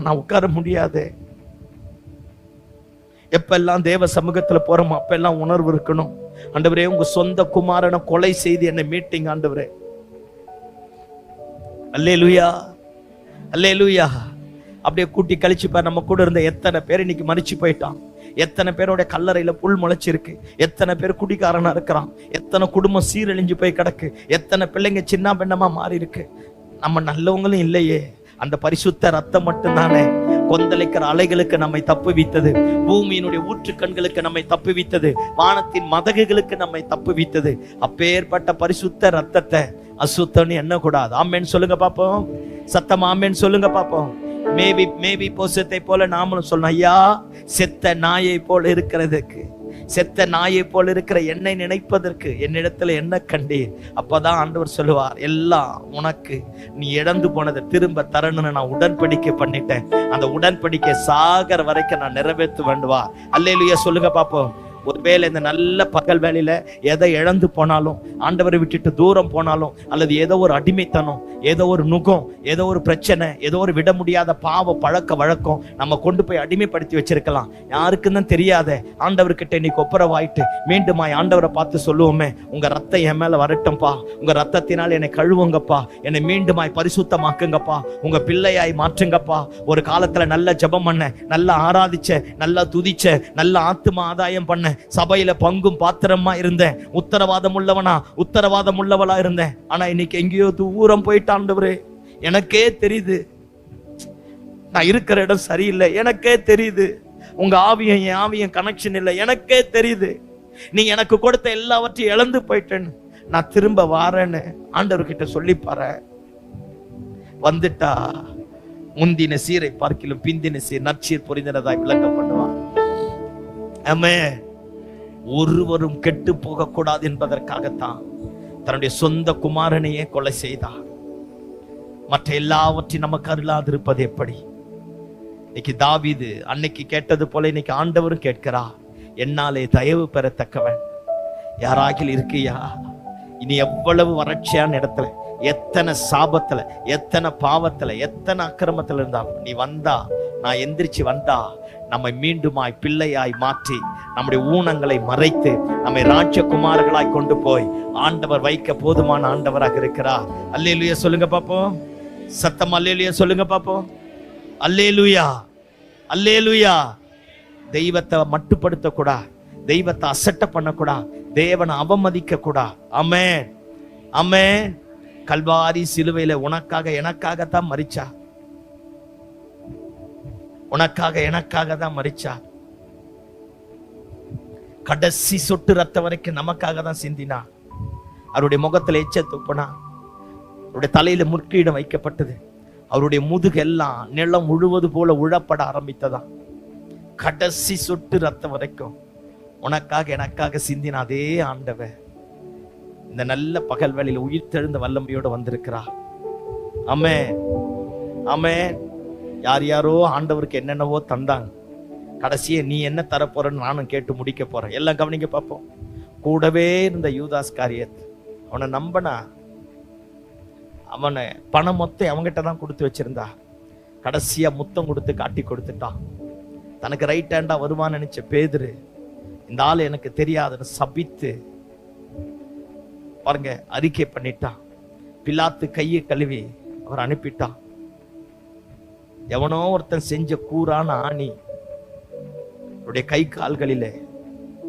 நான் உட்கார முடியாது. எப்பெல்லாம் தேவ சமூகத்துல போறோமோ அப்பெல்லாம் உணர்வு இருக்கணும். ஆண்டவரே, உங்க சொந்த குமாரனை கொலை செய்து என்னை மீட்டிங் ஆண்டவரே. அல்லேலூயா, அல்லேலூயா. அப்படியே கூட்டி கழிச்சுப்பார். நம்ம கூட இருந்த எத்தனை பேர் இன்னைக்கு மரிச்சு போயிட்டான். எத்தனை பேரோட கல்லறையில புல் முளைச்சிருக்கு. எத்தனை பேர் குடிகாரனா இருக்கிறான். எத்தனை குடும்பம் சீரழிஞ்சு போய் கிடக்கு. எத்தனை பிள்ளைங்க சின்ன பெண்ணமா மாறி இருக்கு. நம்ம நல்லவங்களும் இல்லையே. அந்த பரிசுத்த ரத்தம் மட்டும்தானே கொந்தளிக்கிற அலைகளுக்கு நம்மை தப்புவித்தது. பூமியினுடைய ஊற்று கண்களுக்கு நம்மை தப்புவித்தது. வானத்தின் மதகுகளுக்கு நம்மை தப்புவித்தது. அப்பேற்பட்ட பரிசுத்த ரத்தத்தை அசுத்தம்னு எண்ண கூடாது. ஆமேன்னு சொல்லுங்க பாப்போம். சத்தம் ஆமேன்னு சொல்லுங்க பாப்போம். மேபி போசத்தை போல நாமளும் சொல்லணும், ஐயா, செத்த நாயை போல இருக்கிறதுக்கு, செத்த நாயை போல இருக்கிற என்னை நினைப்பதற்கு என்னிடத்துல என்ன கண்டீர்? அப்பதான் ஆண்டவர் சொல்லுவார், எல்லாம் உனக்கு, நீ இழந்து போனதை திரும்ப தரணும்னு நான் உடன்படிக்கை பண்ணிட்டேன். அந்த உடன்படிக்கை சாகர வரைக்கும் நான் நிறைவேற்ற வேண்டுவா. அல்லேலூயா சொல்லுங்க பாப்போம். ஒருவேளை இந்த நல்ல பகல் வேலையில எதை இழந்து போனாலும், ஆண்டவரை விட்டுட்டு தூரம் போனாலும், அல்லது ஏதோ ஒரு அடிமைத்தனம், ஏதோ ஒரு நுகம், ஏதோ ஒரு பிரச்சனை, ஏதோ ஒரு விட முடியாத பாவ பழக்க வழக்கம் நம்ம கொண்டு போய் அடிமைப்படுத்தி வச்சிருக்கலாம். யாருக்குன்னு தெரியாத ஆண்டவர்கிட்ட இன்னைக்கு ஒப்புரவாயிட்டு மீண்டுமாய் ஆண்டவரை பார்த்து சொல்லுவோமே, உங்க ரத்தம் என் மேல வரட்டும்பா, உங்க ரத்தத்தினால் என்னை கழுவுங்கப்பா, என்னை மீண்டுமாய் பரிசுத்தமாக்குங்கப்பா, உங்க பிள்ளையாய் மாற்றுங்கப்பா. ஒரு காலத்துல நல்ல ஜெபம் பண்ண, நல்லா ஆராதிச்ச, நல்லா துதிச்ச, நல்ல ஆத்தும ஆதாயம் பண்ண, சபையில பங்கும் பாத்திரமா இருந்தேன், உத்தரவாதம் உள்ளவளா இருந்தேன். ஆனா இன்னைக்கு எங்கேயோ தூரம் போயிட்டு ஆண்டவரே, எனக்கே தெரியுது நான் இருக்கிற இடம் சரியில்லை, எனக்கே தெரியுது உங்க ஆவியும் என் ஆவியும் கனெக்ஷன் இல்லை, எனக்கே தெரியுது நீ எனக்கு கொடுத்த எல்லாவற்றையும் இழந்து போயிட்டேன்னு. நான் திரும்ப வாரேன்னு ஆண்டவர்கிட்ட சொல்லி பாரு. வந்துட்டா முந்தின சீரை பார்க்கிலும் பிந்தின சீர் நற்சீர் பொறிந்தனதாய் விளங்க பண்ணுவான். ஆமென். ஒருவரும் கெட்டு போக கூடாது என்பதற்காகத்தான் தன்னுடைய சொந்த குமாரனையே கொலை செய்தார். மற்ற எல்லாவற்றையும் நமக்கு அருளாதிருப்பது எப்படி? இன்னைக்கு தாவீது அன்னைக்கு கேட்டது போல இன்னைக்கு ஆண்டவரும் கேட்கிறார், என்னாலே தயவு பெறத்தக்கவன் யாராகில் இருக்கியா? இனி எவ்வளவு வறட்சியான இடத்துல, எத்தனை சாபத்துல, எத்தனை பாவத்துல, எத்தனை அக்கிரமத்துல இருந்தாலும் நீ வந்தா, நான் எந்திரிச்சு வந்தா நம்மை மீண்டுமாய் பிள்ளையாய் மாற்றி நம்முடைய ஊனங்களை மறைத்து நம்மை ராஜகுமாரர்களாய் கொண்டு போய் ஆண்டவர் வைக்க போதுமான ஆண்டவராக இருக்கிறார். அல்லேலூயா சொல்லுங்க பாப்போம். சத்தம் அல்லேலூயா சொல்லுங்க பாப்போம். அல்லேலூயா, அல்லேலூயா. தெய்வத்தை மட்டுப்படுத்த கூடாது, தெய்வத்தை அசட்டை பண்ணக்கூடாது, தேவனை அவமதிக்க கூடாது. ஆமென், ஆமென். கல்வாரி சிலுவையில உனக்காக எனக்காகத்தான் மரிச்சா, உனக்காக எனக்காக தான் மரிச்சா. கடைசி சொட்டு ரத்த வரைக்கும் நமக்காக தான் சிந்தினா. அவருடைய முகத்துல எச்ச துப்புனா, அவருடைய தலையில முற்கிடம் வைக்கப்பட்டது, அவருடைய முதுகெல்லாம் நிலம் முழுவது போல உழப்பட ஆரம்பித்ததா. கடைசி சொட்டு ரத்த வரைக்கும் உனக்காக எனக்காக சிந்தின அதே ஆண்டவர் இந்த நல்ல பகல் வேளையில உயிர் தெழுந்த வல்லமையோட வந்திருக்கிறா. ஆமென், ஆமென். யார் யாரோ ஆண்டவருக்கு என்னென்னவோ தந்தாங்க. கடைசியே நீ என்ன தரப்போறன்னு நானும் கேட்டு முடிக்க போறேன். எல்லாம் கவனிங்க பார்ப்போம். கூடவே இருந்த யூதாஸ் காரியத், அவனை நம்பனா, அவனை பணம் மொத்தம் அவங்கிட்ட தான் கொடுத்து வச்சிருந்தா. கடைசியா முத்தம் கொடுத்து காட்டி கொடுத்துட்டான். தனக்கு ரைட் ஹேண்டா வருவான்னு நினைச்ச பேதுரு, இந்த ஆள் எனக்கு தெரியாதுன்னு சபித்து பாருங்க அறிக்கை பண்ணிட்டான். பிலாத்து கையை கழுவி அவர் அனுப்பிட்டான். எவனோ ஒருத்தன் செஞ்ச கூரான ஆணி அவருடைய கை கால்களிலே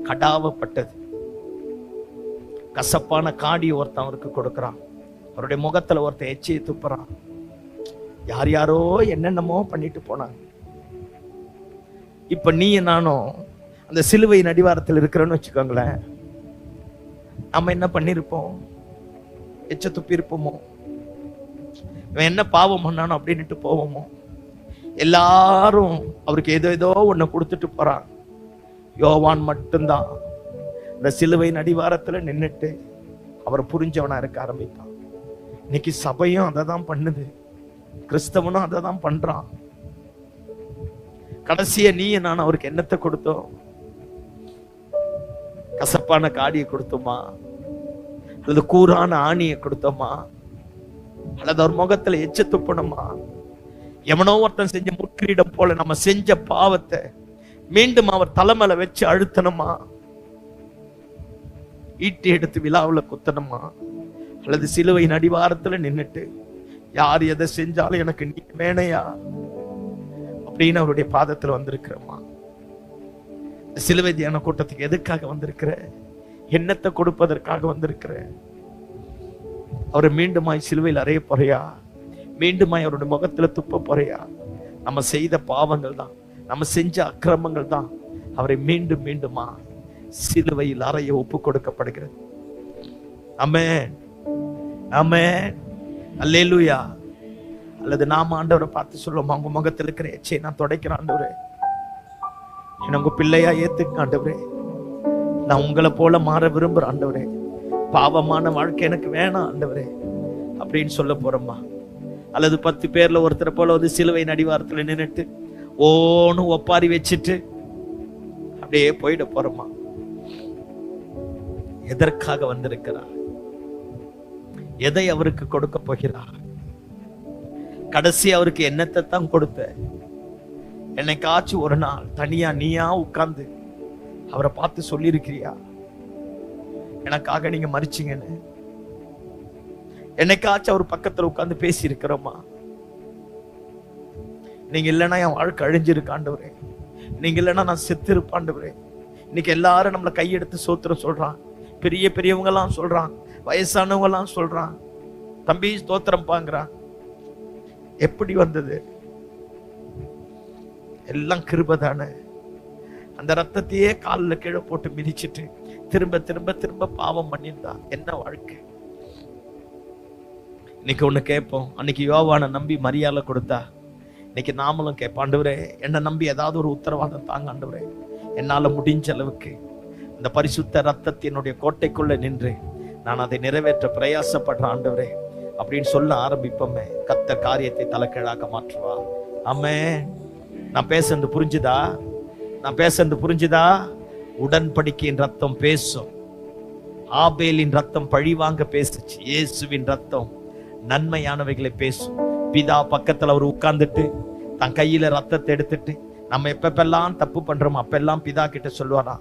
கடாவப்பட்டது. கசப்பான காடி ஒருத்தன் அவருக்கு கொடுக்கிறான். அவருடைய முகத்துல ஒருத்தன் எச்சியை துப்புறான். யார் யாரோ என்னென்னமோ பண்ணிட்டு போனாங்க. இப்ப நீ நானும் அந்த சிலுவை அடிவாரத்தில் இருக்கிறோன்னு வச்சுக்கோங்களேன், நம்ம என்ன பண்ணிருப்போம்? எச்ச துப்பி இருப்போமோ? இவன் என்ன பாவம் பண்ணானோ அப்படின்னுட்டு போவோமோ? எல்லாரும் அவருக்கு ஏதோ ஒண்ணு கொடுத்துட்டு போறான். யோவான் மட்டும்தான் இந்த சிலுவையின் அடிவாரத்துல நின்னுட்டு அவர் புரிஞ்சவனா இருக்க ஆரம்பித்தான். இன்னைக்கு சபையும் அதை தான் பண்ணுது, கிறிஸ்தவனும் அதை தான் பண்றான். கடைசியா நீ நான் அவருக்கு என்னத்தை கொடுத்தோம்? கசப்பான காடியை கொடுத்தோமா, அல்லது கூரான ஆணியை கொடுத்தோமா, அல்லது அவர் முகத்துல எச்ச துப்பணுமா? எவனோ ஒருத்தன் செஞ்ச முற்கிரீடம் போல நம்ம செஞ்ச பாவத்தை மீண்டும் அவர் தலைமையில வச்சு அழுத்தணுமா? ஈட்டி எடுத்து விழாவுல குத்தணுமா? அல்லது சிலுவையின் அடிவாரத்துல நின்னுட்டு யார் எதை செஞ்சாலும் எனக்கு நீ வேணையா அப்படின்னு அவருடைய பாதத்துல வந்திருக்கிறோமா? சிலுவை தியான கூட்டத்துக்கு எதுக்காக வந்திருக்கிற? என்னத்தை கொடுப்பதற்காக வந்திருக்கிற? அவரை மீண்டுமாய் சிலுவையில் அறைய போறியா? மீண்டுமாய் அவருடைய முகத்துல துப்ப போறியா? நம்ம செய்த பாவங்கள் தான், நம்ம செஞ்ச அக்கிரமங்கள் தான் அவரை மீண்டும் மீண்டுமா சிலுவையில் அறைய ஒப்பு கொடுக்கப்படுகிறது. ஆமென், ஆமென், அல்லேலூயா. அல்லது நாம ஆண்டவரை பார்த்து சொல்லுவோம், உங்க முகத்தில் இருக்கிற எச்சை நான் துடைக்கிறேன் ஆண்டவரே, என்ன உங்க பிள்ளையா ஏத்துக்க ஆண்டவரே, நான் உங்களை போல மாற விரும்புறேன் ஆண்டவரே, பாவமான வாழ்க்கை எனக்கு வேணாம் ஆண்டவரே அப்படின்னு சொல்ல போறோமா? அல்லது 10 பேர்ல ஒருத்தரை போல வந்து சிலுவையின் அடிவாரத்துல நின்னுட்டு ஓன்னு ஒப்பாரி வச்சுட்டு அப்படியே போயிட போறோமா? எதற்காக வந்திருக்கிறார்? எதை அவருக்கு கொடுக்க போகிறார்? கடைசி அவருக்கு என்னத்தை தான் கொடுத்த? என்னைக்காச்சும் ஒரு நாள் தனியா நீயா உட்கார்ந்து அவரை பார்த்து சொல்லியிருக்கிறியா, எனக்காக நீங்க மறிச்சீங்கன்னு? என்னைக்காச்சும் அவர் பக்கத்துல உட்கார்ந்து பேசி இருக்கிறோமா? நீங்க இல்லைன்னா என் வாழ்க்கை அழிஞ்சிருக்கு ஆண்டவரே, நீங்க இல்லைன்னா நான் செத்து இருப்பேன் ஆண்டவரே. இன்னைக்கு எல்லாரும் நம்மளை கையெடுத்து சோத்திரம் சொல்றான், பெரிய பெரியவங்க எல்லாம் சொல்றான், வயசானவங்க எல்லாம் சொல்றான், தம்பி ஸ்தோத்திரம் பாங்கிறான். எப்படி வந்தது? எல்லாம் கிருபை தானே. அந்த ரத்தத்தையே காலில் கீழே போட்டு மிதிச்சிட்டு திரும்ப திரும்ப திரும்ப பாவம் பண்ணியிருந்தா என்ன வாழ்க்கை? இன்னைக்கு ஒண்ணு கேட்போம், அன்னைக்கு யோவானை நம்பி மரியாதை கொடுத்தா இன்னைக்கு நாமளும் கேட்போம், ஆண்டவரே என்ன நம்பி ஏதாவது ஒரு உத்தரவாதம் தாங்க ஆண்டவரே, என்னால முடிஞ்ச அளவுக்கு இந்த பரிசுத்த ரத்தத்தினுடைய கோட்டைக்குள்ள நின்று நான் அதை நிறைவேற்ற பிரயாசப்படுறேன் ஆண்டவரே அப்படின்னு சொல்ல ஆரம்பிப்போமே, கர்த்தர் காரியத்தை தலைக்கீழாக மாற்றுவா. ஆமென். நான் பேசுறது புரிஞ்சுதா? நான் பேசுறது புரிஞ்சுதா? உடன்படிக்கையின் ரத்தம் பேசும். ஆபேலின் ரத்தம் பழிவாங்க பேசுச்சு, இயேசுவின் ரத்தம் நன்மையானவைகளை பேசும். பிதா பக்கத்துல அவர் உட்கார்ந்துட்டு தன் கையில ரத்தத்தை எடுத்துட்டு நம்ம எப்பெல்லாம் தப்பு பண்றோமோ அப்பெல்லாம் பிதா கிட்ட சொல்லுவாரா,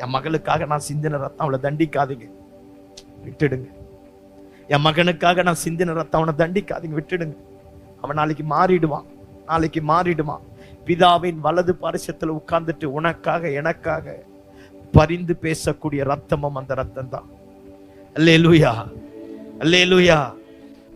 என் மகளுக்காக நான் சிந்தின ரத்தம் அவளை தண்டிக்காதீங்க, விட்டுடுங்க. என் மகனுக்காக நான் சிந்தின ரத்தம் அவனை தண்டிக்காதீங்க, விட்டுடுங்க. அவன் நாளைக்கு மாறிடுவான், நாளைக்கு மாறிடுவான். பிதாவின் வலது பாரிசத்துல உட்கார்ந்துட்டு உனக்காக எனக்காக பரிந்து பேசக்கூடிய ரத்தமும் அந்த ரத்தம் தான். அல்லேலூயா, அல்லேலூயா.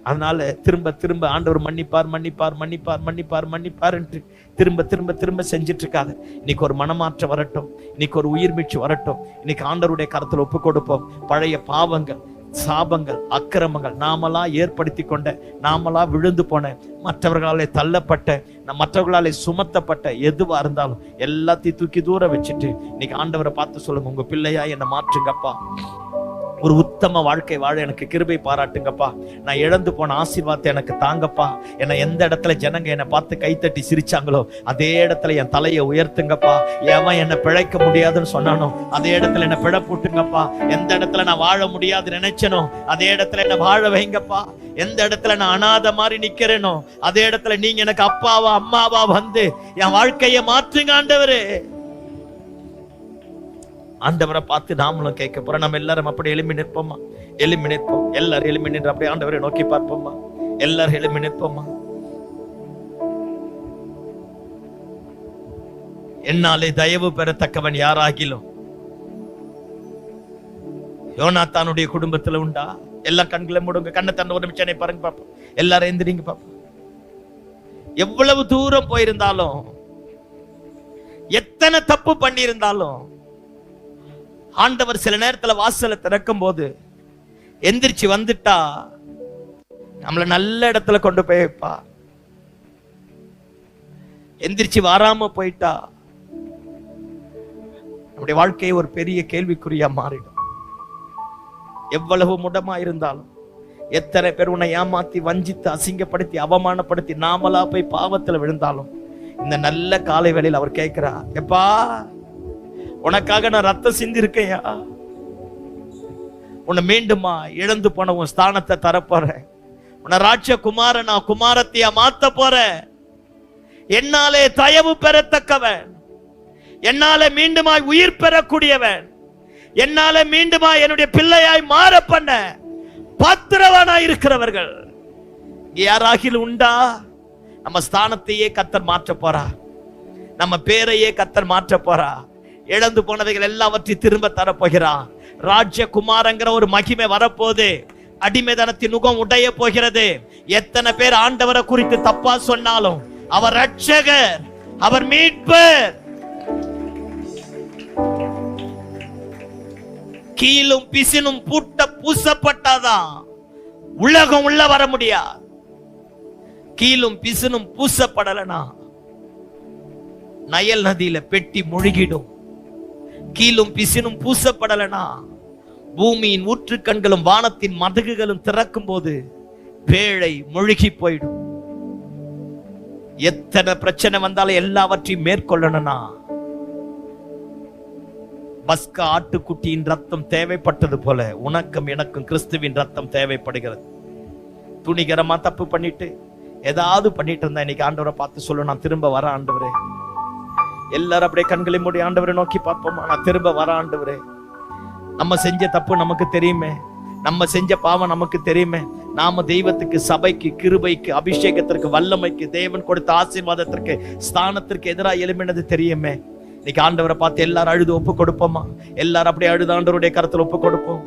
அதனால திரும்ப திரும்ப ஆண்டவர் மன்னிப்பார் மன்னிப்பார் மன்னிப்பார் மன்னிப்பார் மன்னிப்பார் என்று திரும்ப திரும்ப திரும்ப செஞ்சிட்டு இருக்காங்க. இன்னைக்கு ஒரு மனமாற்றம் வரட்டும், இன்னைக்கு ஒரு உயிர் மீட்சி வரட்டும். இன்னைக்கு ஆண்டவருடைய கரத்துல ஒப்பு கொடுப்போம். பழைய பாவங்கள், சாபங்கள், அக்கிரமங்கள், நாமளா ஏற்படுத்தி கொண்ட, நாமளா விழுந்து போன, மற்றவர்களாலே தள்ளப்பட்ட, மற்றவர்களாலே சுமத்தப்பட்ட எதுவா இருந்தாலும் எல்லாத்தையும் தூக்கி தூர வச்சுட்டு இன்னைக்கு ஆண்டவரை பார்த்து சொல்லுங்க, உங்க பிள்ளையா என்னை மாற்றுங்கப்பா, ஒரு உத்தம வாழ்க்கை வாழ எனக்கு கிருபை பாராட்டுங்கப்பா, நான் இழந்து போன ஆசீர்வாதத்தை எனக்கு தாங்கப்பா, என்னை எந்த இடத்துல ஜனங்க என்னை பார்த்து கைத்தட்டி சிரிச்சாங்களோ அதே இடத்துல என் தலையை உயர்த்துங்கப்பா, ஏன் என்னை பிழைக்க முடியாதுன்னு சொன்னானோ அதே இடத்துல என்னை பிழ போட்டுங்கப்பா, எந்த இடத்துல நான் வாழ முடியாது நினைச்சனோ அதே இடத்துல என்னை வாழ வைங்கப்பா, எந்த இடத்துல நான் அனாதை மாதிரி நிக்கிறேனோ அதே இடத்துல நீங்க எனக்கு அப்பாவா அம்மாவா வந்து என் வாழ்க்கையை மாற்றுங்க ஆண்டவரே. ஆண்டவரை பார்த்து நாமளும் கேட்க போறோம். நம்ம எல்லாரும் அப்படி எழுப்பி நிற்போமா? எழுப்பி நிற்போம். எல்லாரும் எழுப்பி நின்று அப்படியே ஆண்டவரை நோக்கி பார்ப்போமா? எல்லாரும் எழுப்பி நிற்போமா? என்னாலே தயவு பெறத்தக்கவன் யாராகிலும் யோனாத்தானுடைய குடும்பத்துல உண்டா? எல்லாம் கண்களை மூடுங்க, கண்ணை தந்த ஒரு நிமிஷம் என்னை பாருங்க பாப்போம். எல்லாரும் எந்திரிங்க பாப்போம். எவ்வளவு தூரம் போயிருந்தாலும், எத்தனை தப்பு பண்ணி இருந்தாலும், ஆண்டவர் சில நேரத்துல வாசலை திறக்கும் போது எந்திரிச்சு வந்துட்டா நம்மள நல்ல இடத்துல கொண்டு போய் வைப்பா. எந்திரிச்சு வராம போயிட்டா நம்முடைய வாழ்க்கையை ஒரு பெரிய கேள்விக்குறியா மாறிடும். எவ்வளவு முடமா இருந்தாலும், எத்தனை பேர் உன்னை ஏமாத்தி வஞ்சித்து அசிங்கப்படுத்தி அவமானப்படுத்தி நாமளா போய் பாவத்துல விழுந்தாலும், இந்த நல்ல காலை வேளையில் அவர் கேட்கிறா, எப்பா உனக்காக நான் ரத்தம் சிந்தி இருக்கேயா, உன்னை மீண்டுமா இழந்து போன உன் ஸ்தானத்தை தரப்போறேன், உன்னை ராஜகுமாரனா குமாரத்தையா மாத்த போறேன், என்னாலே தயவு பெறத்தக்கவன், என்னாலே மீண்டுமாய் உயிர் பெறக்கூடியவன், என்னாலே மீண்டுமாய் என்னுடைய பிள்ளையாய் மாற பண்ண பத்திரவனாய் இருக்கிறவர்கள் யாராகிலும் உண்டா? நம்ம ஸ்தானத்தையே கர்த்தர் மாற்ற போறா, நம்ம பேரையே கர்த்தர் மாற்ற போறா, இழந்து போனவைகள் எல்லாவற்றையும் திரும்ப தரப்போகிறான். ராஜகுமாரங்கிற ஒரு மகிமை வரப்போது, அடிமைதனத்தின் நுகம் உடைய போகிறது. எத்தனை பேர் ஆண்டவரை குறித்து தப்பா சொன்னாலும் அவர் ரட்சகர், அவர் மீட்பர். கீழும் பிசினும் பூட்ட பூசப்பட்டாதான் உலகம் உள்ள வர முடியாது. கீழும் பிசினும் பூசப்படலனா நயல் நதியில பெட்டி முழுகிடும். கீழும் பிசினும் பூசப்படலனா பூமியின் ஊற்று கண்களும் வானத்தின் மதகுகளும் திறக்கும் போது பேழை முழுகி போயிடும். எத்தனை பிரச்சனை வந்தாலும் எல்லாவற்றையும் மேற்கொள்ளணும்னா பஸ்கா ஆட்டுக்குட்டியின் ரத்தம் தேவைப்பட்டது போல உனக்கும் எனக்கும் கிறிஸ்துவின் ரத்தம் தேவைப்படுகிறது. துணிகரமா தப்பு பண்ணிட்டு ஏதாவது பண்ணிட்டு இருந்தா இன்னைக்கு ஆண்டவரை பார்த்து சொல்ல, நான் திரும்ப வர ஆண்டவரே. எல்லாரும் அப்படியே கண்களை மூடி ஆண்டவரை நோக்கி பார்ப்போமா, நான் திரும்ப வர ஆண்டவரே. நம்ம செஞ்ச தப்பு நமக்கு தெரியுமே, நம்ம செஞ்ச பாவம் நமக்கு தெரியுமே. நாம தெய்வத்துக்கு, சபைக்கு, கிருபைக்கு, அபிஷேகத்திற்கு, வல்லமைக்கு, தேவன் கொடுத்த ஆசீர்வாதத்திற்கு, ஸ்தானத்திற்கு எதிராக எழுப்பினது தெரியுமே. இன்னைக்கு ஆண்டவரை பார்த்து எல்லாரும் அழுது ஒப்பு கொடுப்போமா? எல்லாரும் அப்படியே அழுது ஆண்டவருடைய கருத்துல ஒப்பு கொடுப்போம்.